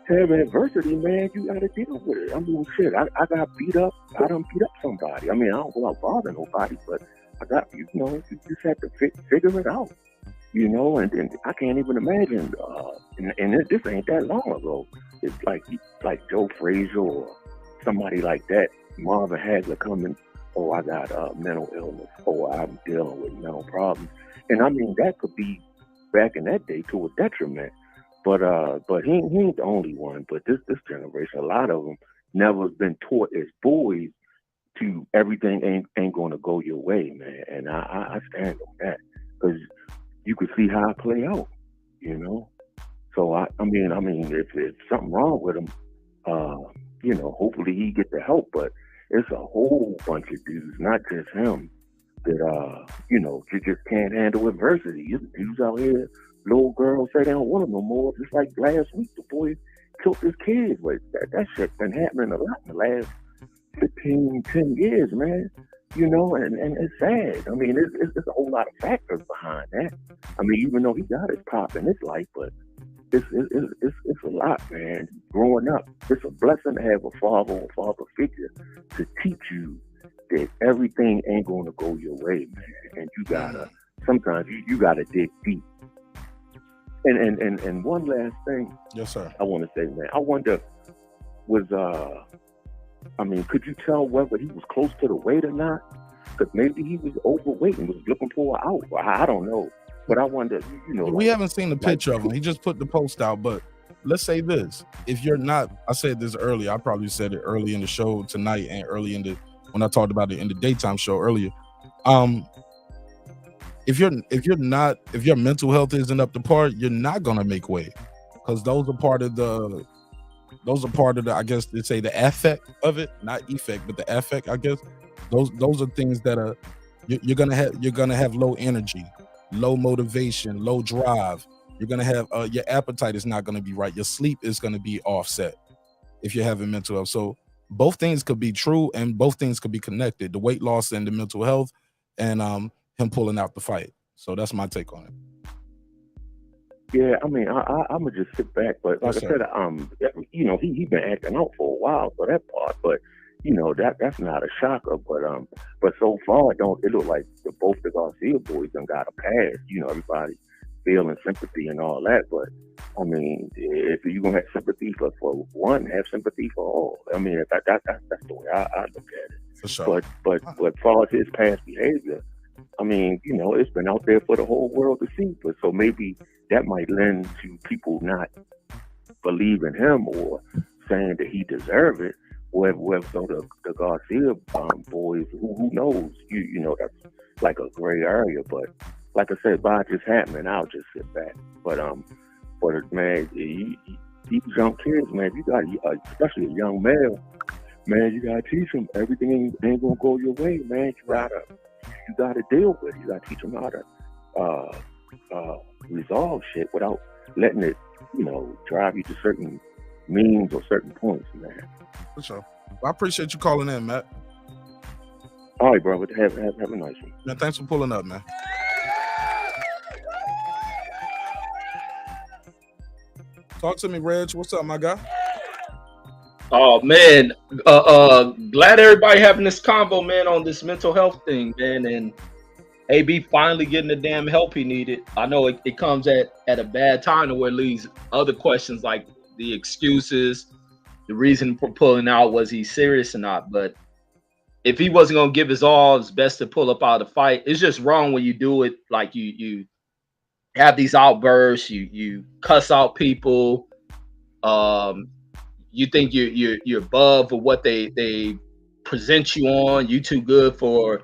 Speaker 13: have adversity, man, you got to deal with it. I mean, shit, I got beat up. I done beat up somebody. I mean, I don't go out bother nobody, but I got, you just have to figure it out, and I can't even imagine, and this ain't that long ago. It's like Joe Frazier or somebody like that, Marvin Hagler coming, I got mental illness, I'm dealing with mental problems. And I mean, that could be back in that day to a detriment, but he ain't the only one. But this generation, a lot of them never been taught as boys to everything ain't going to go your way, man. And I stand on that because you could see how it play out, So I mean, if something wrong with him, hopefully he get the help. But it's a whole bunch of dudes, not just him, that you just can't handle adversity. Dudes out here, little girls say they don't want him no more. Just like last week, the boy killed his kids. But that shit been happening a lot in the last 10 years, man. And it's sad. I mean, it's a whole lot of factors behind that. I mean, even though he got his pop in his life, but it's a lot, man. Growing up, it's a blessing to have a father figure to teach you that everything ain't going to go your way, man. And you gotta sometimes you gotta dig deep. And one last thing,
Speaker 4: yes, sir.
Speaker 13: I want to say, man, I wonder could you tell whether he was close to the weight or not? Because maybe he was overweight and was looking for an out. I don't know. But I wonder,
Speaker 4: we haven't seen the picture of him. He just put the post out. But let's say this. If you're not, I said this earlier. I probably said it early in the show tonight and early when I talked about it in the daytime show earlier. If your mental health isn't up to par, you're not going to make weight. Because those are part of the, I guess they say the affect of it, not effect, but the affect, I guess. Those are things that are you're gonna have low energy, low motivation, low drive. You're gonna have your appetite is not gonna be right. Your sleep is gonna be offset if you're having mental health. So both things could be true and both things could be connected: the weight loss and the mental health, and him pulling out the fight. So that's my take on it.
Speaker 13: Yeah, I mean, I'm gonna just sit back, but like I said, you know, he been acting out for a while for that part, but you know that's not a shocker. But so far, it look like both the Garcia boys done got a pass. You know, everybody feeling sympathy and all that, but I mean, if you gonna have sympathy for one, have sympathy for all. I mean, that's the way I look at it.
Speaker 4: For sure.
Speaker 13: But as far as his past behavior, I mean, you know, it's been out there for the whole world to see. But so maybe that might lend to people not believing him or saying that he deserves it. Whether so the Garcia boys, who knows? You know, that's like a gray area. But like I said, by just happening, I'll just sit back. But man, these young kids, man, you got, especially a young male, man, you gotta teach them everything ain't gonna go your way, man. You gotta deal with it. You gotta teach them how to resolve shit without letting it, you know, drive you to certain means or certain points, man.
Speaker 4: For sure. Well, I appreciate you calling in, Matt.
Speaker 13: All right, brother. Have a nice one.
Speaker 4: Man, thanks for pulling up, man. Talk to me, Reg. What's up, my guy?
Speaker 14: Oh man, glad everybody having this convo, man, on this mental health thing, man, and AB finally getting the damn help he needed. I know it comes at a bad time to where it leaves other questions like the excuses, the reason for pulling out, was he serious or not? But if he wasn't gonna give his all, it's best to pull up out of the fight. It's just wrong when you do it like you have these outbursts, you cuss out people, you think you're above for what they present you on. You too good for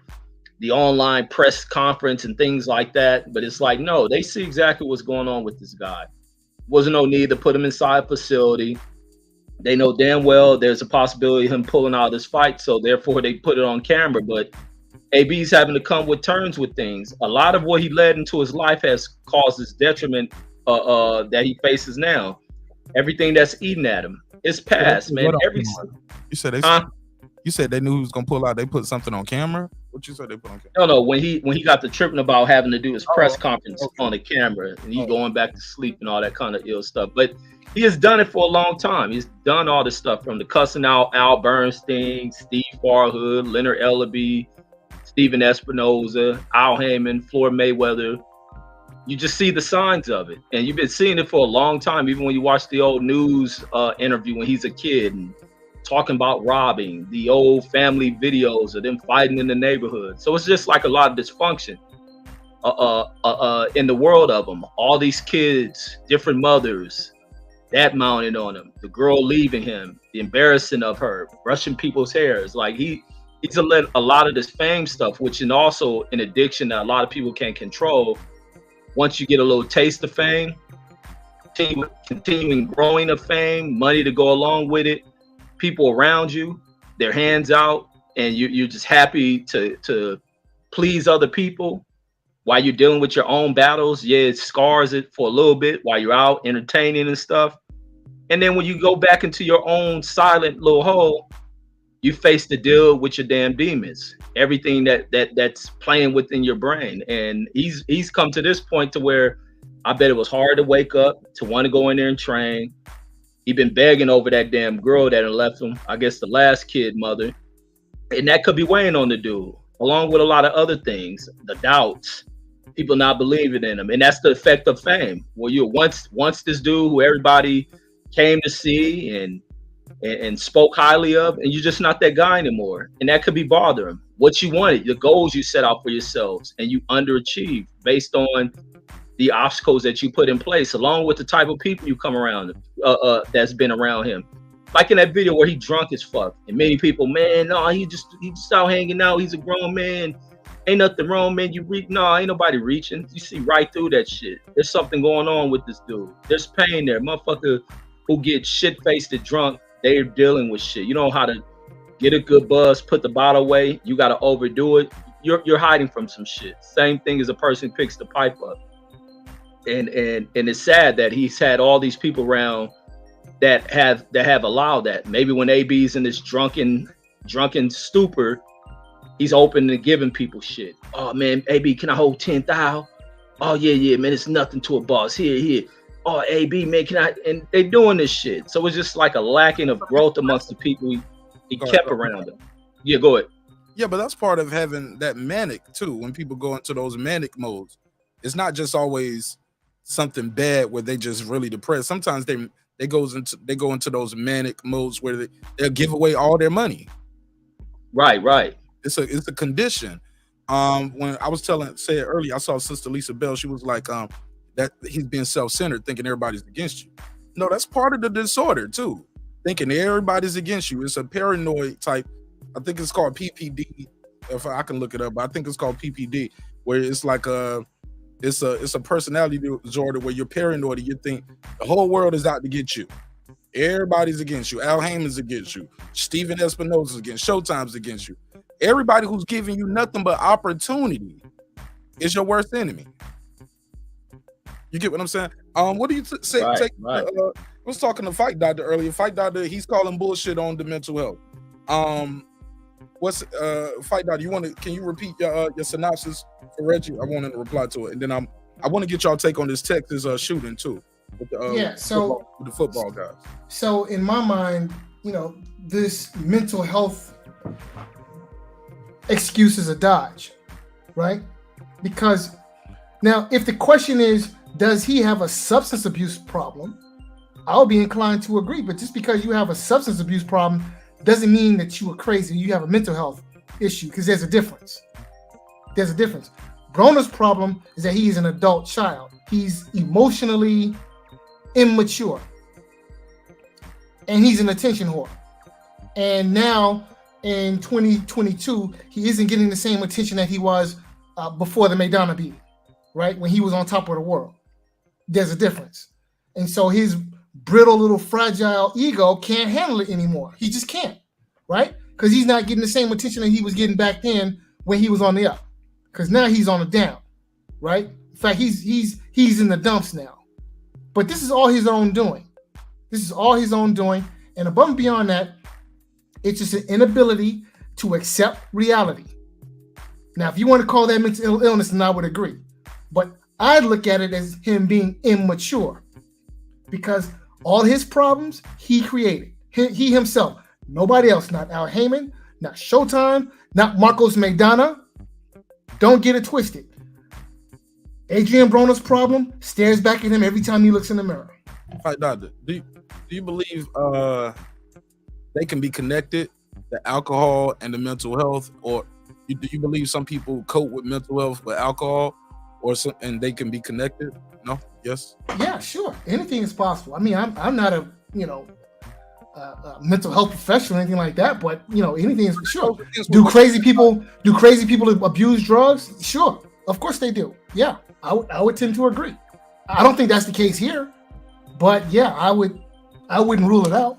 Speaker 14: the online press conference and things like that. But it's like, no, they see exactly what's going on with this guy. Wasn't no need to put him inside a facility. They know damn well there's a possibility of him pulling out of this fight, so therefore they put it on camera. But AB's having to come with terms with things. A lot of what he led into his life has caused his detriment that he faces now. Everything that's eating at him. It's past, man.
Speaker 4: You said they knew he was gonna pull out. They put something on camera. What you said they put on camera?
Speaker 14: No. When he got the tripping about having to do his press conference on the camera, and he going back to sleep and all that kind of ill stuff. But he has done it for a long time. He's done all this stuff, from the cussing out Al Bernstein, Steve Farhood, Leonard Ellaby, Steven Espinoza, Al Heyman, Floyd Mayweather. You just see the signs of it, and you've been seeing it for a long time. Even when you watch the old news interview when he's a kid and talking about robbing, the old family videos of them fighting in the neighborhood. So it's just like a lot of dysfunction in the world of them. All these kids, different mothers, that mounted on him, the girl leaving him, the embarrassing of her, brushing people's hair. It's like he's a lot of this fame stuff, which is also an addiction that a lot of people can't control. Once you get a little taste of fame, continuing growing of fame, money to go along with it, people around you, their hands out, and you're just happy to please other people while you're dealing with your own battles. Yeah, it scars it for a little bit while you're out entertaining and stuff. And then when you go back into your own silent little hole, you face the deal with your damn demons, everything that's playing within your brain. And he's come to this point to where I bet it was hard to wake up, to want to go in there and train. He's been begging over that damn girl that had left him, I guess the last kid mother. And that could be weighing on the dude, along with a lot of other things, the doubts, people not believing in him. And that's the effect of fame. Well, you're once this dude who everybody came to see and spoke highly of, and you're just not that guy anymore. And that could be bothering. What you wanted, the goals you set out for yourselves, and you underachieved based on the obstacles that you put in place, along with the type of people you come around that's been around him. Like in that video where he drunk as fuck, and many people, man, no, he just out hanging out. He's a grown man. Ain't nothing wrong, man. Ain't nobody reaching. You see right through that shit. There's something going on with this dude. There's pain there. Motherfucker who gets shit-faced and drunk, they're dealing with shit. You know how to get a good buzz, put the bottle away. You got to overdo it. You're hiding from some shit. Same thing as a person who picks the pipe up. And it's sad that he's had all these people around that have allowed that. Maybe when AB's in this drunken stupor, he's open to giving people shit. Oh man, AB, can I hold 10,000? Oh yeah, man, it's nothing to a boss. Here. oh, AB, man, and they doing this shit. So it's just like a lacking of growth amongst the people he kept around him. Yeah, go ahead.
Speaker 4: Yeah, but that's part of having that manic too. When people go into those manic modes, it's not just always something bad where they just really depressed. Sometimes they go into those manic modes where they'll give away all their money.
Speaker 14: Right.
Speaker 4: It's a condition. When I was say it earlier, I saw Sister Lisa Bell. She was like, that he's being self-centered, thinking everybody's against you. No, that's part of the disorder too. Thinking everybody's against you. It's a paranoid type. I think it's called PPD. If I can look it up, but I think it's called PPD, where it's like it's a personality disorder where you're paranoid and you think the whole world is out to get you. Everybody's against you. Al Heyman's against you. Steven Espinosa's against. Showtime's against you. Everybody who's giving you nothing but opportunity is your worst enemy. You get what I'm saying? What do you say?
Speaker 14: Right.
Speaker 4: I was talking to Fight Doctor earlier. Fight Doctor, he's calling bullshit on the mental health. What's Fight Doctor? Can you repeat your synopsis for Reggie? I want him to reply to it, and then I want to get y'all take on this Texas shooting too. With the, with the football guys.
Speaker 9: So in my mind, this mental health excuse is a dodge, right? Because now, if the question is, does he have a substance abuse problem? I'll be inclined to agree. But just because you have a substance abuse problem doesn't mean that you are crazy. You have a mental health issue, because there's a difference. There's a difference. Broner's problem is that he is an adult child. He's emotionally immature. And he's an attention whore. And now in 2022, he isn't getting the same attention that he was before the Maidana beating, right? When he was on top of the world. There's a difference. And so his brittle little fragile ego can't handle it anymore. He just can't, right? Because he's not getting the same attention that he was getting back then when he was on the up. Because now he's on the down, right? In fact, he's in the dumps now. But this is all his own doing. This is all his own doing. And above and beyond that, it's just an inability to accept reality. Now, if you want to call that mental illness, then I would agree. But I'd look at it as him being immature, because all his problems he created. He himself. Nobody else. Not Al Heyman, not Showtime, not Marcos Maidana. Don't get it twisted. Adrien Broner's problem stares back at him every time he looks in the mirror.
Speaker 4: All right, Doctor, do you believe they can be connected, the alcohol and the mental health, or do you believe some people cope with mental health with alcohol, and they can be connected? No? Yes?
Speaker 9: Yeah, sure. Anything is possible. I mean, I'm not a mental health professional or anything like that, but anything is sure. Do crazy people abuse drugs? Sure, of course they do. Yeah, I would tend to agree. I don't think that's the case here, but yeah, I wouldn't rule it out.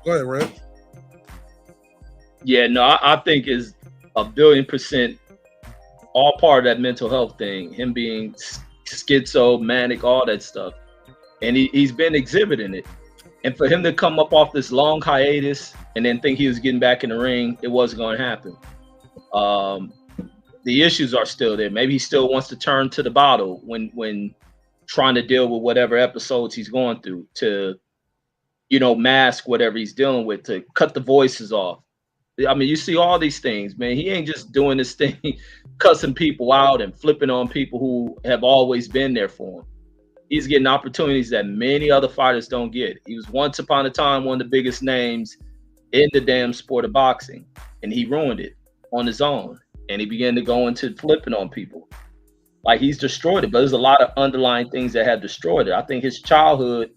Speaker 4: Go ahead, Red.
Speaker 14: Yeah, no, I think is 1,000,000,000% all part of that mental health thing. Him being schizo, manic, all that stuff, and he's been exhibiting it. And for him to come up off this long hiatus and then think he was getting back in the ring, it wasn't going to happen. The issues are still there. Maybe he still wants to turn to the bottle when trying to deal with whatever episodes he's going through, to mask whatever he's dealing with, to cut the voices off. I mean, you see all these things, man. He ain't just doing this thing, cussing people out and flipping on people who have always been there for him. He's getting opportunities that many other fighters don't get. He was once upon a time one of the biggest names in the damn sport of boxing, and he ruined it on his own. And he began to go into flipping on people. Like, he's destroyed it, but there's a lot of underlying things that have destroyed it. I think his childhood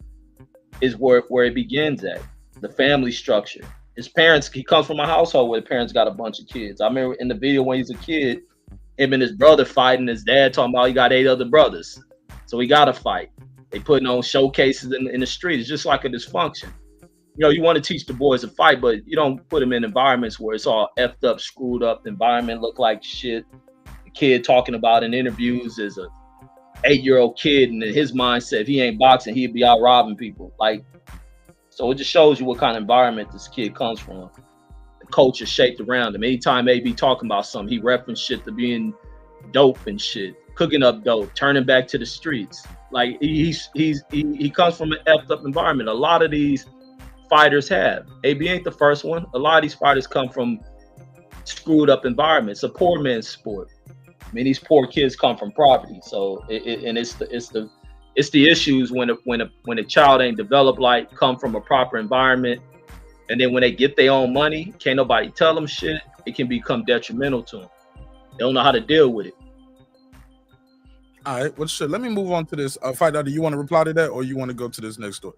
Speaker 14: is where it begins at, the family structure. His parents, he comes from a household where the parents got a bunch of kids. I remember in the video when he's a kid, him and his brother fighting, his dad talking about he got 8 other brothers. So he got to fight. They putting on showcases in the street. It's just like a dysfunction. You want to teach the boys to fight, but you don't put them in environments where it's all effed up, screwed up. The environment look like shit. The kid talking about in interviews is a 8-year-old kid, and in his mindset, if he ain't boxing, he'd be out robbing people. So it just shows you what kind of environment this kid comes from. The culture shaped around him. Anytime AB talking about something, he referenced shit to being dope and shit, cooking up dope, turning back to the streets. Like he comes from an effed up environment. A lot of these fighters have. AB ain't the first one. A lot of these fighters come from screwed up environments. A poor man's sport. I mean, these poor kids come from poverty. So it's the issues when a child ain't developed, like come from a proper environment, and then when they get their own money, can't nobody tell them shit. It can become detrimental to them. They don't know how to deal with it.
Speaker 4: All right, well, shit. Let me move on to this fight. Do you want to reply to that, or you want to go to this next story?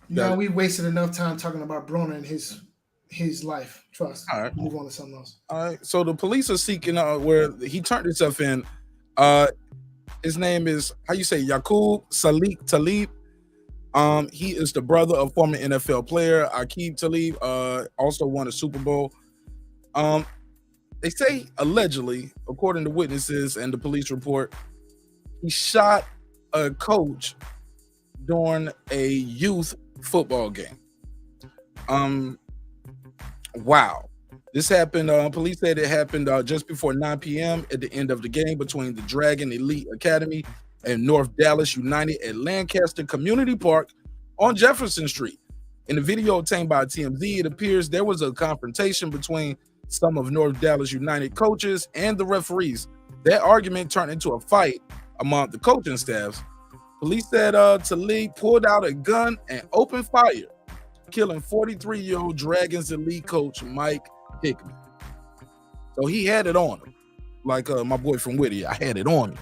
Speaker 9: No, we wasted enough time talking about Broner and his life. Trust.
Speaker 4: All right,
Speaker 9: move on to something else.
Speaker 4: All right, so the police are seeking where he turned himself in. His name is, how you say, Yaqub Salik Talib. He is the brother of former NFL player Aqib Talib. Also won a Super Bowl. They say allegedly, according to witnesses and the police report, he shot a coach during a youth football game. Wow. This happened, police said it happened just before 9 p.m. at the end of the game between the Dragon Elite Academy and North Dallas United at Lancaster Community Park on Jefferson Street. In the video obtained by TMZ, it appears there was a confrontation between some of North Dallas United coaches and the referees. That argument turned into a fight among the coaching staffs. Police said Talib pulled out a gun and opened fire, killing 43-year-old Dragons elite coach Mike Hickman. So he had it on him, like my boy from Whittier. I had it on me.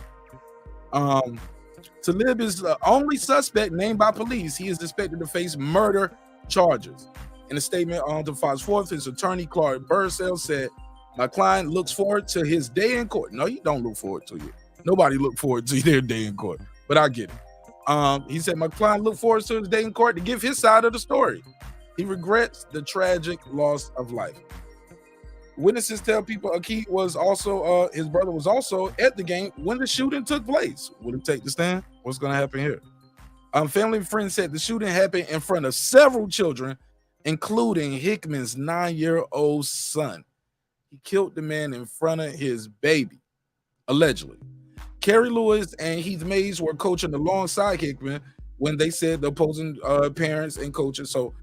Speaker 4: Talib is the only suspect named by police. He is expected to face murder charges. In a statement on to Fox 4, his attorney Clark Bursell said, "My client looks forward to his day in court." No, you don't look forward to it. Nobody look forward to their day in court, but I get it. He said, "My client looked forward to his day in court to give his side of the story. He regrets the tragic loss of life." Witnesses tell people Aqib was also, his brother was also at the game when the shooting took place. Will it take the stand? What's going to happen here? Family and friends said the shooting happened in front of several children, including Hickman's 9-year-old son. He killed the man in front of his baby, allegedly. Kerry Lewis and Heath Mays were coaching alongside Hickman when they said the opposing parents and coaches. So,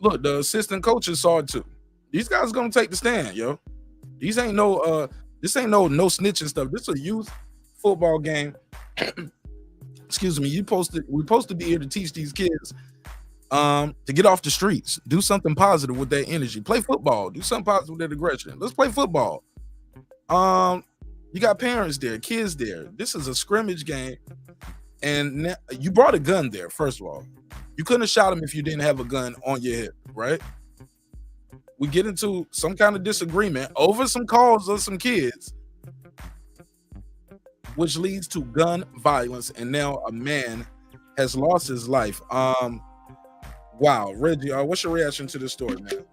Speaker 4: look, the assistant coaches saw it too. These guys gonna take the stand, yo. These ain't no this ain't no snitching stuff. This is a youth football game. Excuse me. We're supposed to be here to teach these kids to get off the streets, do something positive with their energy, play football, do something positive with their aggression. Let's play football. You got parents there, kids there. This is a scrimmage game, and you brought a gun there. First of all, you couldn't have shot him if you didn't have a gun on your hip, right? We get into some kind of disagreement over some calls of some kids, which leads to gun violence, and now a man has lost his life. Wow, Reggie, what's your reaction to this story, man?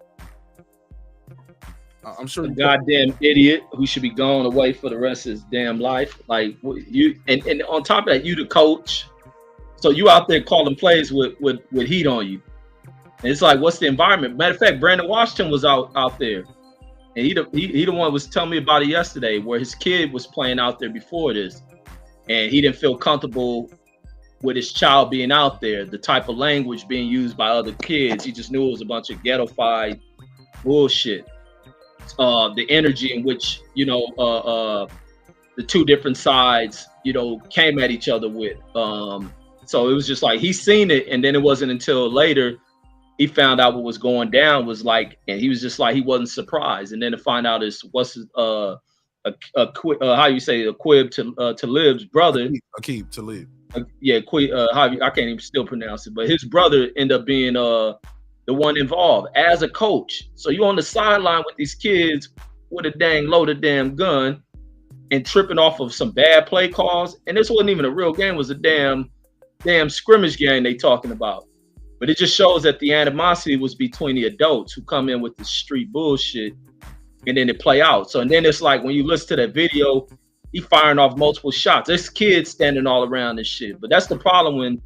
Speaker 4: I'm sure
Speaker 14: a goddamn idiot who should be going away for the rest of his damn life. Like you, and on top of that, you the coach, so you out there calling plays with heat on you. And it's like, what's the environment? Matter of fact, Brandon Washington was out there, and he the one was telling me about it yesterday, where his kid was playing out there before this, and he didn't feel comfortable with his child being out there, the type of language being used by other kids. He just knew it was a bunch of ghetto-fied bullshit. The energy in which, the two different sides, came at each other with. So it was just like, he's seen it, and then it wasn't until later he found out what was going down, was like, and he was just like, he wasn't surprised. And then to find out is what's how you say, Aqib Talib's brother.
Speaker 4: Aqib Talib.
Speaker 14: I can't even still pronounce it, but his brother ended up being the one involved as a coach. So you on the sideline with these kids with a dang loaded damn gun and tripping off of some bad play calls. And this wasn't even a real game, it was a damn scrimmage game they talking about. But it just shows that the animosity was between the adults who come in with the street bullshit, and then it play out. So, and then it's like, when you listen to that video, he firing off multiple shots. There's kids standing all around this shit. But that's the problem when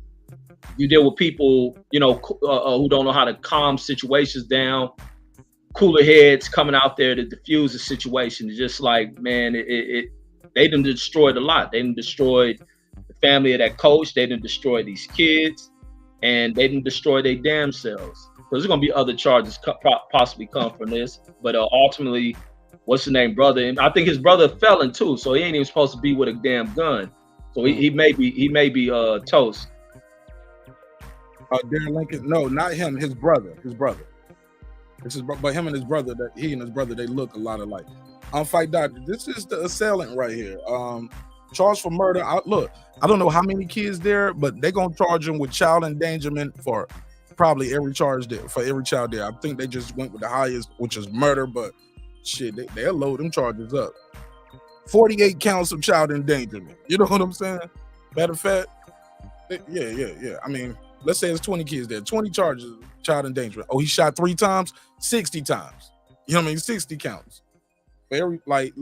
Speaker 14: you deal with people, who don't know how to calm situations down, cooler heads coming out there to diffuse the situation. It's just like, man, They done destroyed a lot. They done destroyed the family of that coach. They done destroyed these kids, and they done destroy their damn selves. So there's gonna be other charges possibly come from this, but ultimately, what's the name, brother? And I think his brother a felon too, so he ain't even supposed to be with a damn gun. So he may be toast.
Speaker 4: Darren Lincoln, no, not him. His brother. But him and his brother, they look a lot alike. Fight Doctor, this is the assailant right here. Charged for murder. I don't know how many kids there, but they're gonna charge him with child endangerment for probably every charge there, for every child there. I think they just went with the highest, which is murder, but shit, they'll load them charges up. 48 counts of child endangerment. You know what I'm saying? Matter of fact, yeah. I mean, let's say it's 20 kids there, 20 charges of child endangerment. Oh, he shot 3 times, 60 times. You know what I mean? 60 counts. Very like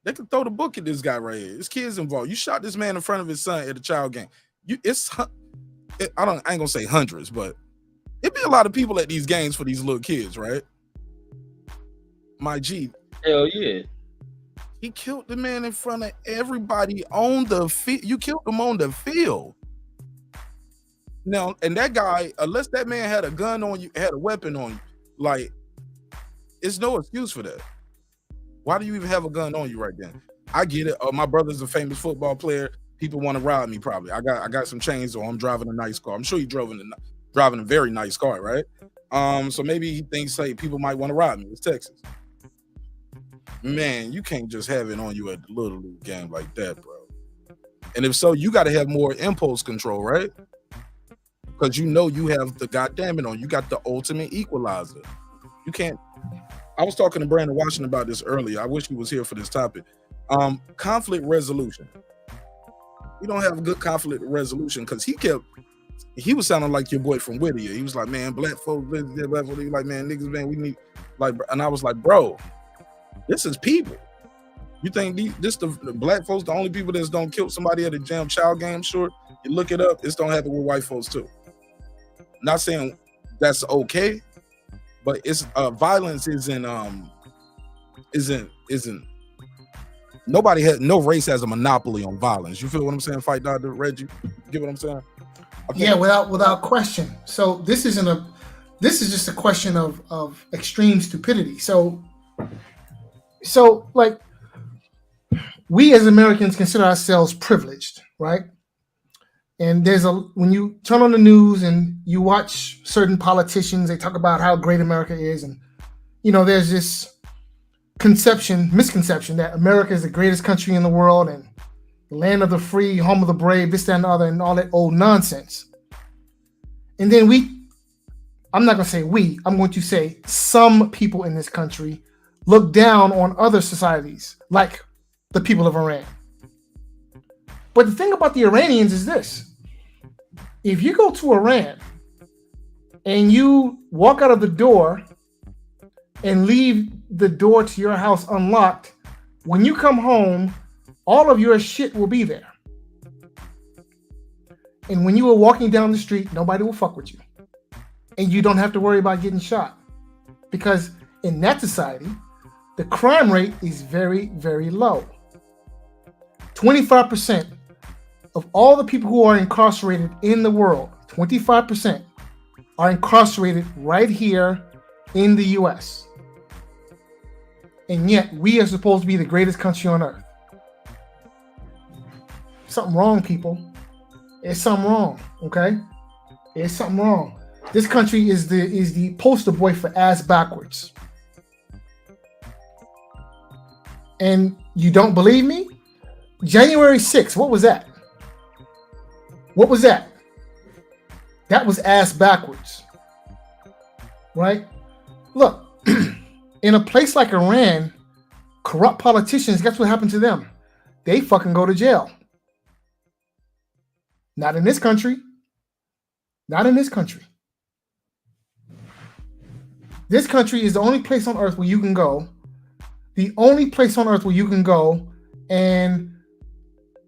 Speaker 4: they could throw the book at this guy right here. His kids involved. You shot this man in front of his son at a child game. I ain't gonna say hundreds, but it'd be a lot of people at these games for these little kids, right? My G.
Speaker 14: Hell yeah.
Speaker 4: He killed the man in front of everybody on the field. You killed him on the field. Now, and that guy, unless that man had a gun on you, had a weapon on you, like, it's no excuse for that. Why do you even have a gun on you right then? I get it. My brother's a famous football player. People want to rob me probably. I got some chains on. I'm driving a nice car. I'm sure he's driving a very nice car, right? So maybe he thinks, hey, people might want to rob me. It's Texas. Man, you can't just have it on you at the Little League game like that, bro. And if so, you got to have more impulse control, right? Because you know you have the goddamn it on. You got the ultimate equalizer. You can't. I was talking to Brandon Washington about this earlier. I wish he was here for this topic. Conflict resolution. We don't have a good conflict resolution because he was sounding like your boy from Whittier. He was like, man, black folks, he was like, man, niggas, man, we need, like, and I was like, bro, this is people. You think the black folks the only people that's don't kill somebody at a damn child game? Sure, you look it up. It's don't happen with white folks too. Not saying that's okay, but it's violence isn't no race has a monopoly on violence. You feel what I'm saying, Fight Dr. Reggie? You get what I'm saying?
Speaker 9: Yeah, without question. So this is just a question of extreme stupidity. So like, we as Americans consider ourselves privileged, right? And when you turn on the news and you watch certain politicians, they talk about how great America is, and there's this misconception that America is the greatest country in the world and the land of the free, home of the brave, this, that, and the other, and all that old nonsense. And then I'm not going to say I'm going to say some people in this country look down on other societies, like the people of Iran. But the thing about the Iranians is this. If you go to Iran and you walk out of the door and leave the door to your house unlocked, when you come home, all of your shit will be there. And when you are walking down the street, nobody will fuck with you. And you don't have to worry about getting shot. Because in that society, the crime rate is very, very low. 25% of all the people who are incarcerated in the world, 25% are incarcerated right here in the US. And yet we are supposed to be the greatest country on earth. Something wrong, people. There's something wrong, okay? There's something wrong. This country is the poster boy for ass backwards. And you don't believe me? January 6th, what was that? What was that? That was ass backwards. Right? Look, in a place like Iran, corrupt politicians, guess what happened to them? They fucking go to jail. Not in this country. Not in this country. This country is the only place on earth where you can go. The only place on earth where you can go and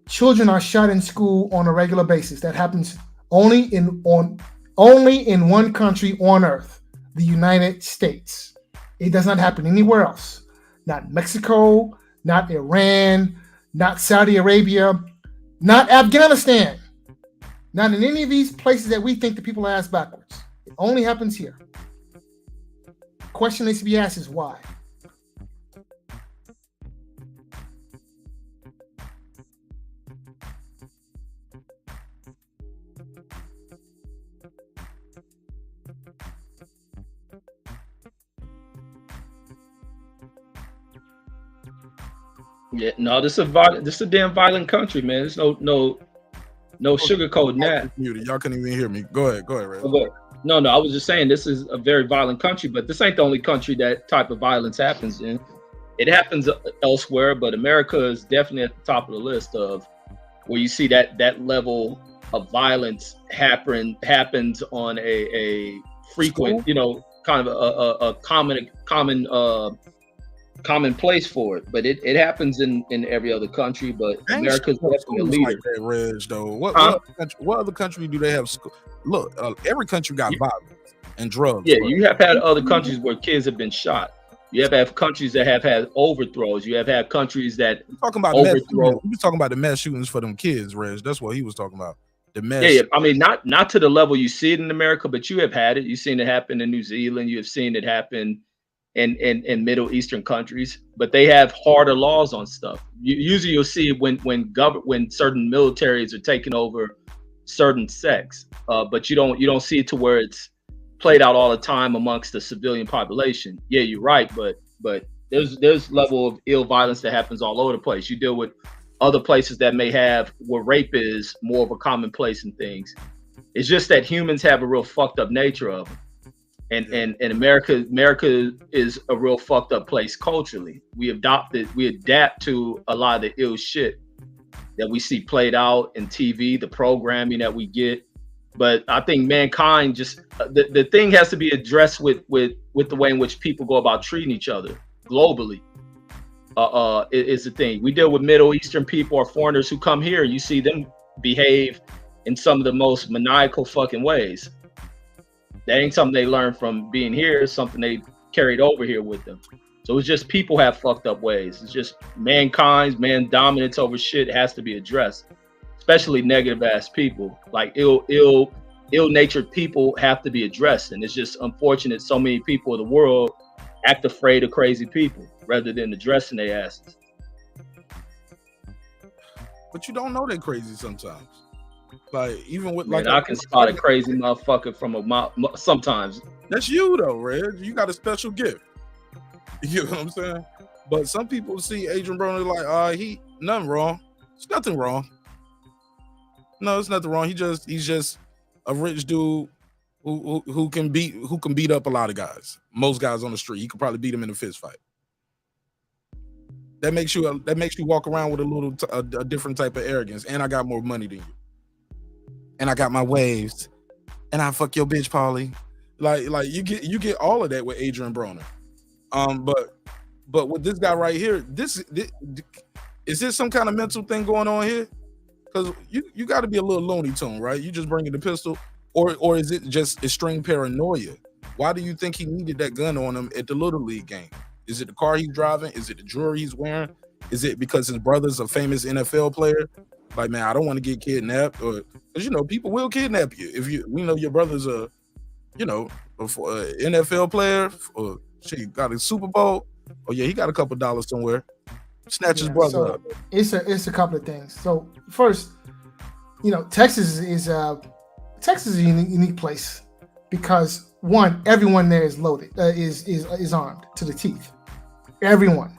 Speaker 9: children are shot in school on a regular basis. That happens only in one country on earth, the United States. It does not happen anywhere else. Not Mexico, not Iran, not Saudi Arabia, not Afghanistan, not in any of these places that we think the people are ass backwards. It only happens here. The question needs to be asked is why?
Speaker 14: Yeah, no, this is a damn violent country, man. There's no sugarcoating that.
Speaker 4: Y'all couldn't even hear me. Go ahead, Ray.
Speaker 14: No, I was just saying this is a very violent country, but this ain't the only country that type of violence happens in. It happens elsewhere, but America is definitely at the top of the list of where you see that level of violence happens on a frequent, kind of a common place for it. But it happens in every other country, but America's definitely a leader.
Speaker 4: Like that, Reg, though. What other country do they have? Look, every country got violence and drugs.
Speaker 14: Yeah, you have had other countries where kids have been shot. You have had countries that have had overthrows. You have had countries that
Speaker 4: talking about overthrow. He was talking about the mass shootings for them kids, Reg. That's what he was talking about. The mass.
Speaker 14: Yeah. I mean, not to the level you see it in America, but you have had it. You've seen it happen in New Zealand. You have seen it happen in Middle Eastern countries, but they have harder laws on stuff. Usually, you'll see it when certain militaries are taking over certain sects, but you don't see it to where it's played out all the time amongst the civilian population. Yeah, you're right, but there's level of ill violence that happens all over the place. You deal with other places that may have where rape is more of a commonplace and things. It's just that humans have a real fucked up nature of them. And America is a real fucked up place culturally. We adapt to a lot of the ill shit that we see played out in TV, the programming that we get. But I think mankind just the thing has to be addressed with the way in which people go about treating each other globally. Is the thing. We deal with Middle Eastern people or foreigners who come here. You see them behave in some of the most maniacal fucking ways. That ain't something they learned from being here. It's something they carried over here with them. So it's just people have fucked up ways. It's just man dominance over shit has to be addressed, especially negative ass people. Like ill-natured people have to be addressed. And it's just unfortunate so many people in the world act afraid of crazy people rather than addressing their asses.
Speaker 4: But you don't know they're crazy sometimes. Like even with
Speaker 14: I can spot a crazy motherfucker from a sometimes.
Speaker 4: That's you though, Red. You got a special gift. You know what I'm saying? But some people see Adrien Broner like, he nothing wrong. There's nothing wrong. No, it's nothing wrong. He's just a rich dude who can beat up a lot of guys. Most guys on the street. He could probably beat them in a fist fight. That makes you walk around with a different type of arrogance. And I got more money than you. And I got my waves, and I fuck your bitch, Paulie. Like you get all of that with Adrien Broner. But with this guy right here, this is this some kind of mental thing going on here? Because you got to be a little Looney Tune, right? You just bringing the pistol, or is it just extreme paranoia? Why do you think he needed that gun on him at the Little League game? Is it the car he's driving? Is it the jewelry he's wearing? Is it because his brother's a famous NFL player? Like, man, I don't want to get kidnapped, or because people will kidnap you if we know your brother's a NFL player, or she got a Super Bowl, or he got a couple dollars somewhere. Snatch his brother up.
Speaker 9: It's a couple of things. So first, Texas is a unique place because one, everyone there is loaded, is armed to the teeth. Everyone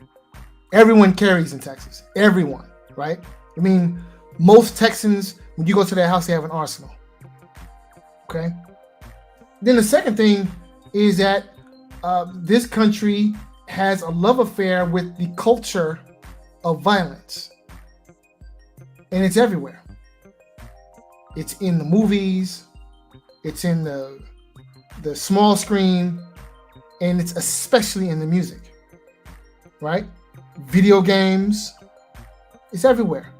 Speaker 9: carries in Texas. Everyone, right? I mean, most Texans, when you go to their house, they have an arsenal. Okay. Then the second thing is that this country has a love affair with the culture of violence, and it's everywhere. It's in the movies, it's in the small screen, and it's especially in the music. Right? Video games. It's everywhere.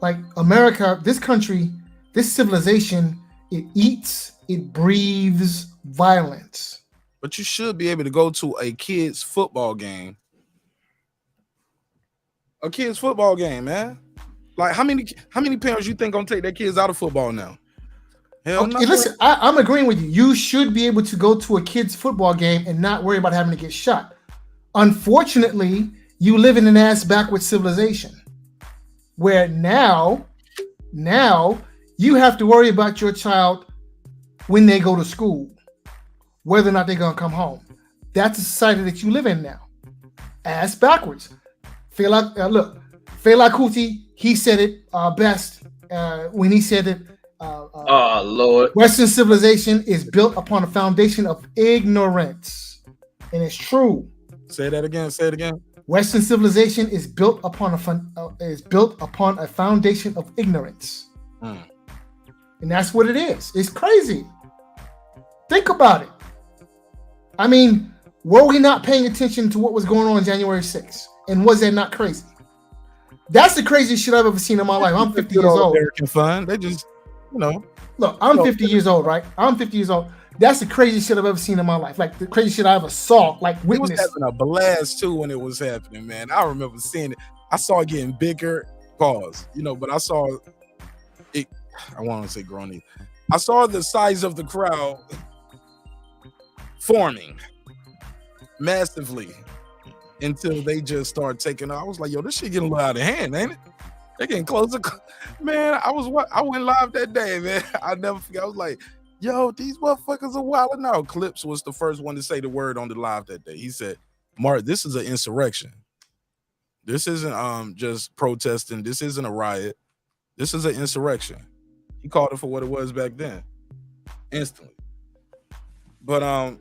Speaker 9: Like America, this country, this civilization, it eats, it breathes violence.
Speaker 4: But you should be able to go to a kid's football game, a kid's football game, man. Like how many parents you think gonna take their kids out of football now? Hell
Speaker 9: okay,
Speaker 4: no.
Speaker 9: Listen, I'm agreeing with you. You should be able to go to a kid's football game and not worry about having to get shot. Unfortunately, you live in an ass backward civilization where now you have to worry about your child when they go to school, whether or not they're gonna come home. That's the society that you live in now. Ass backwards. Fela Kuti, he said it best when he said that
Speaker 14: oh Lord,
Speaker 9: Western civilization is built upon a foundation of ignorance, and it's true.
Speaker 4: Say that again. Say it again.
Speaker 9: Western civilization is built upon a foundation of ignorance, and that's what it is. It's crazy. Think about it. I mean, were we not paying attention to what was going on January 6th? And was that not crazy? That's the craziest shit I've ever seen in my life. I'm 50 years old.
Speaker 4: American fun. They just,
Speaker 9: Look, I'm 50 years old, right? I'm 50 years old. That's the craziest shit I've ever seen in my life. Like the craziest shit I ever saw, like witnessed.
Speaker 4: We was having a blast too when it was happening, man. I remember seeing it. I saw it getting bigger, but I saw it. I want to say growing. I saw the size of the crowd forming massively until they just started taking off. I was like, yo, this shit getting a little out of hand, ain't it? They're getting closer. Man, I went live that day, man. I never forget. I was like, yo, these motherfuckers are wild now. Clips was the first one to say the word on the live that day. He said, Mark, this is an insurrection. This isn't just protesting. This isn't a riot. This is an insurrection. He called it for what it was back then. Instantly. But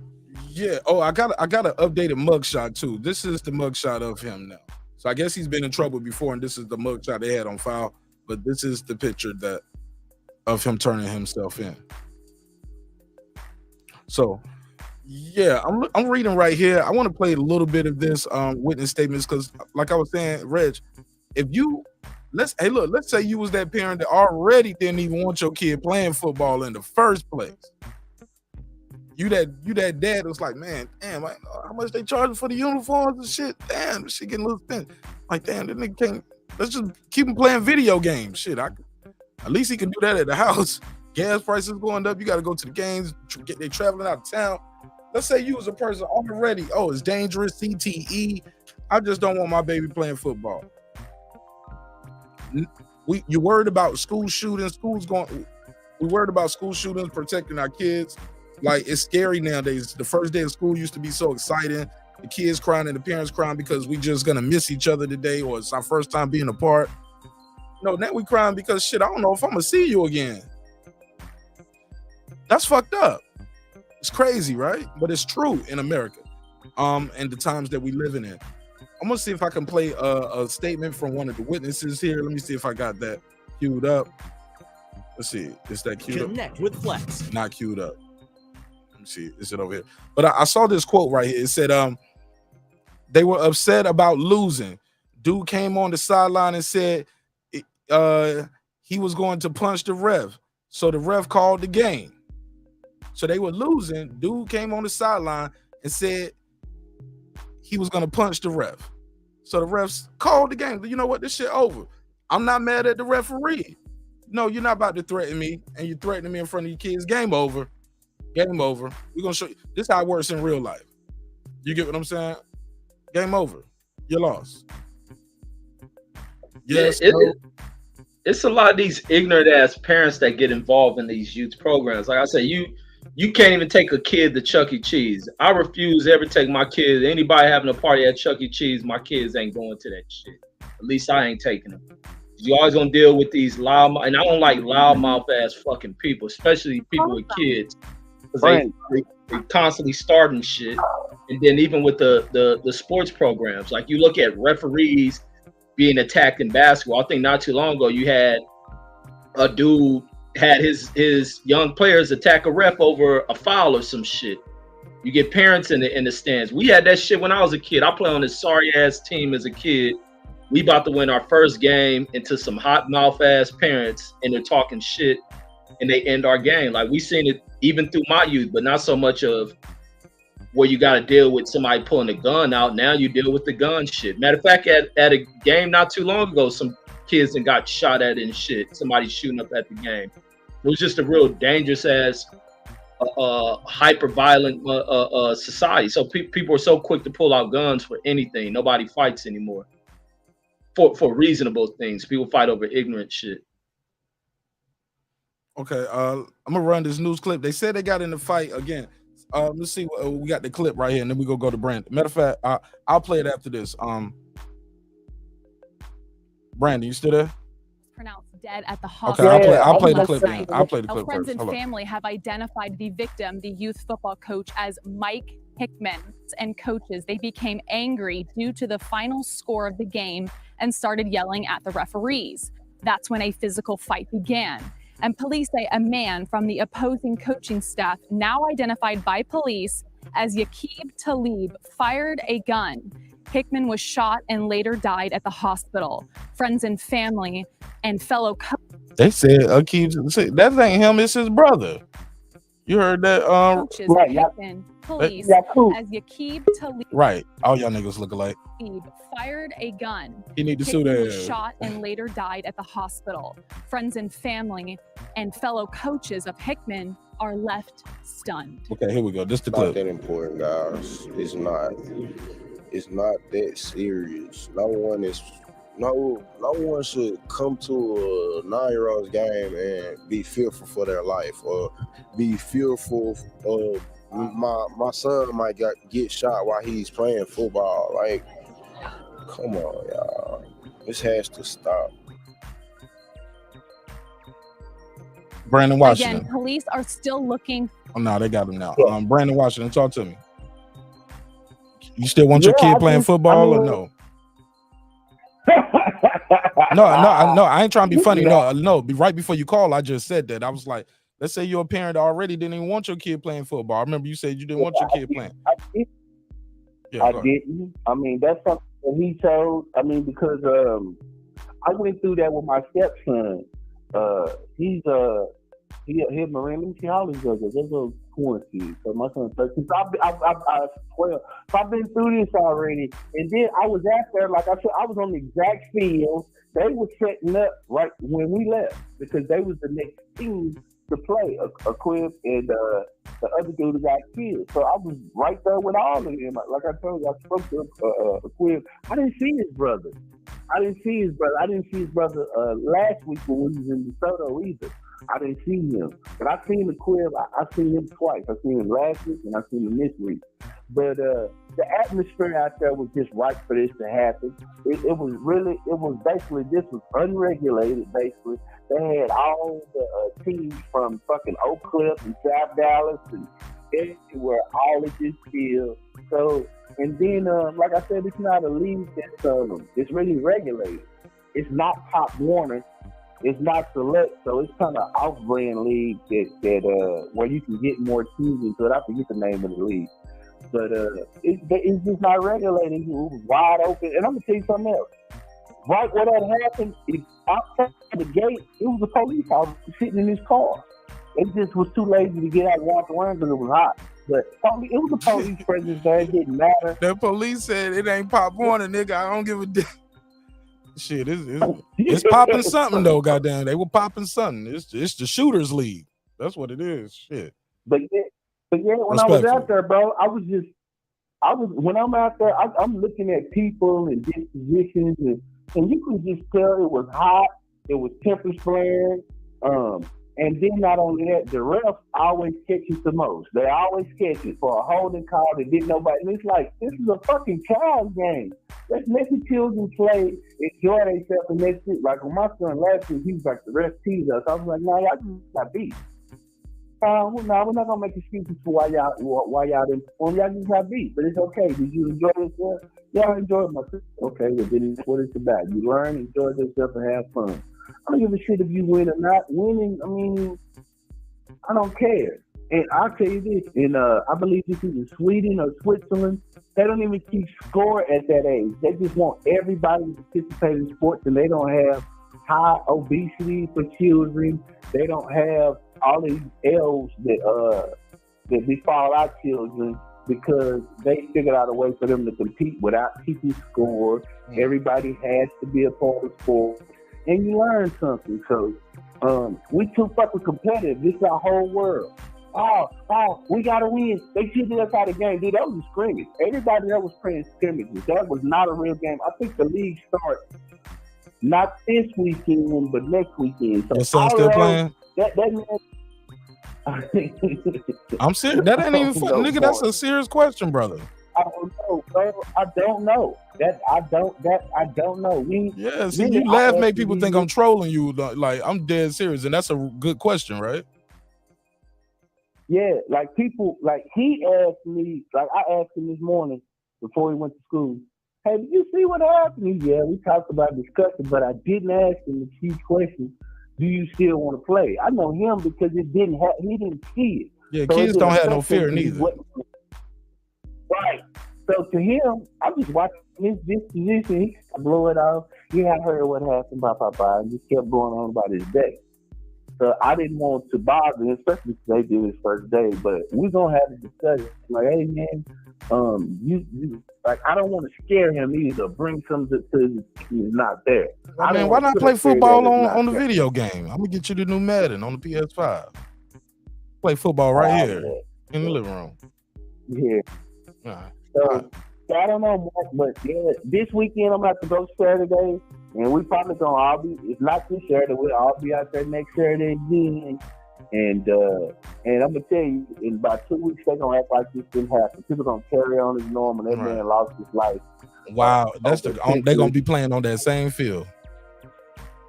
Speaker 4: yeah. Oh, I got an updated mugshot too. This is the mugshot of him now. So I guess he's been in trouble before, and this is the mugshot they had on file. But this is the picture of him turning himself in. So yeah, I'm reading right here. I want to play a little bit of this witness statements because, like I was saying, Reg, let's say you was that parent that already didn't even want your kid playing football in the first place. You that dad was like, man, damn, how much they charging for the uniforms and shit? Damn, this shit getting a little spent. Like, damn, this nigga can't. Let's just keep him playing video games. Shit, at least he can do that at the house. Gas prices going up. You got to go to the games. They traveling out of town. Let's say you was a person already. Oh, it's dangerous. CTE. I just don't want my baby playing football. You worried about school shootings? We worried about school shootings, protecting our kids. Like, it's scary nowadays. The first day of school used to be so exciting. The kids crying and the parents crying because we just gonna miss each other today, or it's our first time being apart. No, now we crying because shit, I don't know if I'm gonna see you again. That's fucked up. It's crazy, right? But it's true in America, and the times that we living in. I'm gonna see if I can play a statement from one of the witnesses here. Let me see if I got that queued up. Let's see. Is that queued up?
Speaker 15: Connect with Flex.
Speaker 4: Not queued up. Let me see. Is it over here? But I saw this quote right here. It said, they were upset about losing. Dude came on the sideline and said he was going to punch the ref. So the ref called the game. So they were losing. Dude came on the sideline and said he was going to punch the ref. So the refs called the game. You know what? This shit over. I'm not mad at the referee. No, you're not about to threaten me, and you're threatening me in front of your kids. Game over. Game over. We're going to show you. This is how it works in real life. You get what I'm saying? Game over. You lost. Yes.
Speaker 14: It's a lot of these ignorant ass parents that get involved in these youth programs. Like I said, you can't even take a kid to Chuck E. Cheese. I refuse to ever take my kids. Anybody having a party at Chuck E. Cheese, my kids ain't going to that shit. At least I ain't taking them. You always gonna deal with these loud, and I don't like loudmouth ass fucking people, especially people with kids, because they constantly starting shit. And then even with the sports programs, like you look at referees being attacked in basketball. I think not too long ago you had a dude had his young players attack a ref over a foul or some shit. You get parents in the stands. We had that shit when I was a kid. I played on this sorry ass team as a kid. We about to win our first game into some hot mouth ass parents, and they're talking shit, and they end our game. Like we seen it even through my youth, but not so much of where you got to deal with somebody pulling a gun out. Now you deal with the gun shit. Matter of fact, at a game not too long ago, some kids and got shot at and shit. Somebody shooting up at the game. It was just a real dangerous ass, hyper violent society. So people are so quick to pull out guns for anything. Nobody fights anymore for reasonable things. People fight over ignorant shit.
Speaker 4: Okay, I'm gonna run this news clip. They said they got in the fight again. Let's see. We got the clip right here, and then we go to Brandon. Matter of fact, I'll play it after this. Brandon, you still there?
Speaker 15: Pronounced dead at the hospital.
Speaker 4: Okay, I'll play the clip. I'll play the clip
Speaker 15: Friends
Speaker 4: first.
Speaker 15: and family have identified the victim, the youth football coach, as Mike Hickman. And coaches, they became angry due to the final score of the game and started yelling at the referees. That's when a physical fight began. And police say a man from the opposing coaching staff, now identified by police as Yaqib Talib, fired a gun. Hickman was shot and later died at the hospital. Friends and family and fellow
Speaker 4: They said Aqib, that ain't him, it's his brother. You heard that?
Speaker 15: coaches,
Speaker 4: Right,
Speaker 15: Hickman, police
Speaker 4: Yaqub.
Speaker 15: as Yaqib Talib
Speaker 4: Right. All y'all niggas look alike.
Speaker 15: fired a gun.
Speaker 4: He need to sue
Speaker 15: Hickman
Speaker 4: their
Speaker 15: was
Speaker 4: ass.
Speaker 15: shot and later died at the hospital. Friends and family and fellow coaches of Hickman are left stunned.
Speaker 4: Okay, here we go. This the
Speaker 16: Not
Speaker 4: clip.
Speaker 16: that important, guys. It's not that serious. No one should come to a 9-year-old's game and be fearful for their life or be fearful of my son might get shot while he's playing football. Like, come on, y'all. This has to stop.
Speaker 4: Brandon Washington.
Speaker 15: Again, police are still looking.
Speaker 4: Oh no, they got him now. Brandon Washington, talk to me. You still want your kid playing football or no? No, I ain't trying to be funny. No, right before you call, I just said that. I was like, let's say you're a parent already didn't even want your kid playing football. I remember you said you didn't want your kid playing.
Speaker 13: I didn't. I mean, that's something that he chose. I mean, because I went through that with my stepson. He's Marine. Let me see how old he is. There's a quarantine. So my son's 13. So I'm 12. So I've been through this already. And then I was out there, like I said, I was on the exact field. They were setting up right when we left because they was the next team to play. Aqib and the other dude got killed. So I was right there with all of them. Like I told you, I spoke to Aqib. I didn't see his brother. I didn't see his brother last week when we was in DeSoto either. I didn't see him. But I seen Aqib. I seen him twice. I seen him last week and I seen him this week. But the atmosphere out there was just right for this to happen. It was basically, this was unregulated, basically. They had all the teams from fucking Oak Cliff and South Dallas and everywhere, all at this field. So, and then, like I said, it's not a league that's, it's really regulated. It's not Pop Warner. It's not select, so it's kind of off-brand league that where you can get more teams into it. I forget the name of the league. But it's just not regulated. It was wide open. And I'm going to tell you something else. Right where that happened, outside the gate, it was a police officer sitting in his car. It just was too lazy to get out and walk around because it was hot. But it was a police presence there. It didn't matter.
Speaker 4: The police said it ain't Pop Warner, nigga. I don't give a damn. Shit, it's popping something though, goddamn. They were popping something. It's the shooters league. That's what it is. Shit.
Speaker 13: But yeah, when I was out there, bro, when I'm out there, I'm looking at people and dispositions, and you can just tell it was hot. It was tempers flaring. And then not only that, the refs always catch it the most. They always catch it for a holding call that didn't nobody. And it's like, this is a fucking child game. Let's let the children play, enjoy themselves, and that's it. Like when my son last week, he was like, the ref teased us. I was like, nah, y'all just got beat. We're not gonna make excuses for why y'all didn't perform. Y'all just got beat, but it's okay. Did you enjoy yourself? Yeah, I enjoyed myself. Okay, well then that's what it's about. You learn, enjoy yourself, and have fun. I don't give a shit if you win or not. Winning, I mean, I don't care. And I'll tell you this, and I believe this is in Sweden or Switzerland. They don't even keep score at that age. They just want everybody to participate in sports, and they don't have high obesity for children. They don't have all these ills that befall our children because they figured out a way for them to compete without keeping score. Everybody has to be a part of sport, and you learn something. So we too fucking competitive. This is our whole world. Oh, we gotta win. They should do us out of the game. Dude, that was a scrimmage. Everybody that was playing scrimmages. That was not a real game. I think the league starts not this weekend, but next weekend. So
Speaker 4: your son still playing?
Speaker 13: That man.
Speaker 4: I'm serious. That ain't even funny, nigga. That's a serious question, brother.
Speaker 13: I don't know, bro. I don't know. I don't know.
Speaker 4: See, you laugh, make people think I'm trolling you. Like, I'm dead serious, and that's a good question, right?
Speaker 13: Yeah, like people, like he asked me, like I asked him this morning before he went to school, hey, did you see what happened? Yeah, we talked about discussion, but I didn't ask him the key question, do you still want to play? I know him because he didn't see it.
Speaker 4: Yeah, so kids don't have no fear neither.
Speaker 13: Right. So to him, I'm just watching his disposition. He blew it off. Yeah, I heard what happened, and just kept going on about his day. So I didn't want to bother him, especially because they did his first day. But we're gonna have a discussion. Like, hey man, you like I don't want to scare him either. Bring something to he's not there.
Speaker 4: Man, why not play football on the video game? I'm gonna get you the new Madden on the PS5. Play football right here in the living room.
Speaker 13: Yeah. So I don't know, Mark, but yeah, this weekend I'm gonna have to go Saturday. And we probably gonna all be, if not this Saturday, we'll all be out there next Saturday again. And I'm gonna tell you, in about 2 weeks, they're gonna act like this didn't happen. People gonna carry on as normal. That man lost his life.
Speaker 4: Wow, they're gonna be playing on that same field.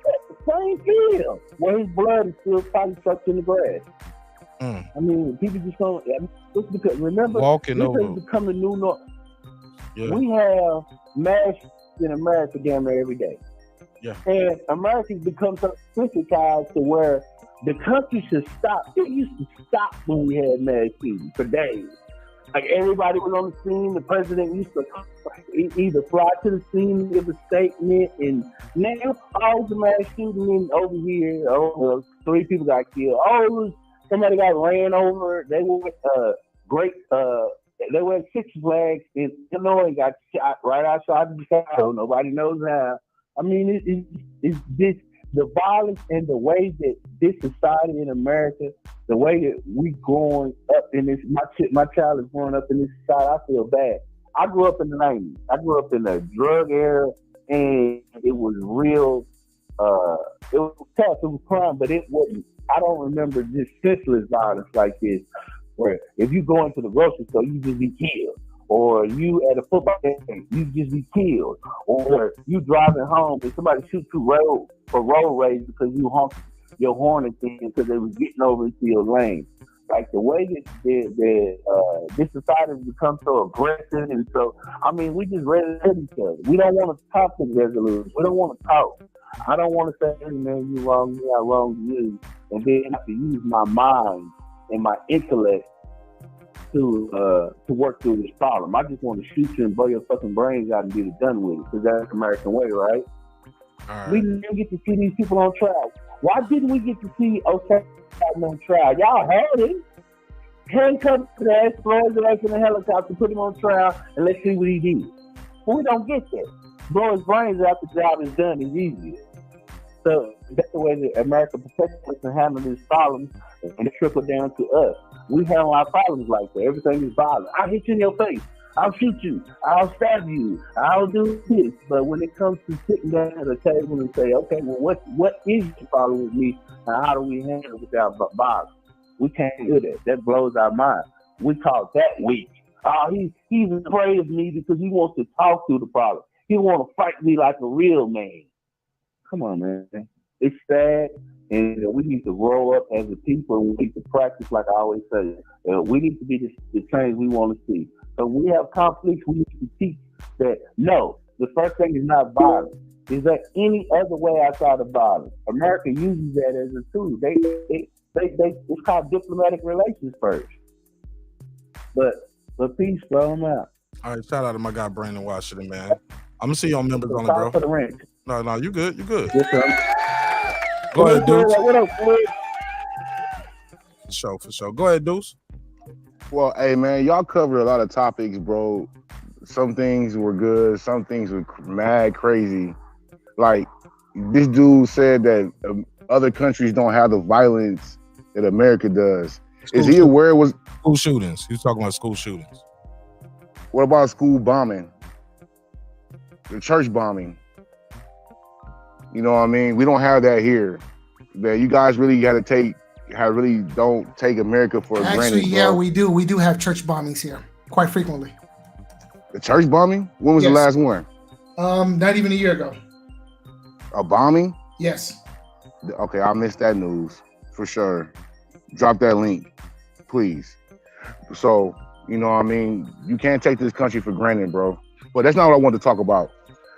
Speaker 13: The same field where his blood is still probably stuck in the grass. I mean, people just don't. It's because remember,
Speaker 4: walking
Speaker 13: this
Speaker 4: over
Speaker 13: has become the new norm.
Speaker 4: Yeah.
Speaker 13: We have mass in America damn near every day.
Speaker 4: Yeah.
Speaker 13: And Americans become so sensitized to where the country should stop. It used to stop when we had mass shootings for days. Like everybody was on the scene. The president used to either fly to the scene, give a statement, and now all the mass shooting over here. 3 people got killed. Somebody got ran over. They were they were at Six Flags in Illinois and got shot right outside the Chicago. Nobody knows how. I mean, it's this, the violence and the way that this society in America, the way that we growing up in this, my child is growing up in this society, I feel bad. I grew up in the 90s. I grew up in the drug era, and it was real, it was tough, it was crime, but it wasn't, I don't remember this senseless violence like this, where if you go into the grocery store, you just be killed. Or you at a football game, you just be killed. Or you driving home and somebody shoots you for road rage because you honked your horn at them because they was getting over into your lane. Like the way that this society has become so aggressive, and so I mean, we just ready to hit each other. We don't want to talk to the resolution. We don't want to talk. I don't want to say, hey man, you wrong me, I wrong you, and then have to use my mind and my intellect to work through this problem. I just want to shoot you and blow your fucking brains out and get it done with it, because that's the American way, right? We didn't get to see these people on trial. Why didn't we get to see Osama on trial? Y'all had it. Handcuffed to the ass, throw his ass in a helicopter, put him on trial, and let's see what he did. But we don't get that. Blow his brains out, the job is done, is easier. So that's the way that America protects us and handle these problems, and it trickle down to us. We handle our problems like that. Everything is violent. I'll hit you in your face. I'll shoot you. I'll stab you. I'll do this. But when it comes to sitting down at a table and say, okay, well, what is the problem with me, and how do we handle it without violence? We can't do that. That blows our mind. We call that weak. He's afraid of me because he wants to talk through the problem. He want to fight me like a real man. Come on, man. It's sad, and we need to grow up as a people, and we need to practice, like I always say. We need to be the change we want to see. So when we have conflicts, we need to teach that, no, the first thing is not violence. Is there any other way outside of violence? America uses that as a tool. They it's called diplomatic relations first. But peace, bro, I'm out.
Speaker 4: All right, shout out to my guy Brandon Washington, man. I'm gonna see you on members only, bro.
Speaker 13: For the ranch.
Speaker 4: No, you good. You good.
Speaker 13: Yes, sir.
Speaker 4: Go ahead, Deuce.
Speaker 13: What up, Deuce?
Speaker 4: For sure. Go ahead, Deuce.
Speaker 16: Well, hey man, y'all covered a lot of topics, bro. Some things were good, some things were mad crazy. Like this dude said that other countries don't have the violence that America does. Is he aware it was
Speaker 4: school shootings? He was talking about school shootings.
Speaker 16: What about school bombing? The church bombing? You know what I mean? We don't have that here. That you guys really don't take America for granted.
Speaker 9: Actually, yeah, we do. We do have church bombings here quite frequently.
Speaker 16: The church bombing? When was the last one?
Speaker 9: Not even a year ago.
Speaker 16: A bombing?
Speaker 9: Yes.
Speaker 16: Okay, I missed that news for sure. Drop that link, please. So, you know what I mean? You can't take this country for granted, bro. But that's not what I want to talk about.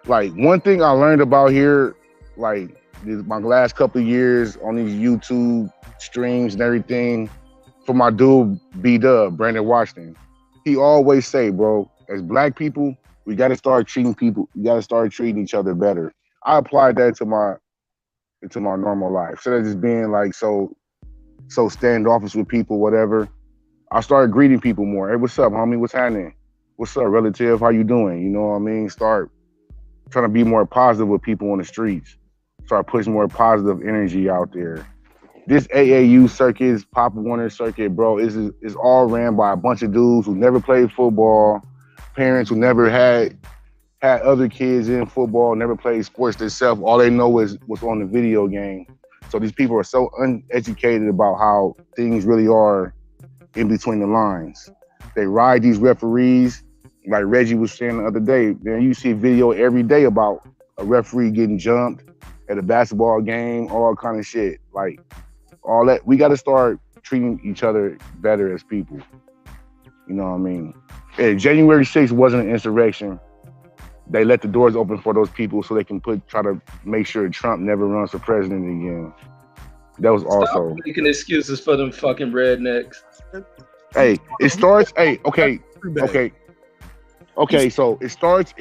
Speaker 16: Like, one thing I learned about here, like, my last couple of years on these YouTube streams and everything, from my dude, B-Dub, Brandon Washington, he always say, bro, as black people, we got to start treating each other better. I applied that to my normal life. Instead of just being like so standoffish with people, whatever, I started greeting people more. Hey, what's up, homie? What's happening? What's up, relative? How you doing? You know what I mean? Start trying to be more positive with people on the streets. Start pushing more positive energy out there. This AAU circuit, Pop Warner circuit, bro, is all ran by a bunch of dudes who never played football, parents who never had other kids in football, never played sports themselves. All they know is what's on the video game. So these people are so uneducated about how things really are in between the lines. They ride these referees, like Reggie was saying the other day. Man, you see video every day about a referee getting jumped at a basketball game, all kind of shit. Like, all that. We got to start treating each other better as people. You know what I mean? And January 6th wasn't an insurrection. They let the doors open for those people so they can try to make sure Trump never runs for president again. That was also
Speaker 14: making excuses for them fucking rednecks.
Speaker 16: Hey, it starts. Hey, okay. So it starts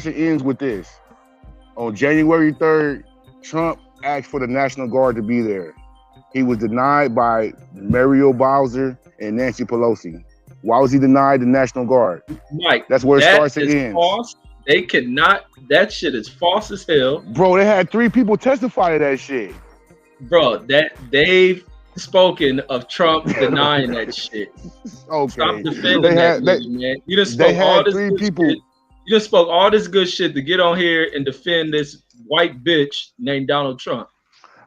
Speaker 16: and ends with this. On January 3rd, Trump asked for the National Guard to be there. He was denied by Muriel Bowser and Nancy Pelosi. Why was he denied the National Guard?
Speaker 14: Mike,
Speaker 16: that's where it starts and ends.
Speaker 14: False. They cannot. That shit is false as hell,
Speaker 16: bro. They had 3 people testify to that shit,
Speaker 14: bro. That they've spoken of Trump denying that shit.
Speaker 16: Okay,
Speaker 14: stop defending that, man. You just spoke all this 3 people. Shit. You just spoke all this good shit to get on here and defend this white bitch named Donald Trump.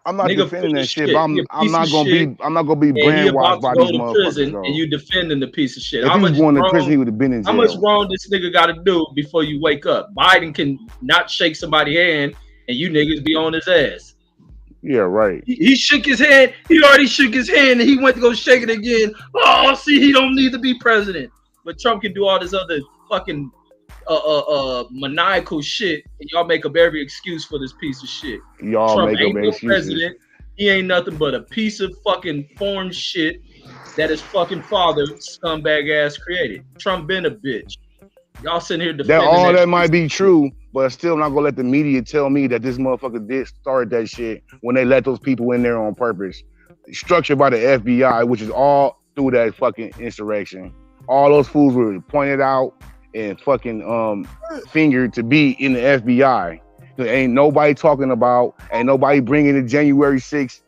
Speaker 16: I'm not defending that shit, but I'm not gonna be brainwashed by these motherfuckers.
Speaker 14: And you defending the piece of shit.
Speaker 16: If he was going to prison, he would have been in jail.
Speaker 14: How much wrong this nigga got to do before you wake up? Biden can not shake somebody's hand, and you niggas be on his ass.
Speaker 16: Yeah, right.
Speaker 14: He shook his hand. He already shook his hand, and he went to go shake it again. Oh, see, he don't need to be president. But Trump can do all this other fucking maniacal shit, and y'all make up every excuse for this piece of shit.
Speaker 16: Y'all
Speaker 14: Trump
Speaker 16: make
Speaker 14: ain't
Speaker 16: up
Speaker 14: no
Speaker 16: excuses.
Speaker 14: President. He ain't nothing but a piece of fucking foreign shit that his fucking father, scumbag ass, created. Trump been a bitch. Y'all sitting here defending
Speaker 16: that might be true, but still not gonna let the media tell me that this motherfucker did start that shit when they let those people in there on purpose. Structured by the FBI, which is all through that fucking insurrection. All those fools were pointed out and fucking fingered to be in the FBI. There ain't nobody talking about, ain't nobody bringing the January 6th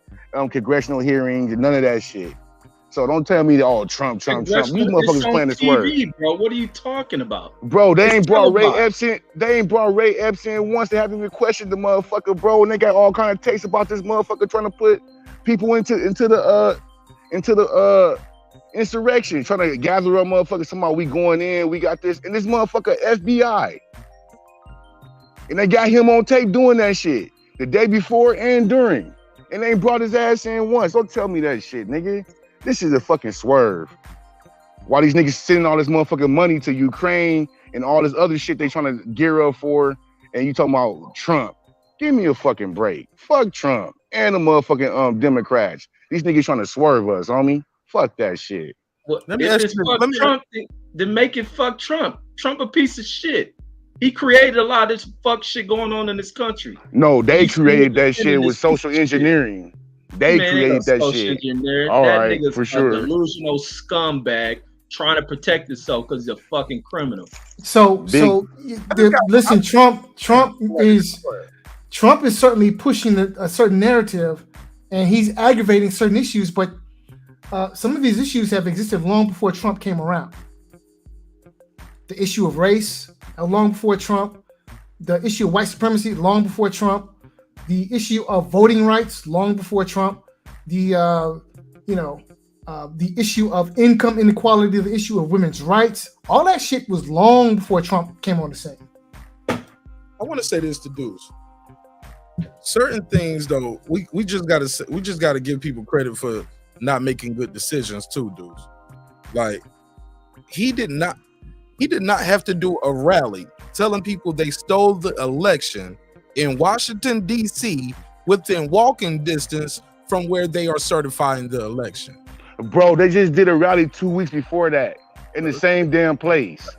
Speaker 16: congressional hearings and none of that shit. So don't tell me that, Trump. These motherfuckers playing this word.
Speaker 14: Bro, what are you talking about?
Speaker 16: Bro, they ain't brought Ray Epstein once. They haven't even questioned the motherfucker, bro. And they got all kind of takes about this motherfucker trying to put people into the insurrection, trying to gather up motherfuckers. Somehow we going in, we got this, and this motherfucker FBI. And they got him on tape doing that shit the day before and during. And they ain't brought his ass in once. Don't tell me that shit, nigga. This is a fucking swerve. Why these niggas sending all this motherfucking money to Ukraine and all this other shit they trying to gear up for, and you talking about Trump. Give me a fucking break. Fuck Trump and the motherfucking Democrats. These niggas trying to swerve us, homie. Fuck that shit.
Speaker 14: Well, Trump, then make it fuck Trump. Trump a piece of shit. He created a lot of this fuck shit going on in this country.
Speaker 16: No, they created that shit with social engineering. They created that shit.
Speaker 14: Engineer.
Speaker 16: All
Speaker 14: that
Speaker 16: right,
Speaker 14: nigga's
Speaker 16: for sure.
Speaker 14: A delusional scumbag trying to protect himself because he's a fucking criminal.
Speaker 9: Listen, Trump is certainly pushing a certain narrative, and he's aggravating certain issues. But some of these issues have existed long before Trump came around. The issue of race, long before Trump. The issue of white supremacy, long before Trump. The issue of voting rights, long before Trump. The issue of income inequality, the issue of women's rights, all that shit was long before Trump came on the scene.
Speaker 4: I want to say this to dudes. Certain things, though, we just gotta give people credit for not making good decisions too, dudes. Like he did not have to do a rally telling people they stole the election in Washington, D.C. within walking distance from where they are certifying the election.
Speaker 13: Bro, they just did a rally 2 weeks before that in the same damn place.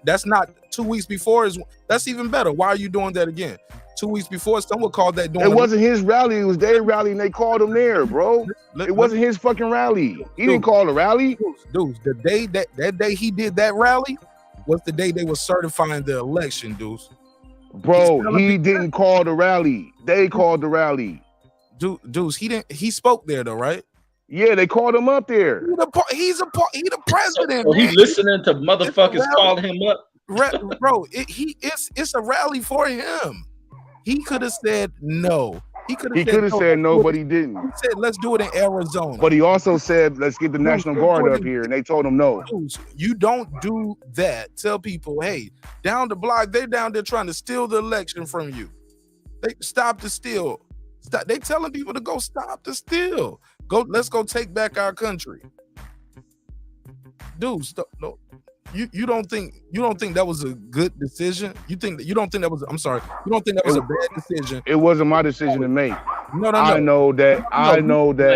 Speaker 4: That's not 2 weeks before. That's even better. Why are you doing that again? 2 weeks before, someone called that doing.
Speaker 13: It wasn't his rally. It was their rally, and they called him there, bro. It wasn't his fucking rally. He didn't call a rally.
Speaker 4: Dudes, the day that day he did that rally was the day they were certifying the election, dudes.
Speaker 13: Bro, he didn't call the rally. They called the rally.
Speaker 4: Dudes, he spoke there though, right?
Speaker 13: Yeah, they called him up there.
Speaker 4: He's the president.
Speaker 14: So he's listening to motherfuckers calling him up.
Speaker 4: Bro, it's a rally for him. He could have said no. He could have
Speaker 13: said no, but he didn't.
Speaker 4: He said, let's do it in Arizona.
Speaker 13: But he also said, let's get the National Guard up here, and they told him no.
Speaker 4: You don't do that. Tell people, hey, down the block, they're down there trying to steal the election from you. They stop the steal. Stop. They telling people to go stop the steal. Let's go take back our country. Dude, stop. No. You don't think that was a good decision? You don't think that was a bad decision?
Speaker 13: It wasn't my decision to make.
Speaker 4: No.
Speaker 13: I know that.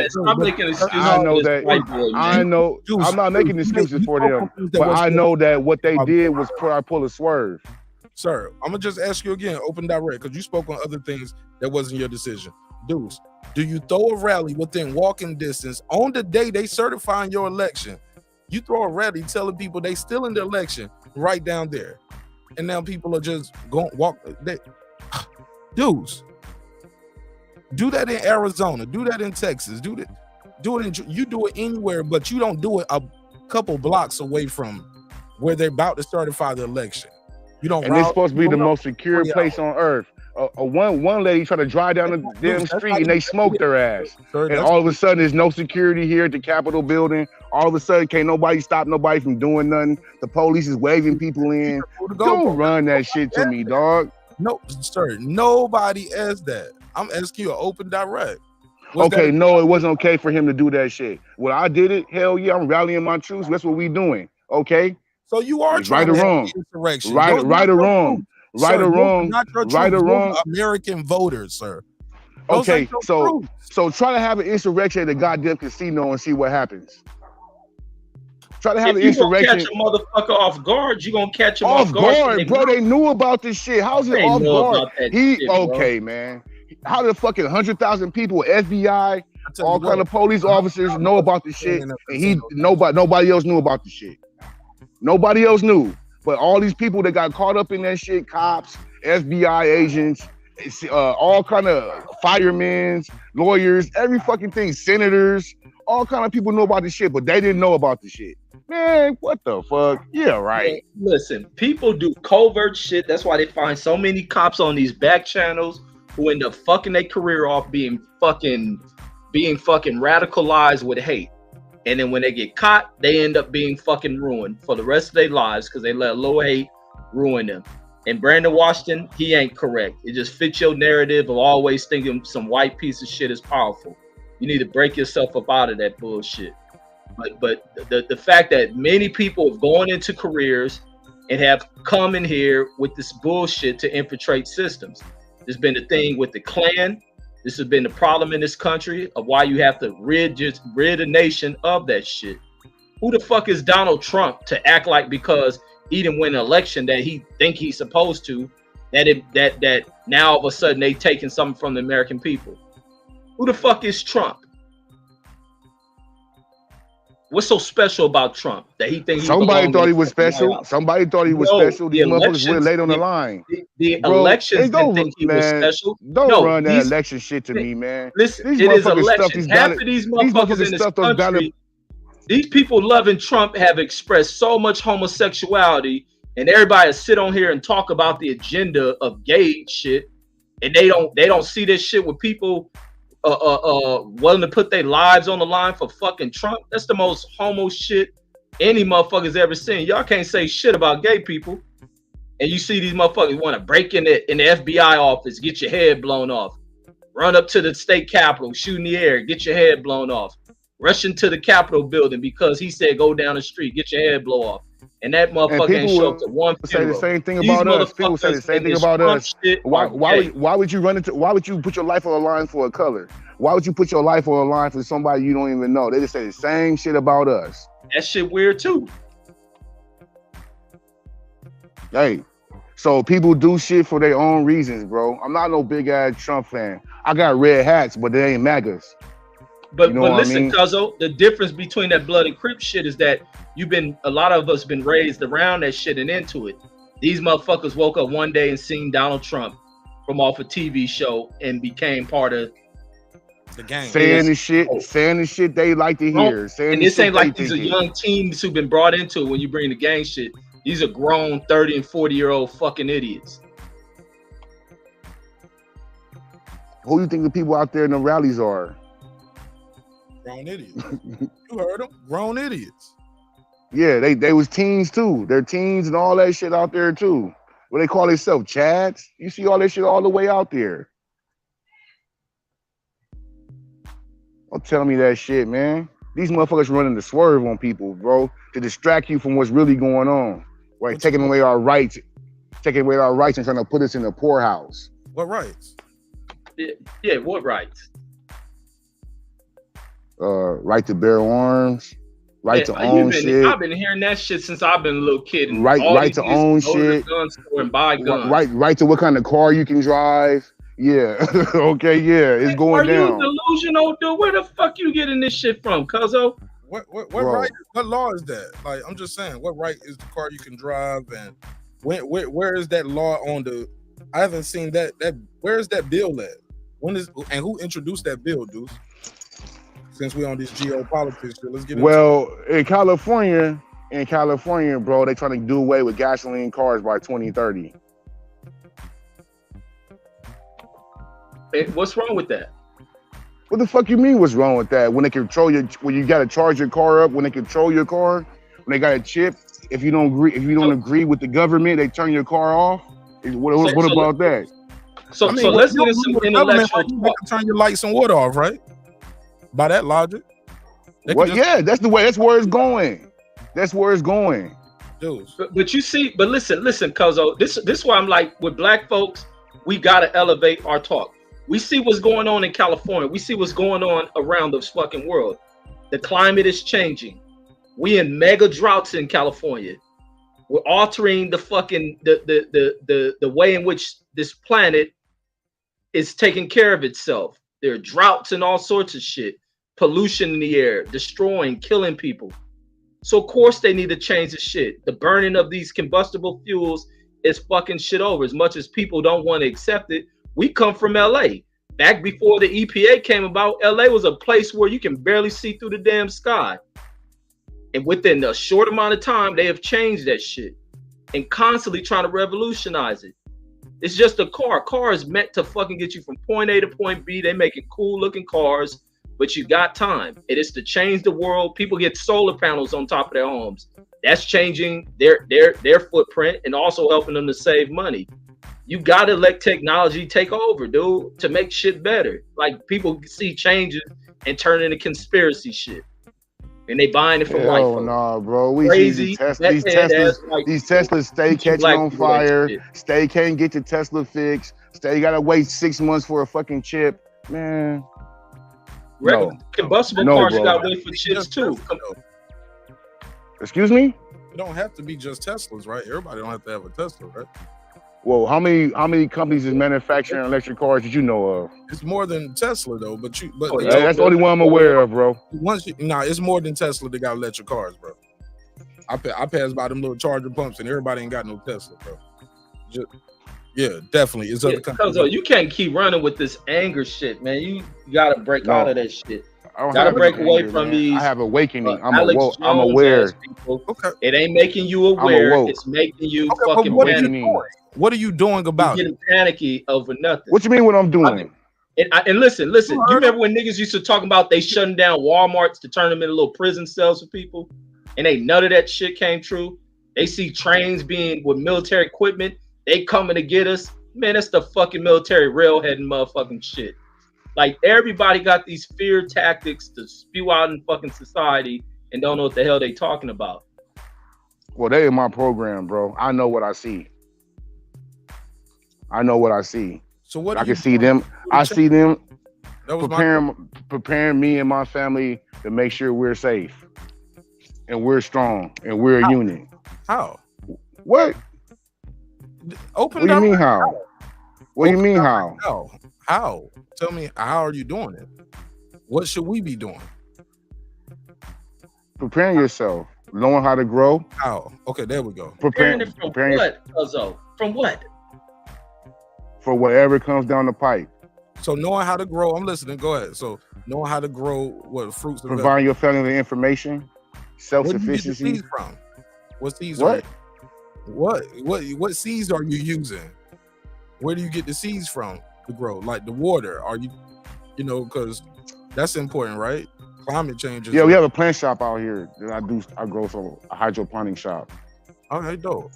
Speaker 14: Stop making excuses.
Speaker 13: I'm not making excuses for them, but I know that what they did was pull a swerve.
Speaker 4: Sir, I'm gonna just ask you again, open direct, because you spoke on other things that wasn't your decision. Dudes, do you throw a rally within walking distance on the day they certifying your election? You throw a rally telling people they still in the election right down there, and now people are just going walk. Dudes, do that in Arizona. Do that in Texas. Do it anywhere, but you don't do it a couple blocks away from where they're about to certify the election. You don't.
Speaker 13: And it's supposed to be the most secure place on earth. One lady tried to drive down the damn street and they smoked her ass. And all of a sudden, there's no security here at the Capitol building. All of a sudden, can't nobody stop nobody from doing nothing. The police is waving people in. Don't run that shit to me, dog.
Speaker 4: No, sir. Nobody asked that. I'm asking you an open direct.
Speaker 13: Okay, no, it wasn't okay for him to do that shit. When I did it, hell yeah, I'm rallying my troops. That's what we doing. Okay.
Speaker 4: So you are
Speaker 13: right or wrong. Right or wrong. Right or wrong.
Speaker 4: American voters, sir.
Speaker 13: Okay, so try to have an insurrection at the goddamn casino and see what happens. Try to have an insurrection.
Speaker 14: Catch a motherfucker off guard. You gonna catch him off guard,
Speaker 13: bro? They knew about this shit. How's it off guard? Man. How did fucking 100,000 people, FBI, all kind of police officers know about this shit, and nobody else knew about the shit. Nobody else knew. But all these people that got caught up in that shit, cops, FBI agents, all kind of firemen, lawyers, every fucking thing, senators, all kind of people know about this shit, but they didn't know about the shit. Man, what the fuck? Yeah, right.
Speaker 14: Listen, people do covert shit. That's why they find so many cops on these back channels who end up fucking their career off being fucking radicalized with hate. And then when they get caught, they end up being fucking ruined for the rest of their lives because they let a little hate ruin them. And Brandon Washington, he ain't correct. It just fits your narrative of always thinking some white piece of shit is powerful. You need to break yourself up out of that bullshit. But the fact that many people have gone into careers and have come in here with this bullshit to infiltrate systems. There's been the thing with the Klan. This has been the problem in this country of why you have to rid a nation of that shit. Who the fuck is Donald Trump to act like because he didn't win an election that he think he's supposed to, that now all of a sudden they taking something from the American people? Who the fuck is Trump? What's so special about Trump that he thinks
Speaker 17: somebody thought he was special? Somebody thought he was special. These motherfuckers went late on the line.
Speaker 14: The elections didn't think he was special.
Speaker 17: Don't run that election shit to me, man.
Speaker 14: Listen, it is election. Half of these motherfuckers in this country, these people loving Trump have expressed so much homosexuality, and everybody sit on here and talk about the agenda of gay shit, and they don't see this shit with people willing to put their lives on the line for fucking Trump. That's the most homo shit any motherfuckers ever seen. Y'all can't say shit about gay people, and you see these motherfuckers want to break in the FBI office, get your head blown off, run up to the state capitol, shoot in the air, get your head blown off, rush into the Capitol building because he said go down the street, get your head blow off. And that motherfucker ain't show up to one funeral.
Speaker 17: Say the same thing about us. People say the same thing about us. Why would you run into? Why would you put your life on the line for a color? Why would you put your life on the line for somebody you don't even know? They just say the same shit about us.
Speaker 14: That shit weird too.
Speaker 17: Hey, so people do shit for their own reasons, bro. I'm not no big ass Trump fan. I got red hats, but they ain't MAGAs.
Speaker 14: But listen, Cuzzo, the difference between that blood and Crip shit is that a lot of us been raised around that shit and into it. These motherfuckers woke up one day and seen Donald Trump from off a TV show and became part of
Speaker 4: the gang.
Speaker 17: Saying the shit they like to hear.
Speaker 14: And this ain't like these are young teens who've been brought into it when you bring the gang shit. These are grown 30 and 40-year-old fucking idiots.
Speaker 17: Who do you think the people out there in the rallies are?
Speaker 4: Grown idiots. You heard them. Grown idiots.
Speaker 17: Yeah, they was teens too. They're teens and all that shit out there too. What they call themselves, Chads? You see all that shit all the way out there. Don't tell me that shit, man. These motherfuckers running the swerve on people, bro, to distract you from what's really going on. Right, taking away our rights and trying to put us in the poorhouse.
Speaker 4: What rights?
Speaker 14: Yeah, what rights?
Speaker 17: Right to bear arms, right to own shit.
Speaker 14: I've been hearing that shit since I've been a little kid. And
Speaker 17: right to own shit.
Speaker 14: And buy guns.
Speaker 17: Right to what kind of car you can drive. Yeah. Okay. Yeah, it's going down.
Speaker 14: Are you delusional, dude? Where the fuck you getting this shit from, Cuzzo?
Speaker 4: What right? What law is that? Like, I'm just saying, what right is the car you can drive, and where is that law on the? I haven't seen that. Where is that bill at? When is and who introduced that bill, dude? Since we on this geopolitics, let's get
Speaker 17: into in California, bro, they trying to do away with gasoline cars by 2030.
Speaker 14: Hey, what's wrong with that?
Speaker 17: What the fuck you mean? What's wrong with that? When they control when you gotta charge your car up, when they control your car, when they got a chip, if you don't agree with the government, they turn your car off. What about that?
Speaker 14: So let's get into some intellectual talk.
Speaker 4: Turn your lights and water off, right? By that logic.
Speaker 17: Yeah, that's where it's going. That's where it's going.
Speaker 4: Dude.
Speaker 14: But you see, listen, Cuzzo, this is why I'm like, with black folks, we gotta elevate our talk. We see what's going on in California. We see what's going on around this fucking world. The climate is changing. We in mega droughts in California. We're altering the fucking the way in which this planet is taking care of itself. There are droughts and all sorts of shit. Pollution in the air, destroying, killing people. So of course they need to change the shit. The burning of these combustible fuels is fucking shit over. As much as people don't want to accept it, we come from LA. Back before the EPA came about, LA was a place where you can barely see through the damn sky. And within a short amount of time, they have changed that shit and constantly trying to revolutionize it. It's just a car. Car is meant to fucking get you from point A to point B. They making cool looking cars, but you got time. It is to change the world. People get solar panels on top of their homes. That's changing their footprint and also helping them to save money. You gotta let technology take over, dude, to make shit better. Like, people see changes and turn into conspiracy shit. And they buying it from white folks.
Speaker 17: Oh no, bro. We see these Teslas stay catching on fire. Stay can't get the Tesla fixed. Stay gotta wait 6 months for a fucking chip. Man.
Speaker 14: Combustible cars, you gotta wait for chips too.
Speaker 17: Excuse me?
Speaker 4: It don't have to be just Teslas, right? Everybody don't have to have a Tesla, right?
Speaker 17: Well, how many companies is manufacturing electric cars that you know of?
Speaker 4: It's more than Tesla though, but
Speaker 17: that's the only one I'm aware of, bro.
Speaker 4: It's more than Tesla that got electric cars, bro. I pass by them little charger pumps and everybody ain't got no Tesla, bro. Yeah, definitely. It's other companies.
Speaker 14: You can't keep running with this anger shit, man. You gotta break out of that shit. Gotta break away from these.
Speaker 17: I have awakening. I'm
Speaker 14: aware.
Speaker 4: Okay.
Speaker 14: It ain't making you aware. It's making you fucking panicky.
Speaker 4: What are you doing about
Speaker 14: it? Getting panicky over nothing.
Speaker 17: What you mean what I'm doing?
Speaker 14: And listen. You remember when niggas used to talk about they shutting down Walmarts to turn them into little prison cells for people? And none of that shit came true. They see trains being with military equipment. They coming to get us. Man, that's the fucking military railheading motherfucking shit. Like, everybody got these fear tactics to spew out in fucking society and don't know what the hell they talking about.
Speaker 17: Well, they in my program, bro. I know what I see.
Speaker 4: So what
Speaker 17: I can see them. I see them preparing me and my family to make sure we're safe and we're strong and we're a unit.
Speaker 4: How?
Speaker 17: What?
Speaker 4: Open.
Speaker 17: What do you mean how? What do you mean how?
Speaker 4: How? Tell me, how are you doing it? What should we be doing?
Speaker 17: Preparing yourself, knowing how to grow.
Speaker 4: How? Okay, there we go.
Speaker 14: Preparing what? From what?
Speaker 17: For whatever comes down the pipe.
Speaker 4: So knowing how to grow, I'm listening. Go ahead. So knowing how to grow what fruits.
Speaker 17: Providing your family the information, self-sufficiency.
Speaker 4: Where do you get the seeds from? What seeds?
Speaker 17: What?
Speaker 4: What seeds are you using? Where do you get the seeds from to grow? Like the water? Are you know, because that's important, right? Climate change.
Speaker 17: Yeah, we have a plant shop out here that I grow from a hydroponic shop.
Speaker 4: Okay, dope.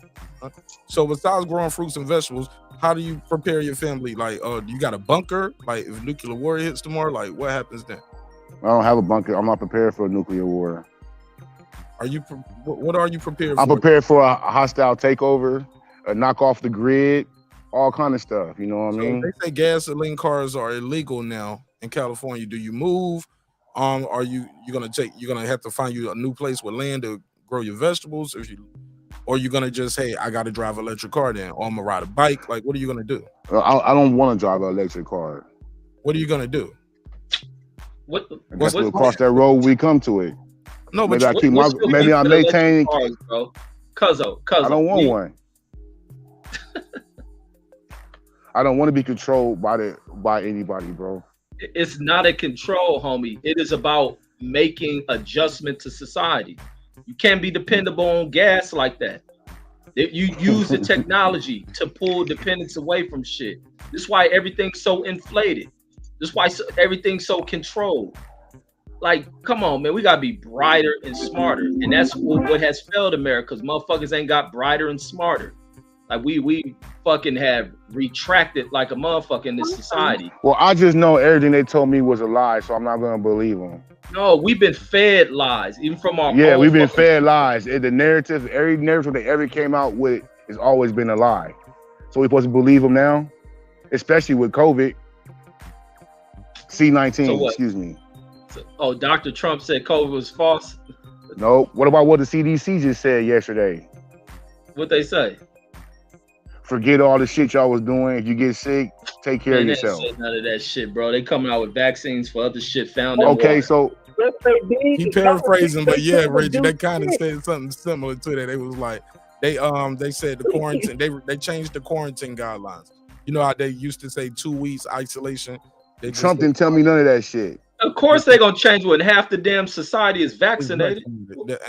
Speaker 4: So besides growing fruits and vegetables, how do you prepare your family? Like, you got a bunker? Like, if nuclear war hits tomorrow, like, what happens then?
Speaker 17: I don't have a bunker. I'm not prepared for a nuclear war.
Speaker 4: What are you prepared for?
Speaker 17: I'm prepared for a hostile takeover, a knock off the grid, all kind of stuff. You know what I mean?
Speaker 4: They say gasoline cars are illegal now in California. Do you move? Are you're gonna have to find you a new place with land to grow your vegetables? Or you're gonna just, hey, I gotta drive an electric car then, or I'm gonna ride a bike? Like, what are you gonna do?
Speaker 17: I don't want to drive an electric car.
Speaker 4: What are you gonna do?
Speaker 14: What's
Speaker 17: going across that road we come to it?
Speaker 4: No, but
Speaker 17: maybe I maintain.
Speaker 14: Cuzzo.
Speaker 17: I don't want one. I don't want to be controlled by anybody, bro.
Speaker 14: It's not a control, homie. It is about making adjustment to society. You can't be dependable on gas like that. You use the technology to pull dependence away from shit. This is why everything's so inflated. This is why everything's so controlled. Like, come on, man. We gotta be brighter and smarter, and that's what has failed America. Because motherfuckers ain't got brighter and smarter. Like we fucking have retracted like a motherfucker in this society.
Speaker 17: Well, I just know everything they told me was a lie, so I'm not gonna believe them.
Speaker 14: No, we've been fed lies, even from our
Speaker 17: we've been fed lies. The narrative, every narrative they ever came out with has always been a lie. So we're supposed to believe them now, especially with COVID. C-19, excuse me.
Speaker 14: Dr. Trump said COVID was false.
Speaker 17: No. What about what the CDC just said yesterday?
Speaker 14: What they say?
Speaker 17: Forget all the shit y'all was doing. If you get sick, take care of yourself.
Speaker 14: None of that shit, bro. They coming out with vaccines for other shit found in
Speaker 17: water.
Speaker 14: So
Speaker 4: he paraphrasing, but yeah, Reggie, they kind of said something similar to that. They was like, they said the quarantine, they changed the quarantine guidelines. You know how they used to say 2 weeks isolation.
Speaker 17: Trump didn't tell me none of that shit.
Speaker 14: Of course they're gonna change when half the damn society is vaccinated.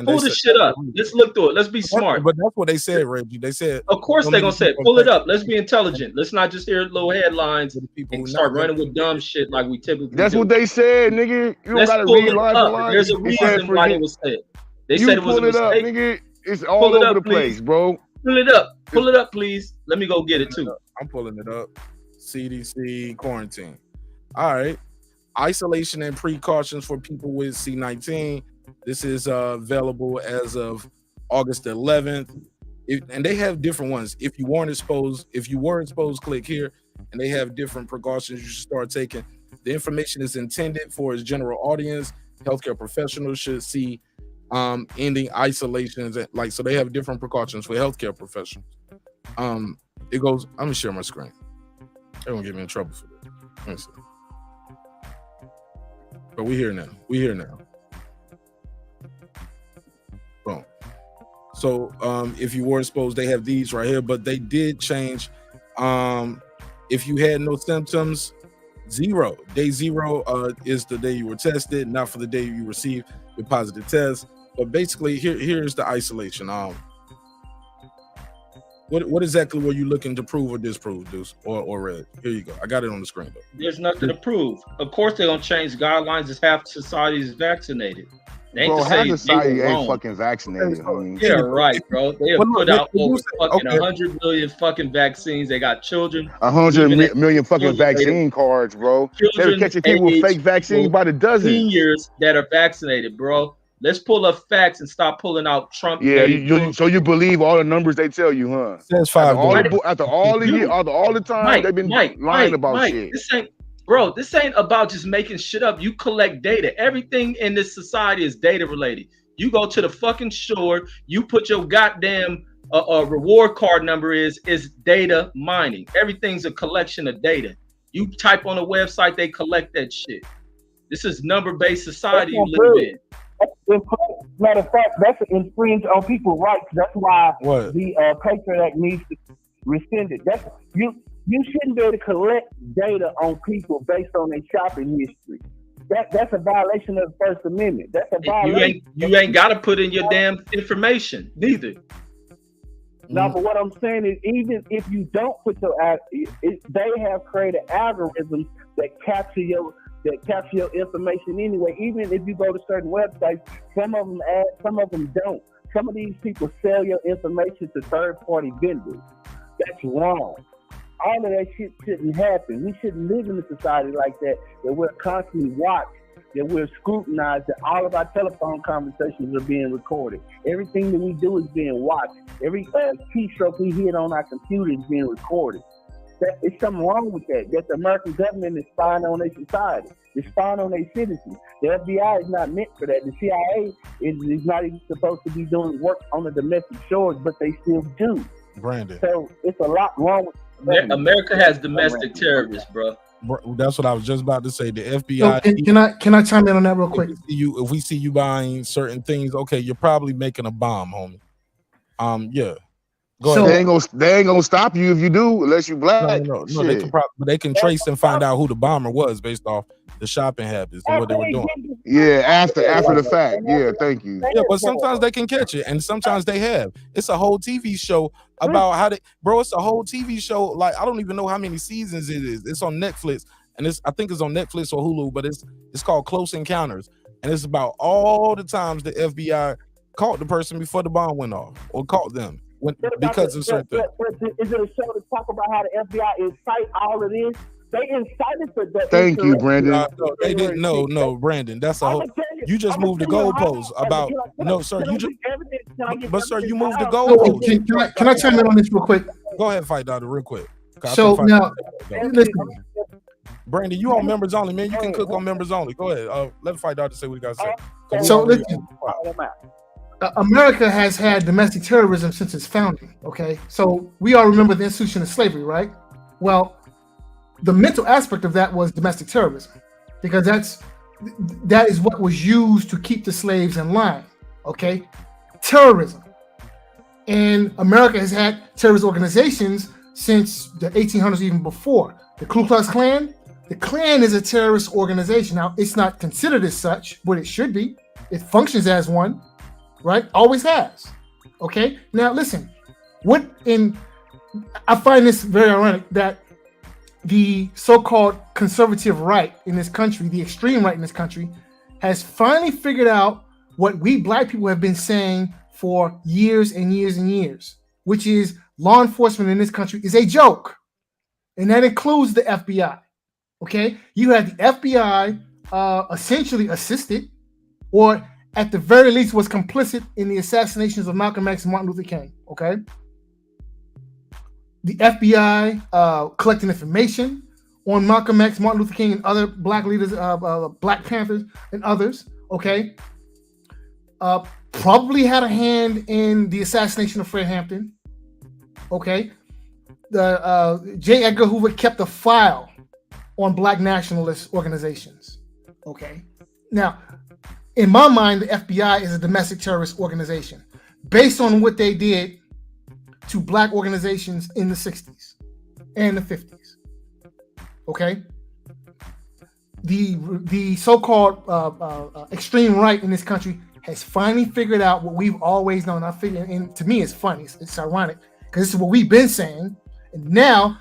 Speaker 14: Pull this shit up. Let's look through it. Let's be smart.
Speaker 4: But that's what they said, Reggie. They said,
Speaker 14: of course they're gonna say it. Pull it up. Let's be intelligent. Let's not just hear little headlines and start running with dumb shit like we typically
Speaker 17: That's
Speaker 14: do.
Speaker 17: what they said, nigga. You don't gotta read line for line.
Speaker 14: There's a reason why it was said. They said it was a mistake.
Speaker 17: Up, nigga. It's all over the place, bro.
Speaker 14: Pull it up. Pull it up, please. Let me go get it too.
Speaker 4: I'm pulling it up. CDC quarantine. All right. Isolation and precautions for people with C-19. This is available as of August 11th. And they have different ones. If you were exposed, click here. And they have different precautions you should start taking. The information is intended for its general audience. Healthcare professionals should see ending isolations. So they have different precautions for healthcare professionals. It goes. I'm gonna share my screen. They won't get me in trouble for that. Let me see. But we here now. Boom. So if you weren't supposed, they have these right here, but they did change. If you had no symptoms, 0. Day 0 is the day you were tested, not for the day you received the positive test. But basically, here's the isolation. What exactly were you looking to prove or disprove, Deuce or Red? Here you go. I got it on the screen though.
Speaker 14: There's nothing to prove. Of course, they're gonna change guidelines as half society is vaccinated. They ain't
Speaker 17: Bro,
Speaker 14: to
Speaker 17: half
Speaker 14: say
Speaker 17: society
Speaker 14: they
Speaker 17: ain't
Speaker 14: wrong.
Speaker 17: fucking vaccinated, homie.
Speaker 14: Yeah, right, bro. They have put out over fucking
Speaker 4: okay.
Speaker 14: 100 million fucking vaccines. They got children.
Speaker 17: 100 million fucking vaccine cards, bro. They're catching people with fake vaccines by the dozen.
Speaker 14: Seniors that are vaccinated, bro. Let's pull up facts and stop pulling out Trump.
Speaker 17: Yeah, so you believe all the numbers they tell you, huh?
Speaker 4: Says 5.
Speaker 17: After all the time they've been lying about shit.
Speaker 14: This ain't about just making shit up. You collect data. Everything in this society is data related. You go to the fucking store, you put your goddamn reward card number is data mining. Everything's a collection of data. You type on a website, they collect that shit. This is number-based society you live in.
Speaker 18: Matter of fact, that's an infringe on people's rights. That's why the Patriot Act needs to be rescinded. You shouldn't be able to collect data on people based on their shopping history. That's a violation of the First Amendment. That's a violation.
Speaker 14: You ain't got to put in your damn information neither.
Speaker 18: No, but what I'm saying is, even if you don't put they have created algorithms that capture your information anyway. Even if you go to certain websites, some of them add, some of them don't. Some of these people sell your information to third-party vendors. That's wrong. All of that shit shouldn't happen. We shouldn't live in a society like that we're constantly watched, that we're scrutinized, that all of our telephone conversations are being recorded. Everything that we do is being watched. Every keystroke we hit on our computer is being recorded. There's something wrong with that. That the American government is spying on their society. They're spying on their citizens. The FBI is not meant for that. The CIA is not even supposed to be doing work on the domestic shores, but they still do.
Speaker 4: Brandon.
Speaker 18: So it's a lot wrong with
Speaker 14: America has domestic terrorists, bro.
Speaker 4: That's what I was just about to say. The FBI.
Speaker 9: So can I chime in on that real quick?
Speaker 4: If we see you buying certain things, okay, you're probably making a bomb, homie. Yeah. Go ahead.
Speaker 17: They ain't gonna stop you if you do, unless you black.
Speaker 4: No, they can trace and find out who the bomber was based off the shopping habits and what they were doing.
Speaker 17: Yeah, after the fact. Yeah, thank you.
Speaker 4: Yeah, but sometimes they can catch it, and sometimes they have. It's a whole TV show about how they, bro. It's a whole TV show. Like, I don't even know how many seasons it is. It's on Netflix, and I think it's on Netflix or Hulu, but it's called Close Encounters, and it's about all the times the FBI caught the person before the bomb went off, or caught them because of certain things.
Speaker 18: Is it a show to talk about how the FBI incite all of this? They incited for that.
Speaker 17: Thank you, Brandon.
Speaker 4: No, they didn't. No, Brandon. That's a whole. You just moved the goalposts about. No, sir. You just. But sir, you moved the goalposts.
Speaker 9: Can I chime in on this real quick?
Speaker 4: Go ahead, Fight Doctor, real quick.
Speaker 9: So now, listen.
Speaker 4: Brandon, you on members only, man. You can cook on members only. Go ahead. Let Fight Doctor say what he got to say.
Speaker 9: So listen. America has had domestic terrorism since its founding. Okay, so we all remember the institution of slavery, right? Well, the mental aspect of that was domestic terrorism, because that is what was used to keep the slaves in line. Okay, terrorism, and America has had terrorist organizations since the 1800s, even before. The Ku Klux Klan. The Klan is a terrorist organization. Now, it's not considered as such, but it should be. It functions as one, right? Always has. Okay. Now, listen. I find this very ironic that the so-called conservative right in this country, the extreme right in this country, has finally figured out what we black people have been saying for years and years and years, which is law enforcement in this country is a joke. And that includes the FBI. Okay? You had the FBI essentially assisted, or at the very least was complicit in the assassinations of Malcolm X and Martin Luther King. Okay? The FBI collecting information on Malcolm X, Martin Luther King, and other black leaders, Black Panthers, and others. Okay, probably had a hand in the assassination of Fred Hampton. Okay, J. Edgar Hoover kept a file on black nationalist organizations. Okay. Now, in my mind, the FBI is a domestic terrorist organization based on what they did to black organizations in the 60s and the 50s. Okay. The so-called extreme right in this country has finally figured out what we've always known. I figure, and to me, it's funny. It's ironic because this is what we've been saying. And now,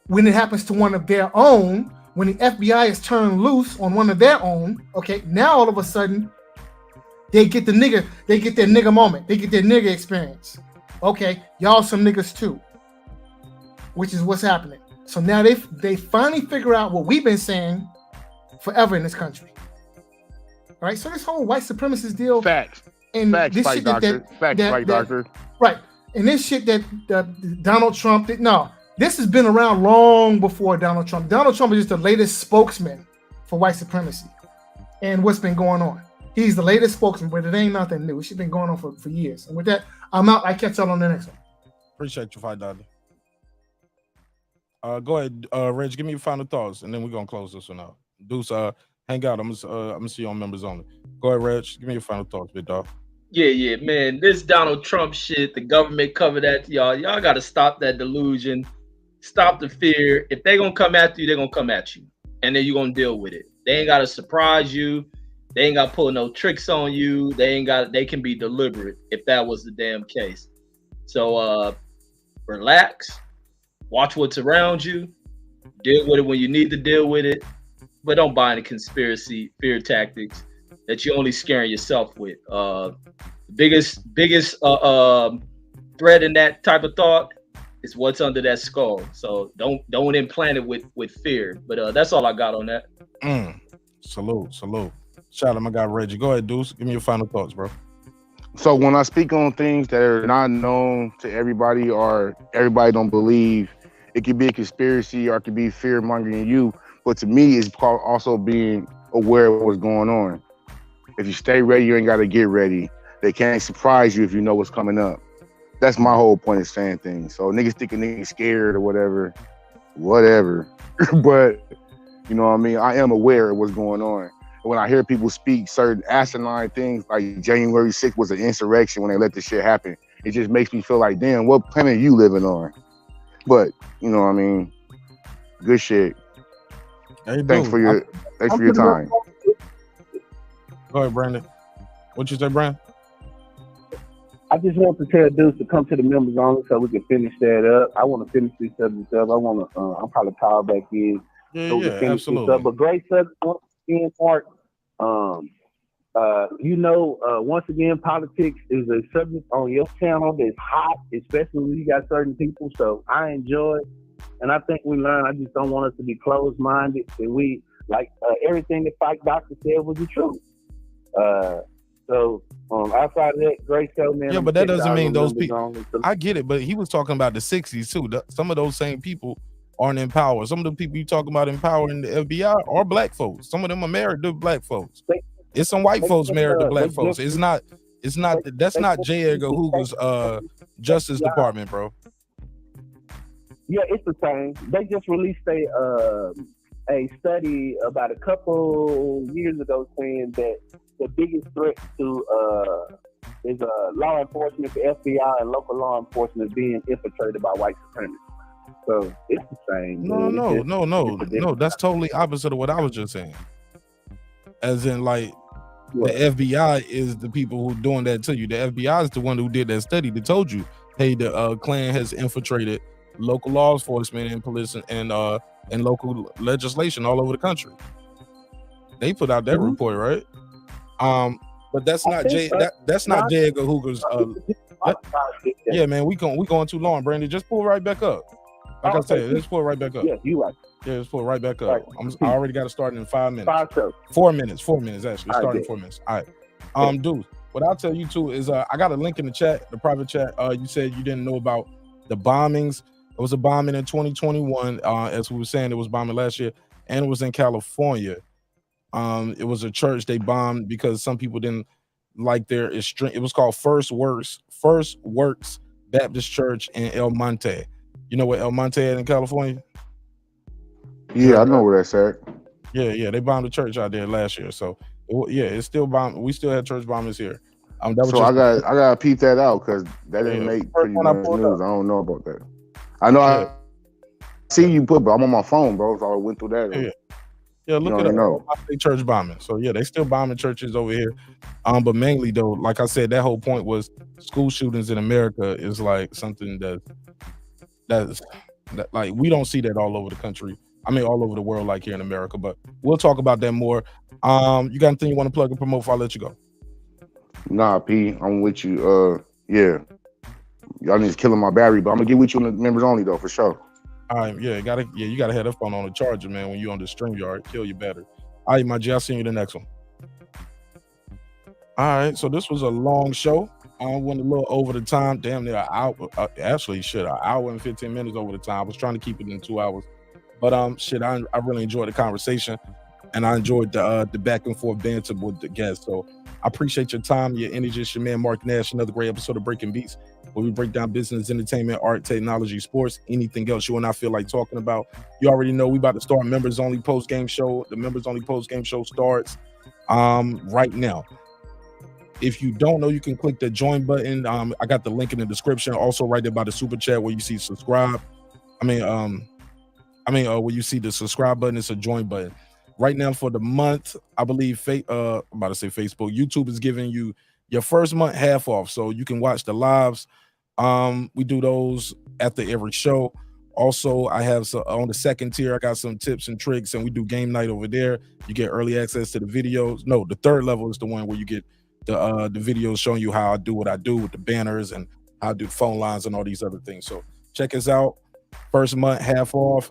Speaker 9: when it happens to one of their own, when the FBI is turned loose on one of their own, okay, now all of a sudden they get their nigga moment, they get their nigga experience. Okay, y'all some niggas too, which is what's happening. So now they finally figure out what we've been saying forever in this country. All right, so this whole white supremacist deal,
Speaker 17: facts,
Speaker 9: and
Speaker 17: facts,
Speaker 9: this
Speaker 17: right,
Speaker 9: shit
Speaker 17: doctor. Facts, right, doctor.
Speaker 9: Right, and this shit that Donald Trump did. No, this has been around long before Donald Trump. Donald Trump is just the latest spokesman for white supremacy and what's been going on. He's the latest spokesman, but it ain't nothing new. It's been going on for years. And with that, I'm out. I catch y'all on the next one.
Speaker 4: Appreciate you, $5. Go ahead, Reg. Give me your final thoughts, and then we're gonna close this one out. Deuce, hang out. I'm gonna see you on members only. Go ahead, Reg. Give me your final thoughts, big dog.
Speaker 14: Yeah, man. This Donald Trump shit, the government covered that to y'all. Y'all got to stop that delusion. Stop the fear. If they gonna come after you, they're gonna come at you, and then you're gonna deal with it. They ain't gotta surprise you. They ain't gotta pull no tricks on you. They can be deliberate if that was the damn case. So relax, watch what's around you, deal with it when you need to deal with it, but don't buy into conspiracy fear tactics that you're only scaring yourself with. Biggest threat in that type of thought is what's under that skull. So don't implant it with fear. But that's all I got on that.
Speaker 4: Salute. Shout out my guy Reggie. Go ahead, Deuce. Give me your final thoughts, bro.
Speaker 17: So when I speak on things that are not known to everybody or everybody don't believe, it could be a conspiracy or it could be fear mongering you. But to me, it's called also being aware of what's going on. If you stay ready, you ain't got to get ready. They can't surprise you if you know what's coming up. That's my whole point of saying things. So niggas thinking niggas scared or whatever. But you know what I mean? I am aware of what's going on. When I hear people speak certain asinine things, like January 6th was an insurrection when they let this shit happen, it just makes me feel like, damn, what planet are you living on? But, you know what I mean? Good shit. Thanks for your time.
Speaker 4: Go ahead, Brandon. What you say, Brandon?
Speaker 18: I just want to tell Deuce to come to the members only so we can finish that up. I want to finish this subject up. I'm probably call back in. So we can finish
Speaker 4: absolutely.
Speaker 18: This up. But great subject in part. Once again, politics is a subject on your channel that's hot, especially when you got certain people. So I enjoy it, and I think we learn. I just don't want us to be closed-minded. And we everything that Fight Doctor said was the truth. Outside of that, great show, man.
Speaker 4: Yeah, but that doesn't mean those people. I get it, but he was talking about the 60s too. Some of those same people aren't in power. Some of the people you talking about in power in the FBI are black folks. Some of them are married to black folks. It's some white folks married to black folks. That's not J. Edgar Hoover's Justice Department, bro.
Speaker 18: Yeah, it's the same. They just released a study about a couple years ago saying that the biggest threat to is law enforcement, the FBI, and local law enforcement being infiltrated by white supremacists. So it's the same.
Speaker 4: No. That's totally opposite of what I was just saying. As in, like, the FBI is the people who doing that to you. The FBI is the one who did that study that told you, hey, the Klan has infiltrated local law enforcement and police and local legislation all over the country. They put out that report, right? But that's not that's not J. Edgar Hoover's. Yeah, man, we going too long, Brandon. Just pull right back up. Like I said, let's pull right back up.
Speaker 18: Yeah, you right.
Speaker 4: Yeah, let's pull right back up. I already got to start in 5 minutes. 4 minutes actually. Starting in 4 minutes. All right. Dude, what I'll tell you too is I got a link in the chat, the private chat. You said you didn't know about the bombings. It was a bombing in 2021. As we were saying, it was bombing last year, and it was in California. It was a church they bombed because some people didn't like their extreme. It was called First Works Baptist Church in El Monte. You know where El Monte is in California?
Speaker 17: Yeah, I know where that's at.
Speaker 4: Yeah, they bombed the church out there last year. So it's still bombed. We still had church bombings here. That was
Speaker 17: So I gotta peep that out because that didn't make pretty much news. I don't know about that. I know I see you put, but I'm on my phone, bro. So I went through that.
Speaker 4: Yeah, look at it. Church bombing. So yeah, they still bombing churches over here. But mainly though, like I said, that whole point was school shootings in America is like something that like we don't see that all over the country. I mean, all over the world, like here in America. But we'll talk about that more. You got anything you want to plug and promote before I let you go?
Speaker 17: Nah, P, I'm with you. Yeah, y'all need to killing my battery, but I'm gonna get with you on the members only though for sure.
Speaker 4: All right, you gotta have that phone on the charger, man. When you on the StreamYard, kill your battery. All right, my G, I'll see you the next one. All right, so this was a long show. I went a little over the time, damn near an hour. An hour and 15 minutes over the time. I was trying to keep it in 2 hours, but I really enjoyed the conversation, and I enjoyed the back and forth banter with the guests. So I appreciate your time, your energy. It's your man Mark Nash. Another great episode of Breaking Beats, where we break down business, entertainment, art, technology, sports, anything else you and I feel like talking about. You already know we about to start members only post game show. The members only post game show starts right now. If you don't know, you can click the join button. I got the link in the description. Also, right there by the super chat where you see subscribe. Where you see the subscribe button, it's a join button. Right now for the month, I believe I'm about to say Facebook. YouTube is giving you your first month half off, so you can watch the lives. We do those after every show. Also, I have on the second tier, I got some tips and tricks, and we do game night over there. You get early access to the videos. No, the third level is the one where you get the videos showing you how I do what I do with the banners and how I do phone lines and all these other things. So check us out. First month half off.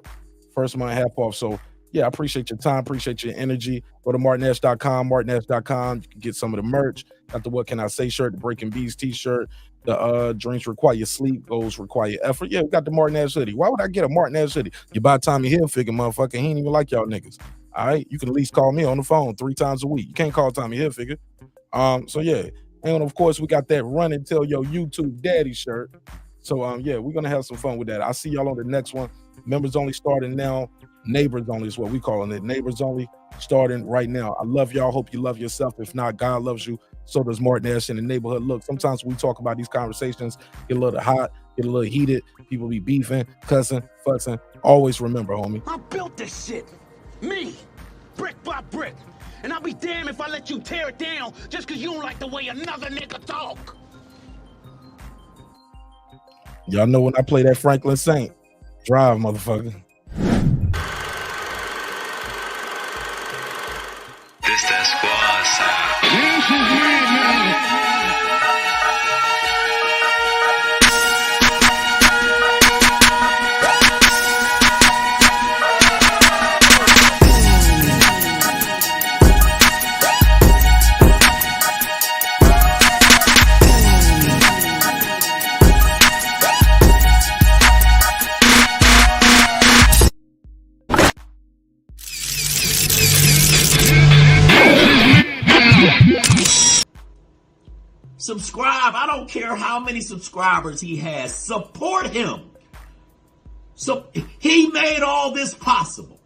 Speaker 4: So yeah, I appreciate your time, appreciate your energy. Go to marqnash.com, marqnash.com. You can get some of the merch. Got the What Can I Say shirt, the Breaking Bees t-shirt, the drinks require sleep, goals require effort. Yeah, we got the Mark Nash hoodie. Why would I get a Mark Nash hoodie? You buy Tommy Hilfiger, motherfucker. He ain't even like y'all niggas. All right, you can at least call me on the phone 3 times a week. You can't call Tommy Hilfiger. So yeah, and of course we got that Run and Tell Your YouTube Daddy shirt. So yeah, we're gonna have some fun with that. I'll see y'all on the next one. Members only starting now. Neighbors only is what we calling it. Neighbors only starting right now. I love y'all. Hope you love yourself. If not, God loves you. So does Mark Nash in the neighborhood. Look, sometimes we talk about these conversations, get a little hot, get a little heated. People be beefing, cussing, fussing. Always remember, homie.
Speaker 5: I built this shit. Me. Brick by brick. And I'll be damned if I let you tear it down just because you don't like the way another nigga talk.
Speaker 4: Y'all know when I play that Franklin Saint. Drive, motherfucker.
Speaker 3: This that squad side.
Speaker 5: Subscribe. I don't care how many subscribers he has. Support him. So he made all this possible.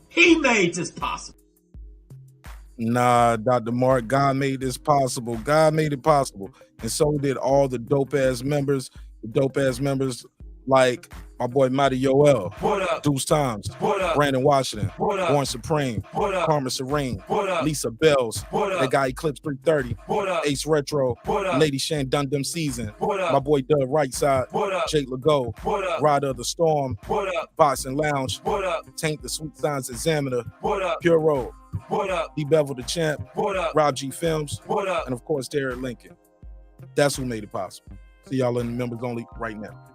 Speaker 5: He made this possible.
Speaker 4: Nah, Dr. Mark, God made this possible. God made it possible. And so did all the dope ass members. The dope ass members like my boy Matty Yoel, Deuce Times, Brandon Washington, Born Supreme, Karma Serene, Lisa Bells, that guy Eclipse 330, Ace Retro, Lady Shan Dundum Season, my boy Doug Rightside, Jake Legault, Rider of the Storm, Boxing Lounge, Taint the Sweet Signs Examiner, Pure Road, D Bevel the Champ, Rob G Films, and of course Derek Lincoln. That's who made it possible. See y'all in the members only right now.